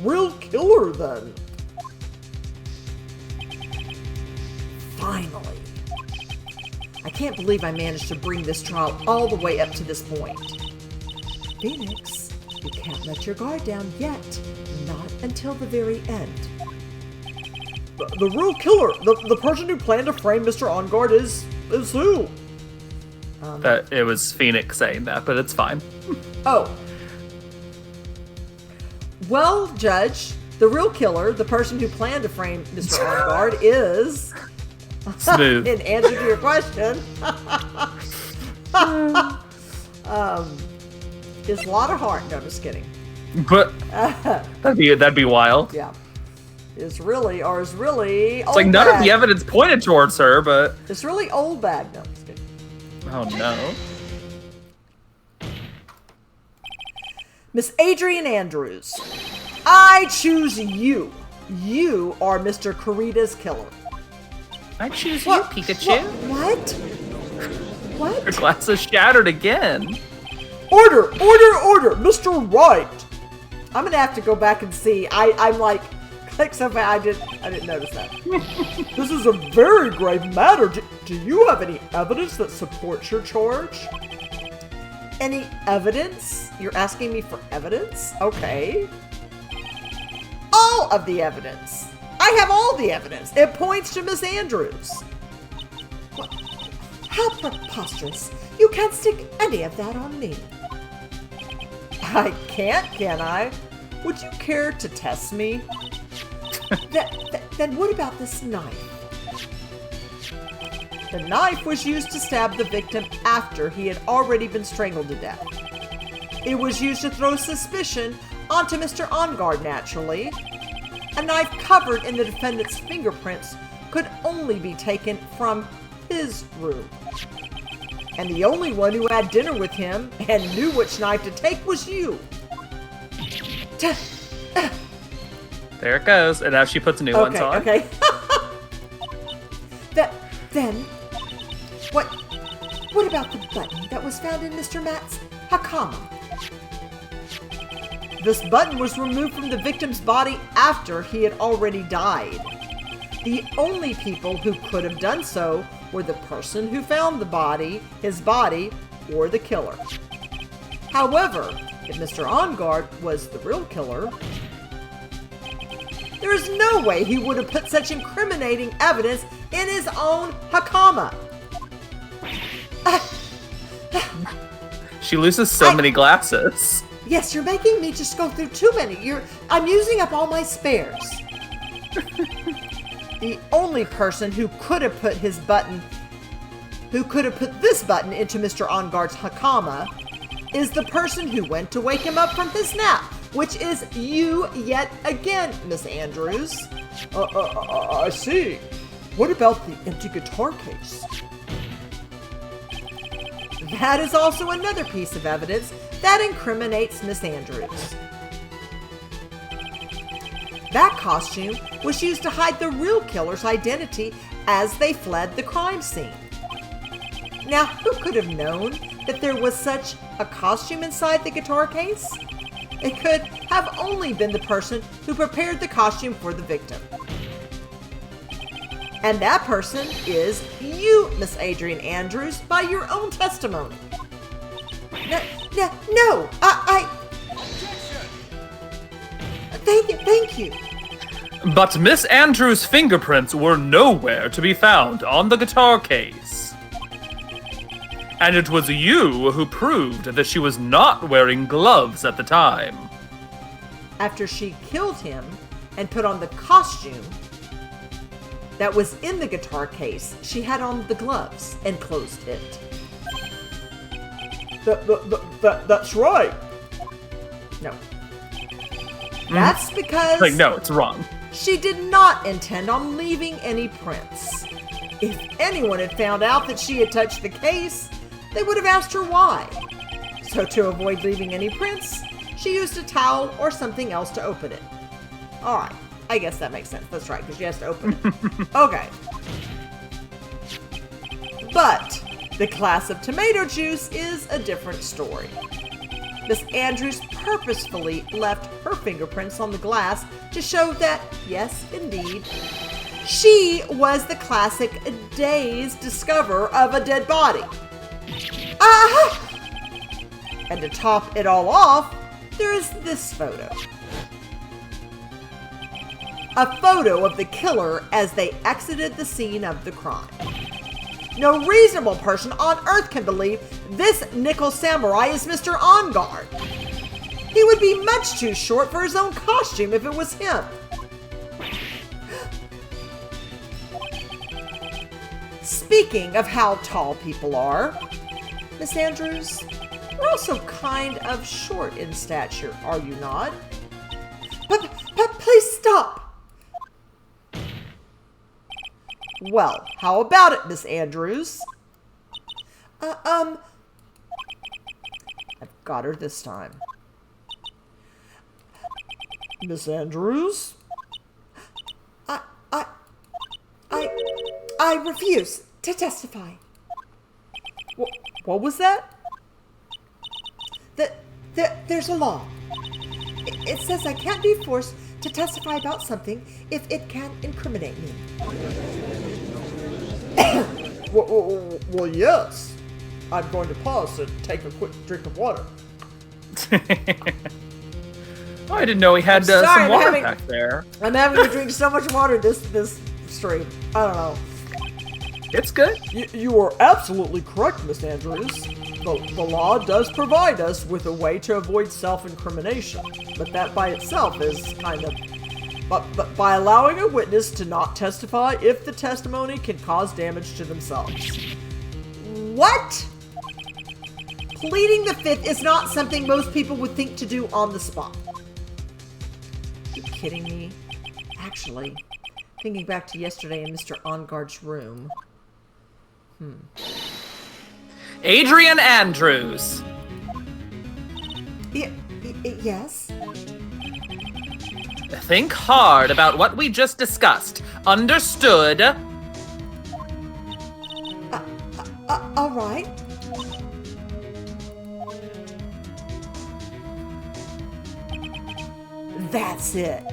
real killer then? Finally. I can't believe I managed to bring this trial all the way up to this point. Phoenix, you can't let your guard down yet. Not until the very end. The real killer, the person who planned to frame Mr. Engarde is who? It was Phoenix saying that, but it's fine. Oh. Well, Judge, the real killer, the person who planned to frame Mr. Engarde is... Smooth. In answer to your question, is Lotta Hart. No, just kidding. But that'd be wild. Yeah. Is really Oldbag. It's like none of the evidence pointed towards her, but It's really Oldbag. No, just kidding. oh no. Miss Adrian Andrews, I choose you. You are Mr. Corrida's killer. I choose you, Pikachu. What? Your glass is shattered again. Order! Mr. Wright! I'm gonna have to go back and see. I'm like so bad. I didn't notice that. This is a very grave matter. Do you have any evidence that supports your charge? Any evidence? You're asking me for evidence? Okay. All of the evidence. I have all the evidence. It points to Miss Andrews. What? How preposterous. You can't stick any of that on me. I can't, can I? Would you care to test me? Then what about this knife? The knife was used to stab the victim after he had already been strangled to death. It was used to throw suspicion onto Mr. Engarde, naturally. A knife covered in the defendant's fingerprints could only be taken from his room. And the only one who had dinner with him and knew which knife to take was you. There it goes. And now she puts new ones on. Okay. Then, what about the button that was found in Mr. Matt's hakama? This button was removed from the victim's body after he had already died. The only people who could have done so were the person who found the body, his body, or the killer. However, if Mr. Engarde was the real killer, there is no way he would have put such incriminating evidence in his own hakama. She loses so many glasses. Yes, you're making me just go through too many. I'm using up all my spares. The only person who could have put this button into Mr. Engarde's hakama is the person who went to wake him up from his nap, which is you yet again, Miss Andrews. I see. What about the empty guitar case? That is also another piece of evidence that incriminates Miss Andrews. That costume was used to hide the real killer's identity as they fled the crime scene. Now, who could have known that there was such a costume inside the guitar case? It could have only been the person who prepared the costume for the victim. And that person is you, Miss Adrian Andrews, by your own testimony. No, Thank you. But Miss Andrews' fingerprints were nowhere to be found on the guitar case. And it was you who proved that she was not wearing gloves at the time. After she killed him and put on the costume that was in the guitar case, she had on the gloves and closed it. That's right. No. That's because... No, it's wrong. She did not intend on leaving any prints. If anyone had found out that she had touched the case, they would have asked her why. So to avoid leaving any prints, she used a towel or something else to open it. Alright, I guess that makes sense. That's right, because she has to open it. Okay. But the glass of tomato juice is a different story. Miss Andrews purposefully left her fingerprints on the glass to show that, yes, indeed, she was the classic dazed discoverer of a dead body. And to top it all off, there is this photo. A photo of the killer as they exited the scene of the crime. No reasonable person on earth can believe this nickel samurai is Mr. Engarde. He would be much too short for his own costume if it was him. Speaking of how tall people are, Miss Andrews, you're also kind of short in stature, are you not? But please stop. Well, how about it, Miss Andrews? I've got her this time. Miss Andrews? I refuse to testify. What was that? There's a law. It says I can't be forced to testify about something if it can incriminate me. Well, yes. I'm going to pause to take a quick drink of water. Oh, I didn't know he had Sorry, some I'm water having- back there. I'm having to drink so much water this stream. I don't know. It's good. You are absolutely correct, Miss Andrews. The law does provide us with a way to avoid self-incrimination, but that by itself is kind of... But by allowing a witness to not testify if the testimony can cause damage to themselves. What? Pleading the fifth is not something most people would think to do on the spot. You kidding me? Actually, thinking back to yesterday in Mr. Engarde's room. Adrian Andrews. Yes? Think hard about what we just discussed. Understood? All right. That's it.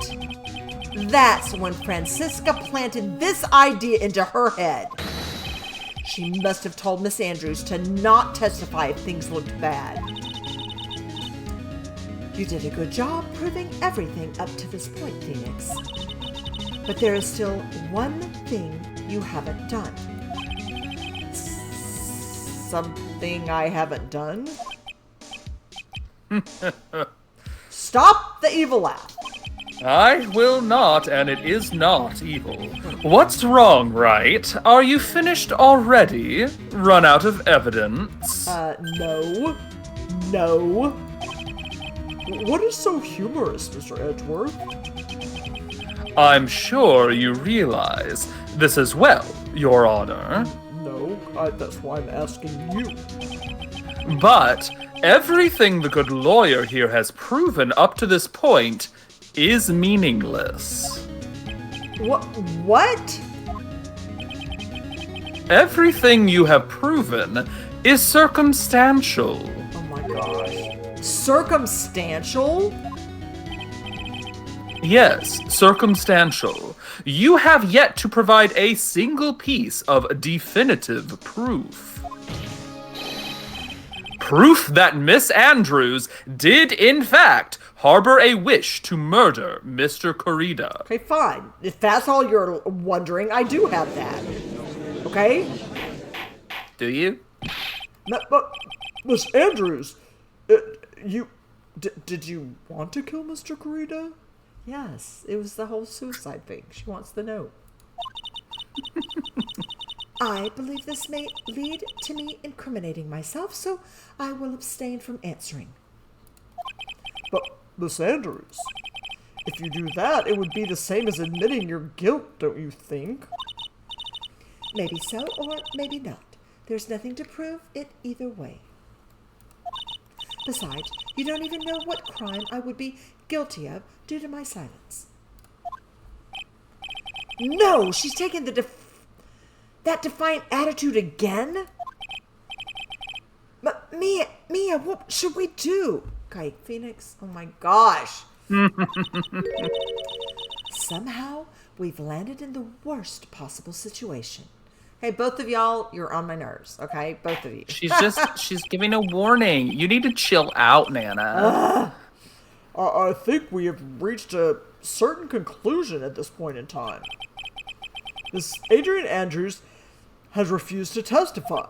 That's when Francisca planted this idea into her head. She must have told Miss Andrews to not testify if things looked bad. You did a good job proving everything up to this point, Phoenix. But there is still one thing you haven't done. Something I haven't done? Stop the evil laugh. I will not, and it is not evil. What's wrong, right? Are you finished already? Run out of evidence? No. No. What is so humorous, Mr. Edgeworth? I'm sure you realize this as well, Your Honor. No, that's why I'm asking you. But everything the good lawyer here has proven up to this point is meaningless. What? Everything you have proven is circumstantial. Oh my gosh. Circumstantial? Yes, circumstantial. You have yet to provide a single piece of definitive proof. Proof that Miss Andrews did, in fact, harbor a wish to murder Mr. Corrida. Okay, fine. If that's all you're wondering, I do have that. Okay? Do you? But Miss Andrews, did you want to kill Mr. Corrida? Yes, it was the whole suicide thing. She wants the note. I believe this may lead to me incriminating myself, so I will abstain from answering. But, Miss Andrews, if you do that, it would be the same as admitting your guilt, don't you think? Maybe so, or maybe not. There's nothing to prove it either way. Besides, you don't even know what crime I would be guilty of due to my silence. No, she's taken that defiant attitude again? But Mia, what should we do? Okay, Phoenix, oh my gosh. Somehow, we've landed in the worst possible situation. Hey, both of y'all, you're on my nerves, okay? Both of you. She's giving a warning. You need to chill out, Nana. I think we have reached a certain conclusion at this point in time. This Adrian Andrews has refused to testify,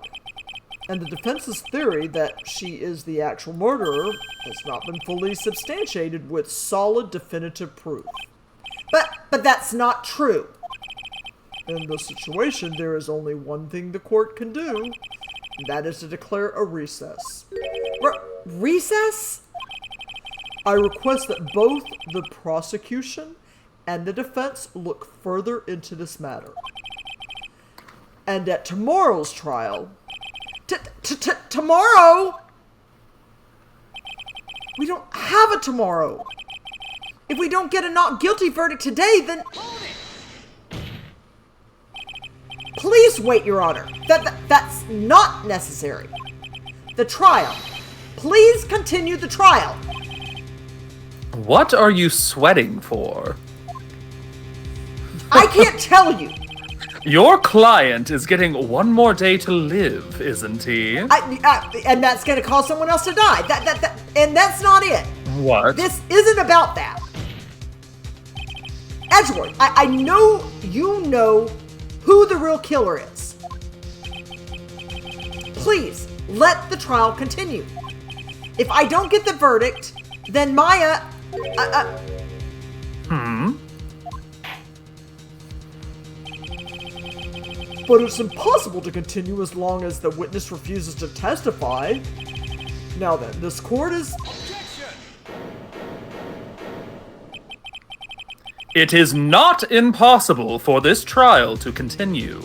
and the defense's theory that she is the actual murderer has not been fully substantiated with solid definitive proof. But that's not true. In this situation, there is only one thing the court can do, and that is to declare a recess. Recess? I request that both the prosecution and the defense look further into this matter. And at tomorrow's trial... Tomorrow? We don't have a tomorrow. If we don't get a not guilty verdict today, then... Please wait, Your Honor. That's not necessary. The trial. Please continue the trial. What are you sweating for? I can't tell you. Your client is getting one more day to live, isn't he? And that's going to cause someone else to die. And that's not it. What? This isn't about that. Edgeworth, I know you know who the real killer is. Please, let the trial continue. If I don't get the verdict, then Maya... But it's impossible to continue as long as the witness refuses to testify. Now then, this court is... It is not impossible for this trial to continue.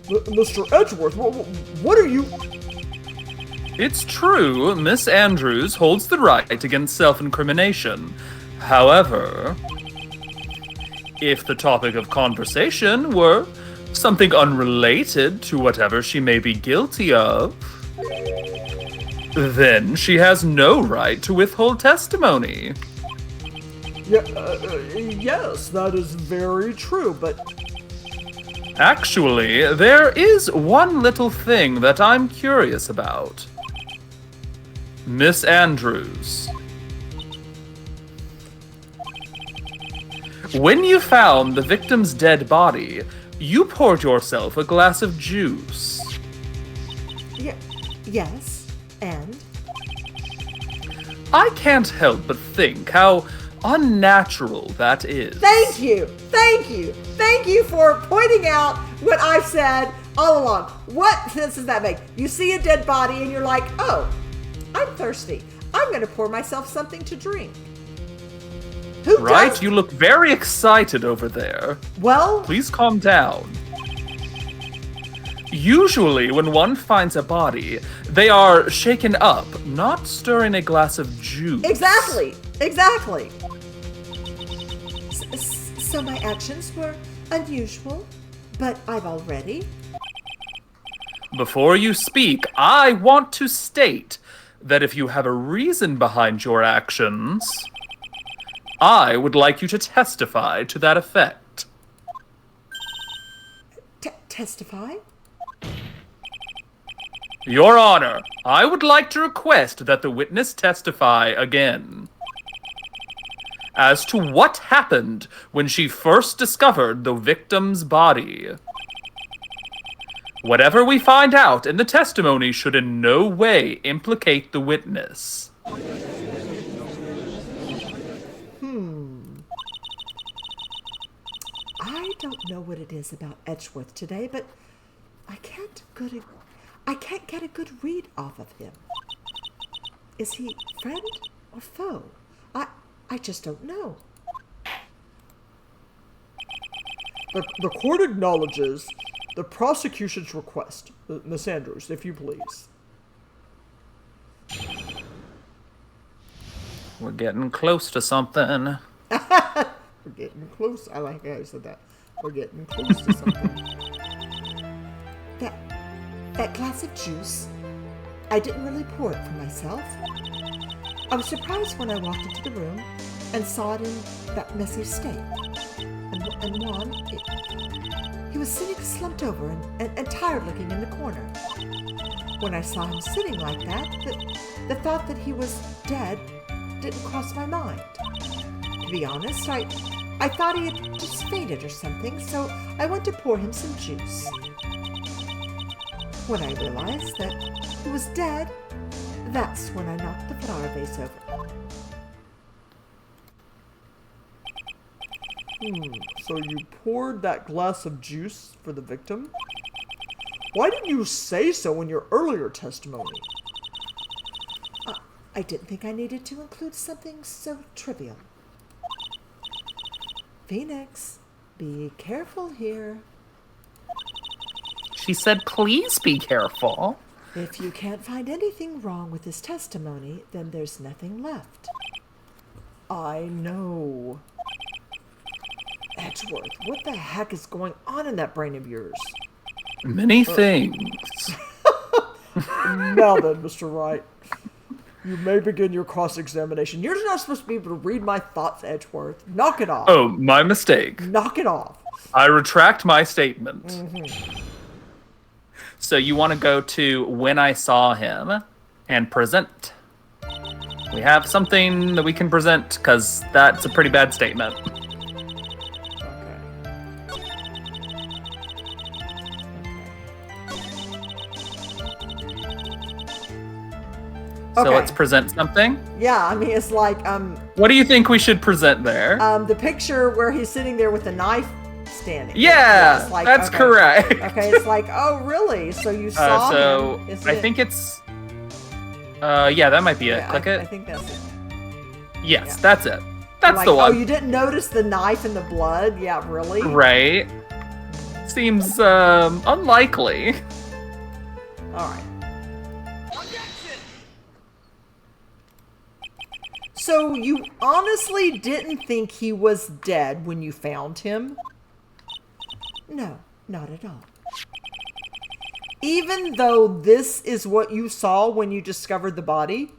Mr. Edgeworth, what are you... It's true, Miss Andrews holds the right against self-incrimination. However, if the topic of conversation were something unrelated to whatever she may be guilty of, then she has no right to withhold testimony. Yes, that is very true, but... Actually, there is one little thing that I'm curious about. Miss Andrews. When you found the victim's dead body, you poured yourself a glass of juice. Yes, and? I can't help but think how unnatural that is. Thank you, thank you, thank you for pointing out what I've said all along. What sense does that make? You see a dead body and you're like, oh, I'm thirsty. I'm going to pour myself something to drink. Who Right? does? You look very excited over there. Well, Please calm down. Usually, when one finds a body, they are shaken up, not stirring a glass of juice. exactly. So my actions were unusual, but I've already... Before you speak, I want to state that if you have a reason behind your actions, I would like you to testify to that effect. Testify? Your Honor, I would like to request that the witness testify again as to what happened when she first discovered the victim's body. Whatever we find out in the testimony should in no way implicate the witness. I don't know what it is about Edgeworth today, but I can't get a good read off of him. Is he friend or foe? I just don't know. The court acknowledges the prosecution's request. Miss Andrews, if you please. We're getting close to something. We're getting close. I like how I said that. We're getting close to something. That glass of juice, I didn't really pour it for myself. I was surprised when I walked into the room and saw it in that messy state. And Juan, he was sitting slumped over and tired looking in the corner. When I saw him sitting like that, the thought that he was dead didn't cross my mind. To be honest, I thought he had just fainted or something, so I went to pour him some juice. When I realized that he was dead, that's when I knocked the flower vase over. So you poured that glass of juice for the victim? Why didn't you say so in your earlier testimony? I didn't think I needed to include something so trivial. Phoenix, be careful here. She said, please be careful. If you can't find anything wrong with this testimony, then there's nothing left. I know. Edgeworth, what the heck is going on in that brain of yours? Many things. Now then, Mr. Wright, you may begin your cross-examination. You're not supposed to be able to read my thoughts, Edgeworth. Knock it off. Oh, my mistake. Knock it off. I retract my statement. So you want to go to when I saw him? And present. We have something that we can present, because that's a pretty bad statement. So let's present something. Yeah, I mean, it's like, What do you think we should present there? the picture where he's sitting there with a knife standing. Yeah, it's like, that's okay. correct. Okay, it's like, oh, really? So you saw so him. Is I it- think it's... yeah, that might be it. Yeah, Click I it. think that's it. Yes, yeah. that's it. That's Like, the one. oh, you didn't notice the knife and the blood? Yeah, really? Right. Seems unlikely. All right. So you honestly didn't think he was dead when you found him? No, not at all. Even though this is what you saw when you discovered the body?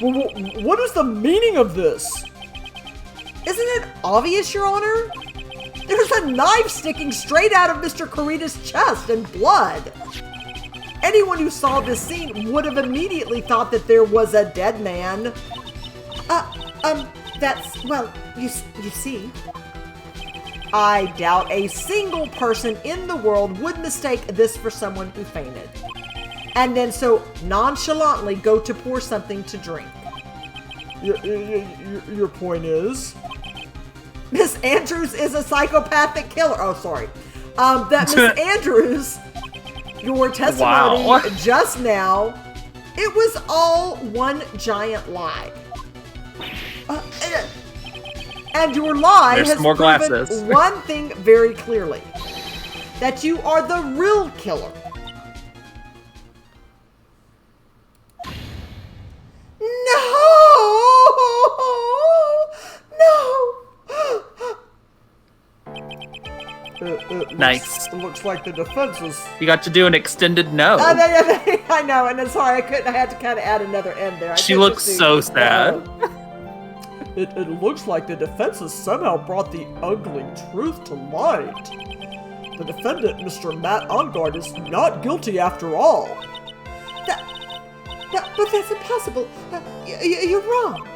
Well, what is the meaning of this? Isn't it obvious, Your Honor? There's a knife sticking straight out of Mr. Corrida's chest and blood. Anyone who saw this scene would have immediately thought that there was a dead man. That's, well, you see. I doubt a single person in the world would mistake this for someone who fainted. And then so nonchalantly go to pour something to drink. Your point is? Miss Andrews is a psychopathic killer. Oh, sorry. That Miss Andrews, your testimony Wow. just now, it was all one giant lie. And your lie There's has some more proven glasses. one thing very clearly. That you are the real killer. Nice. It looks like the defense is... You got to do an extended no. I know, and I'm sorry, I had to kind of add another end there. She looks so sad. It looks like the defense has somehow brought the ugly truth to light. The defendant, Mr. Matt Engarde, is not guilty after all. But that's impossible. You're wrong.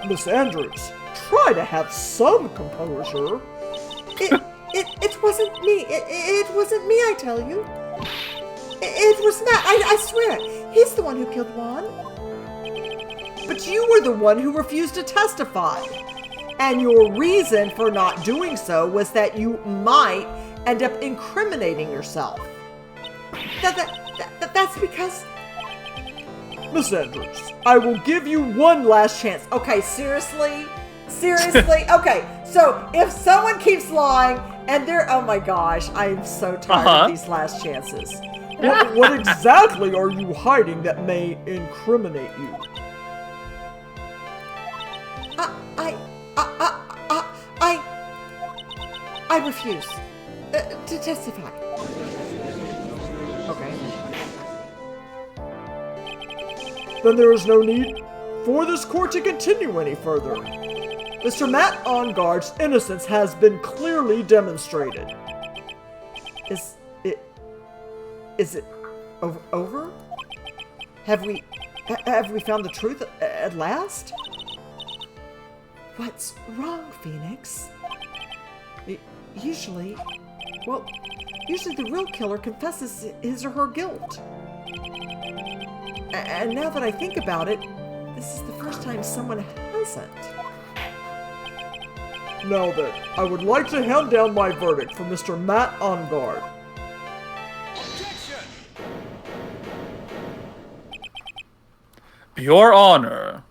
Miss Andrews, try to have some composure. It wasn't me. It wasn't me, I tell you. It was Matt. I swear. He's the one who killed Juan. But you were the one who refused to testify. And your reason for not doing so was that you might end up incriminating yourself. That's because... Miss Andrews, I will give you one last chance. Okay, seriously? Seriously? Okay, so if someone keeps lying and they're... Oh my gosh, I'm so tired of these last chances. What exactly are you hiding that may incriminate you? I refuse to testify. Okay. Then there is no need for this court to continue any further. Mr. Matt Engarde's innocence has been clearly demonstrated. Is it over? Have we found the truth at last? What's wrong, Phoenix? Usually the real killer confesses his or her guilt. And now that I think about it, this is the first time someone hasn't. Now then, I would like to hand down my verdict for Mr. Matt Engarde. Your Honor,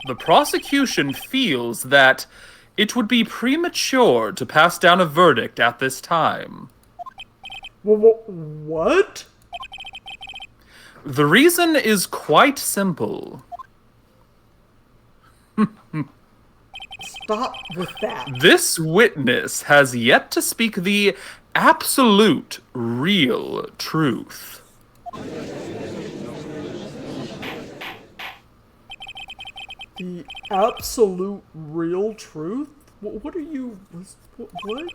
the prosecution feels that it would be premature to pass down a verdict at this time. What? The reason is quite simple. Stop with that. This witness has yet to speak the absolute real truth. The absolute real truth? What are you... What?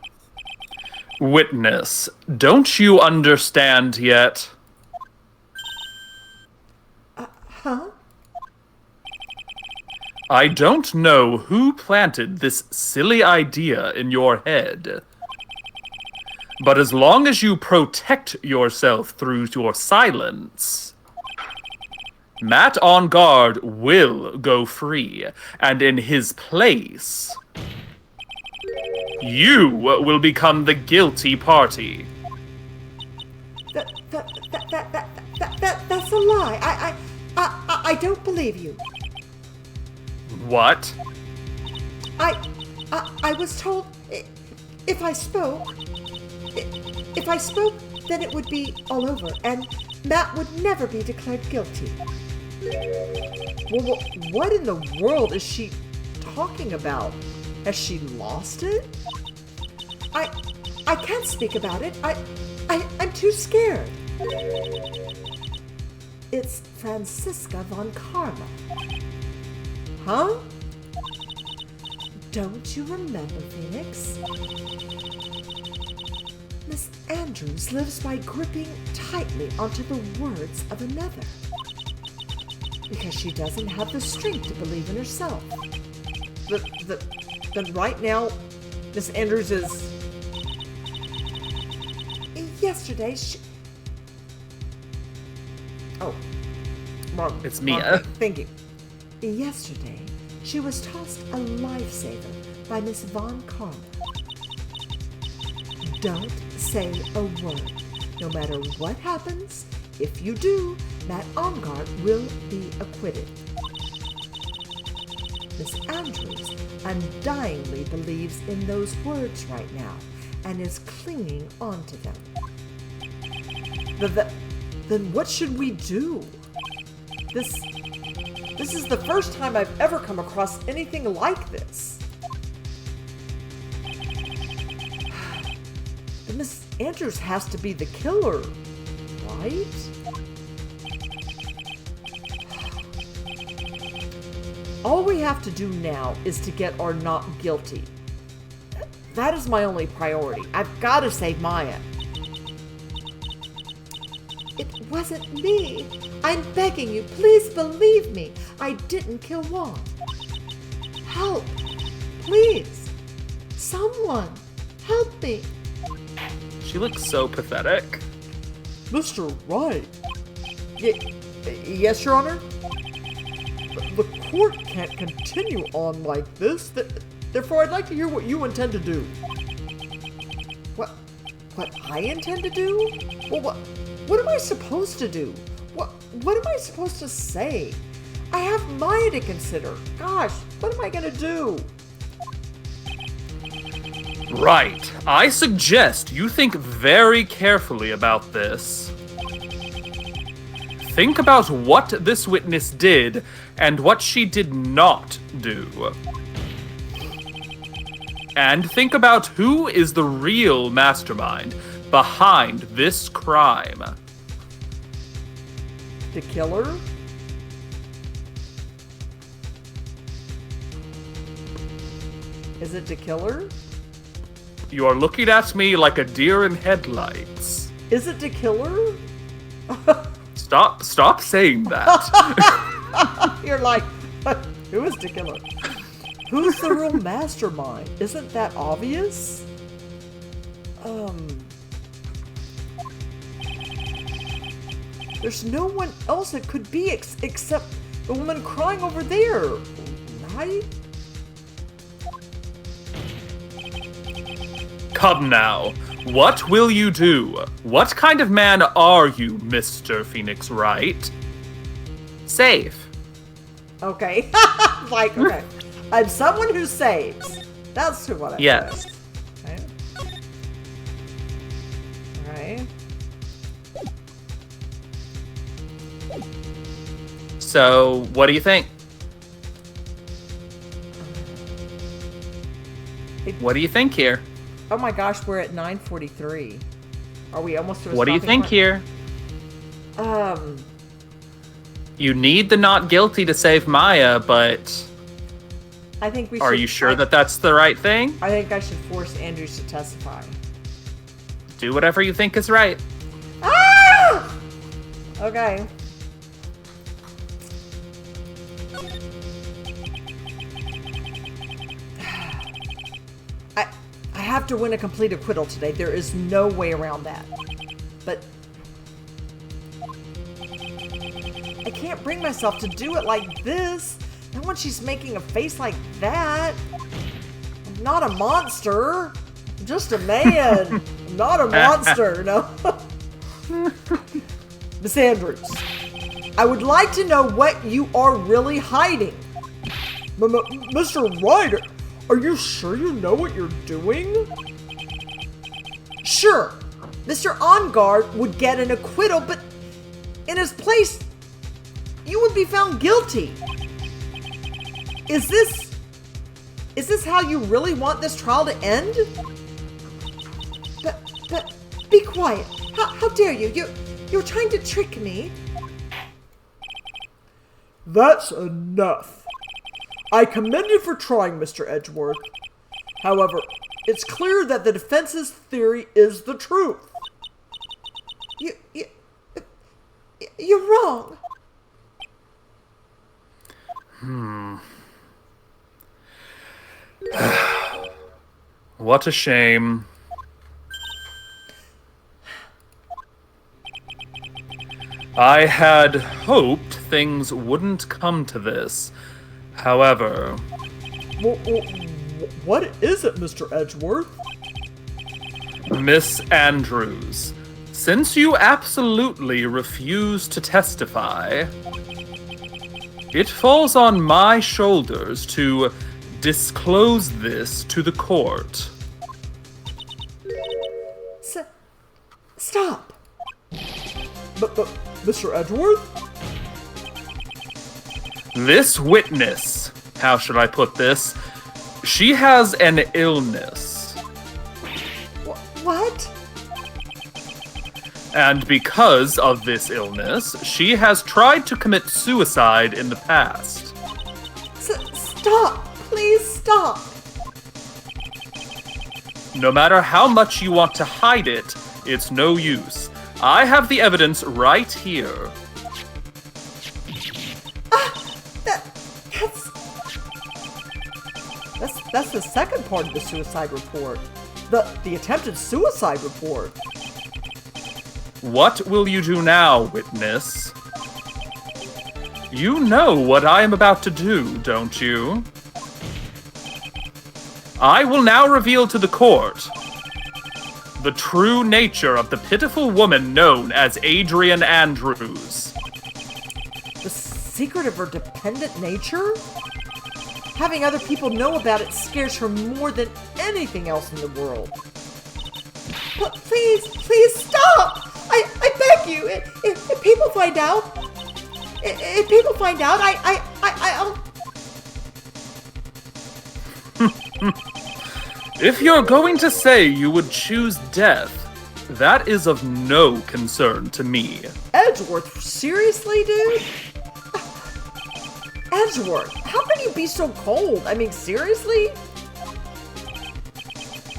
Witness, don't you understand yet? Huh? I don't know who planted this silly idea in your head. But as long as you protect yourself through your silence, Matt Engarde will go free, and in his place, you will become the guilty party. That's a lie. I don't believe you. What? I was told if I spoke, then it would be all over, and Matt would never be declared guilty. Well, what in the world is she talking about? Has she lost it? I can't speak about it. I'm too scared. It's Franziska von Karma. Huh? Don't you remember, Phoenix? Miss Andrews lives by gripping tightly onto the words of another. Because she doesn't have the strength to believe in herself. Then right now, Miss Andrews is... Yesterday, Oh. Wrong. It's Mia. Thank you. Yesterday, she was tossed a lifesaver by Miss Von Karma. Don't say a word. No matter what happens, if you do, Matt Engarde will be acquitted. Miss Andrews undyingly believes in those words right now and is clinging onto them. Then what should we do? This is the first time I've ever come across anything like this. But Miss Andrews has to be the killer, right? All we have to do now is to get our not guilty. That is my only priority. I've got to save Maya. It wasn't me. I'm begging you, please believe me. I didn't kill Juan. Help, please. Someone, help me. She looks so pathetic. Mr. Wright. Yes, Your Honor? The court can't continue on like this. Therefore, I'd like to hear what you intend to do. What I intend to do? Well, what am I supposed to do? What am I supposed to say? I have Maya to consider. Gosh, what am I gonna do? Right. I suggest you think very carefully about this. Think about what this witness did and what she did not do. And think about who is the real mastermind behind this crime. The killer? Is it the killer? You are looking at me like a deer in headlights. Is it the killer? Stop saying that. You're like, who is the killer? Who's the real mastermind? Isn't that obvious? There's no one else it could be except the woman crying over there, right? Come now. What will you do? What kind of man are you, Mr. Phoenix Wright? Safe. Okay. Like, okay. I'm someone who saves. That's who what I Yes. Okay. Alright. So, what do you think? What do you think here? Oh my gosh, we're at 9:43. Are we almost to a What do you stopping think point? here? You need the not guilty to save Maya, but I think we should. are you sure that that's the right thing? I think I should force Andrews to testify. Do whatever you think is right. Ah! Okay. I have to win a complete acquittal today. There is no way around that. But I can't bring myself to do it like this. Not when she's making a face like that. I'm not a monster. I'm just a man. I'm not a monster, no. Miss Andrews, I would like to know what you are really hiding. Mr. Ryder, are you sure you know what you're doing? Sure, Mr. Engarde would get an acquittal, but in his place, you would be found guilty. Is this how you really want this trial to end? But be quiet. How dare you? You're trying to trick me. That's enough. I commend you for trying, Mr. Edgeworth. However, it's clear that the defense's theory is the truth. You're wrong. What a shame. I had hoped things wouldn't come to this. However... What is it, Mr. Edgeworth? Miss Andrews, since you absolutely refuse to testify, it falls on my shoulders to disclose this to the court. Stop. But, Mr. Edgeworth? This witness, how should I put this? She has an illness. What? And because of this illness, she has tried to commit suicide in the past. Stop! Please stop! No matter how much you want to hide it, it's no use. I have the evidence right here. That's the second part of the suicide report. The attempted suicide report. What will you do now, witness? You know what I am about to do, don't you? I will now reveal to the court the true nature of the pitiful woman known as Adrian Andrews. The secret of her dependent nature? Having other people know about it scares her more than anything else in the world. But please stop! I beg you. If people find out, I'll. If you're going to say you would choose death, that is of no concern to me. Edgeworth, seriously, dude? Edgeworth, how can you be so cold? I mean, seriously?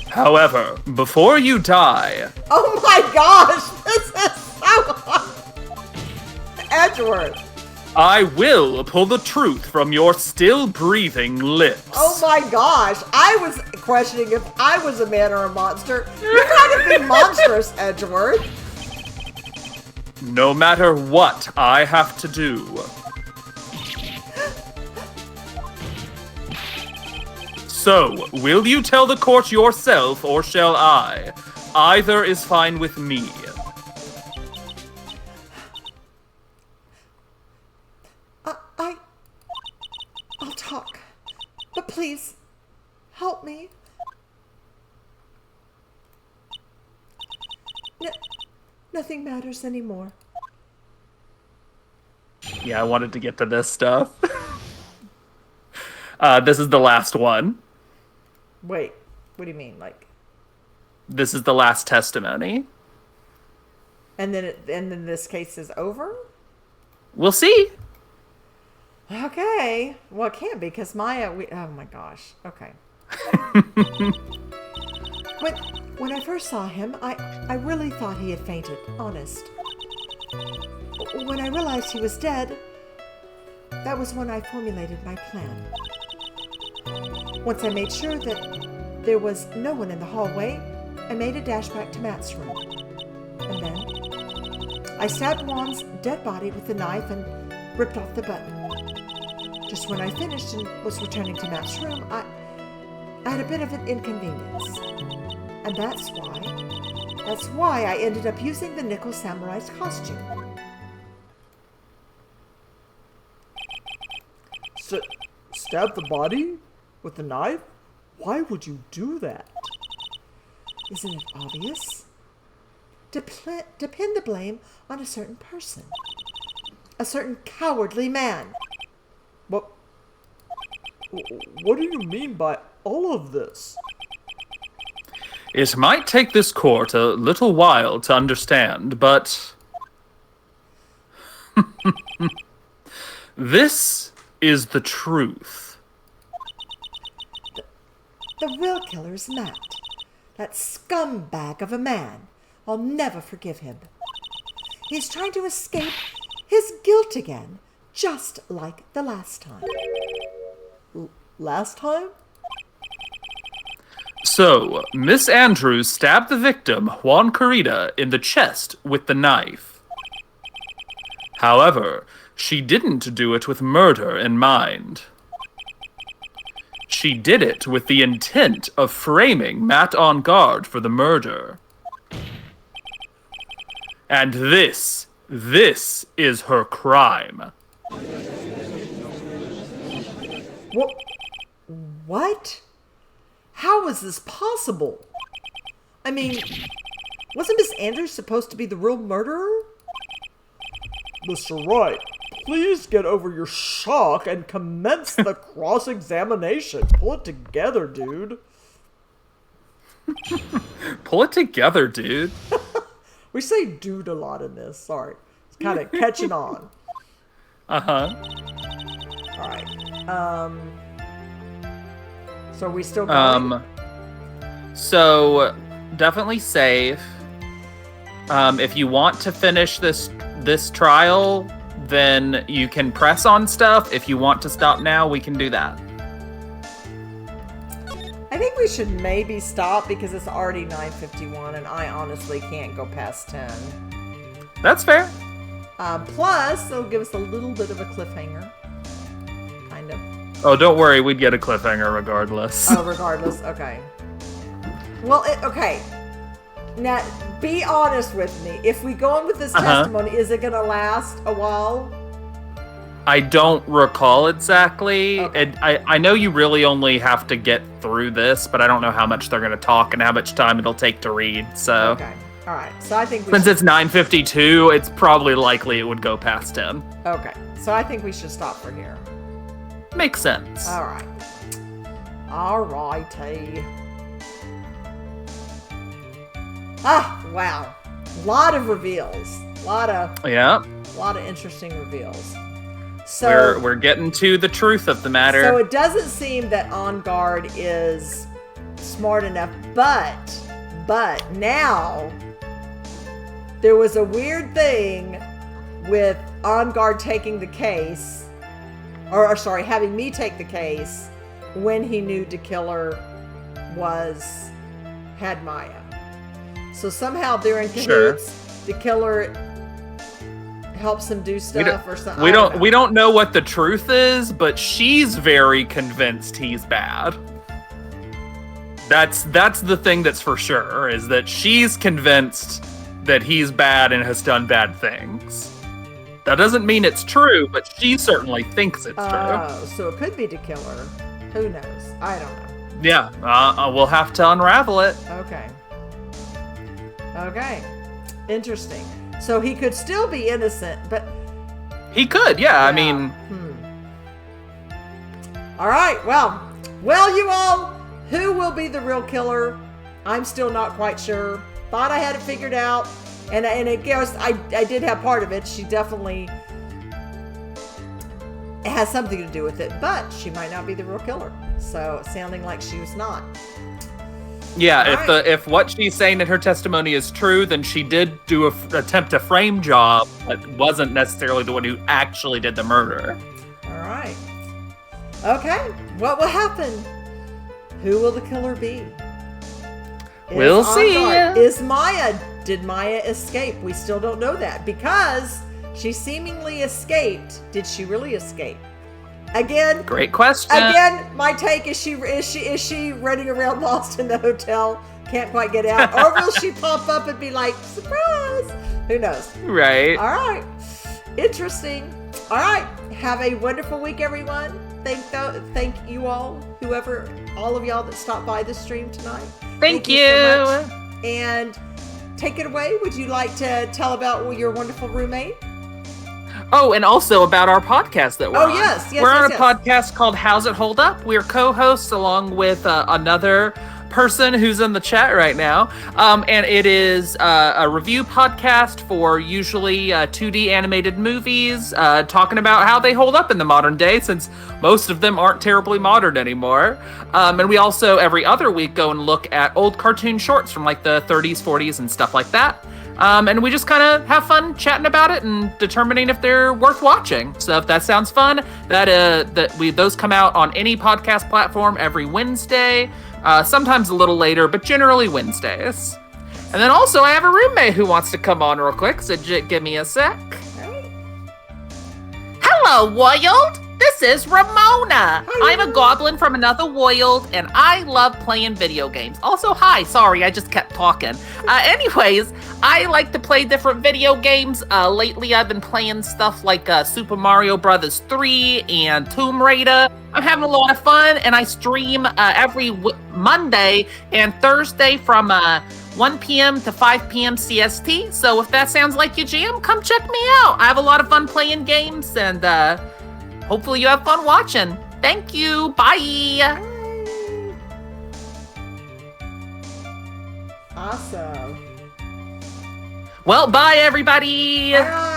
However, before you die... Oh my gosh, this is so hard. Edgeworth. I will pull the truth from your still breathing lips. Oh my gosh, I was questioning if I was a man or a monster. You're kind of being monstrous, Edgeworth. No matter what I have to do. So, will you tell the court yourself, or shall I? Either is fine with me. I'll talk. But please, help me. Nothing matters anymore. Yeah, I wanted to get to this stuff. This is the last one. Wait, what do you mean? Like, this is the last testimony. and then this case is over? We'll see. Okay. Well, it can't be because Maya. Oh my gosh. Okay. When I first saw him, I really thought he had fainted, honest. When I realized he was dead, that was when I formulated my plan. Once I made sure that there was no one in the hallway, I made a dash back to Matt's room. And then I stabbed Juan's dead body with the knife and ripped off the button. Just when I finished and was returning to Matt's room, I had a bit of an inconvenience. And that's why I ended up using the Nickel Samurai's costume. Stab the body with a knife? Why would you do that? Isn't it obvious? To pin the blame on a certain person. A certain cowardly man. What do you mean by all of this? It might take this court a little while to understand, but this is the truth. The real killer is Matt. That scumbag of a man. I'll never forgive him. He's trying to escape his guilt again, just like the last time. Last time? So, Miss Andrews stabbed the victim, Juan Corrida, in the chest with the knife. However, she didn't do it with murder in mind. She did it with the intent of framing Matt Engarde for the murder. And this is her crime. What? How is this possible? I mean, wasn't Miss Andrews supposed to be the real murderer? Mr. Wright, please get over your shock and commence the cross-examination. Pull it together, dude. Pull it together, dude. We say dude a lot in this. Sorry. It's kind of catching on. Uh-huh. All right. So are we still going? So definitely save. If you want to finish this trial, then you can press on stuff. If you want to stop now, we can do that. I think we should maybe stop because it's already 9:51 and I honestly can't go past 10. That's fair. Plus, it'll give us a little bit of a cliffhanger. Kind of. Oh, don't worry. We'd get a cliffhanger regardless. Oh, regardless. Okay. Well, okay. Now, be honest with me. If we go on with this testimony, is it going to last a while? I don't recall exactly. Okay. I know you really only have to get through this, but I don't know how much they're going to talk and how much time it'll take to read. So, okay. All right. So I think since it's 9:52, it's probably likely it would go past 10. Okay. So I think we should stop for here. Makes sense. All right. All righty. Ah, wow. Lot of reveals. Lot of interesting reveals. So we're getting to the truth of the matter. So it doesn't seem that Engarde is smart enough, but now there was a weird thing with Engarde taking the case, or sorry, having me take the case when he knew the killer had Maya. So somehow they're in cahoots. The killer helps him do stuff or something. We don't know what the truth is, but she's very convinced he's bad. That's the thing that's for sure, is that she's convinced that he's bad and has done bad things. That doesn't mean it's true, but she certainly thinks it's true. Oh, so it could be the killer. Who knows? I don't know. Yeah, we'll have to unravel it. Okay. Interesting. So he could still be innocent, but... He could, yeah. I mean... All right, well, you all, who will be the real killer? I'm still not quite sure. Thought I had it figured out. And I guess I did have part of it. She definitely has something to do with it, but she might not be the real killer. So, sounding like she was not. Yeah, Right. if what she's saying in her testimony is true, then she did do a attempt a frame job, but wasn't necessarily the one who actually did the murder. All right. Okay. What will happen? Who will the killer be? We'll see. Is Maya? Did Maya escape? We still don't know that because she seemingly escaped. Did she really escape? Again, Great question. Again, my take is she running around lost in the hotel, can't quite get out, or will she pop up and be like, surprise? Who knows? Right. All right, interesting. All right, have a wonderful week, everyone. Thank you all, all of y'all that stopped by the stream tonight. Thank you. So much. And take it away. Would you like to tell about your wonderful roommate? Oh, and also about our podcast that we're on. Yes, we're on yes. a podcast called How's It Hold Up? We're co-hosts along with another person who's in the chat right now. And it is a review podcast for usually 2D animated movies, talking about how they hold up in the modern day, since most of them aren't terribly modern anymore. And we also, every other week, go and look at old cartoon shorts from like the 30s, 40s, and stuff like that. And we just kind of have fun chatting about it and determining if they're worth watching. So if that sounds fun, those come out on any podcast platform every Wednesday, sometimes a little later, but generally Wednesdays. And then also I have a roommate who wants to come on real quick, so give me a sec. Hello, world! This is Ramona. I'm a goblin from another world, and I love playing video games. Also, hi, sorry, I just kept talking. Anyways, I like to play different video games. Lately, I've been playing stuff like Super Mario Brothers 3 and Tomb Raider. I'm having a lot of fun, and I stream every Monday and Thursday from 1 p.m. to 5 p.m. CST. So if that sounds like your jam, come check me out. I have a lot of fun playing games, and hopefully you have fun watching. Thank you. Bye. Awesome. Well, bye, everybody. Bye.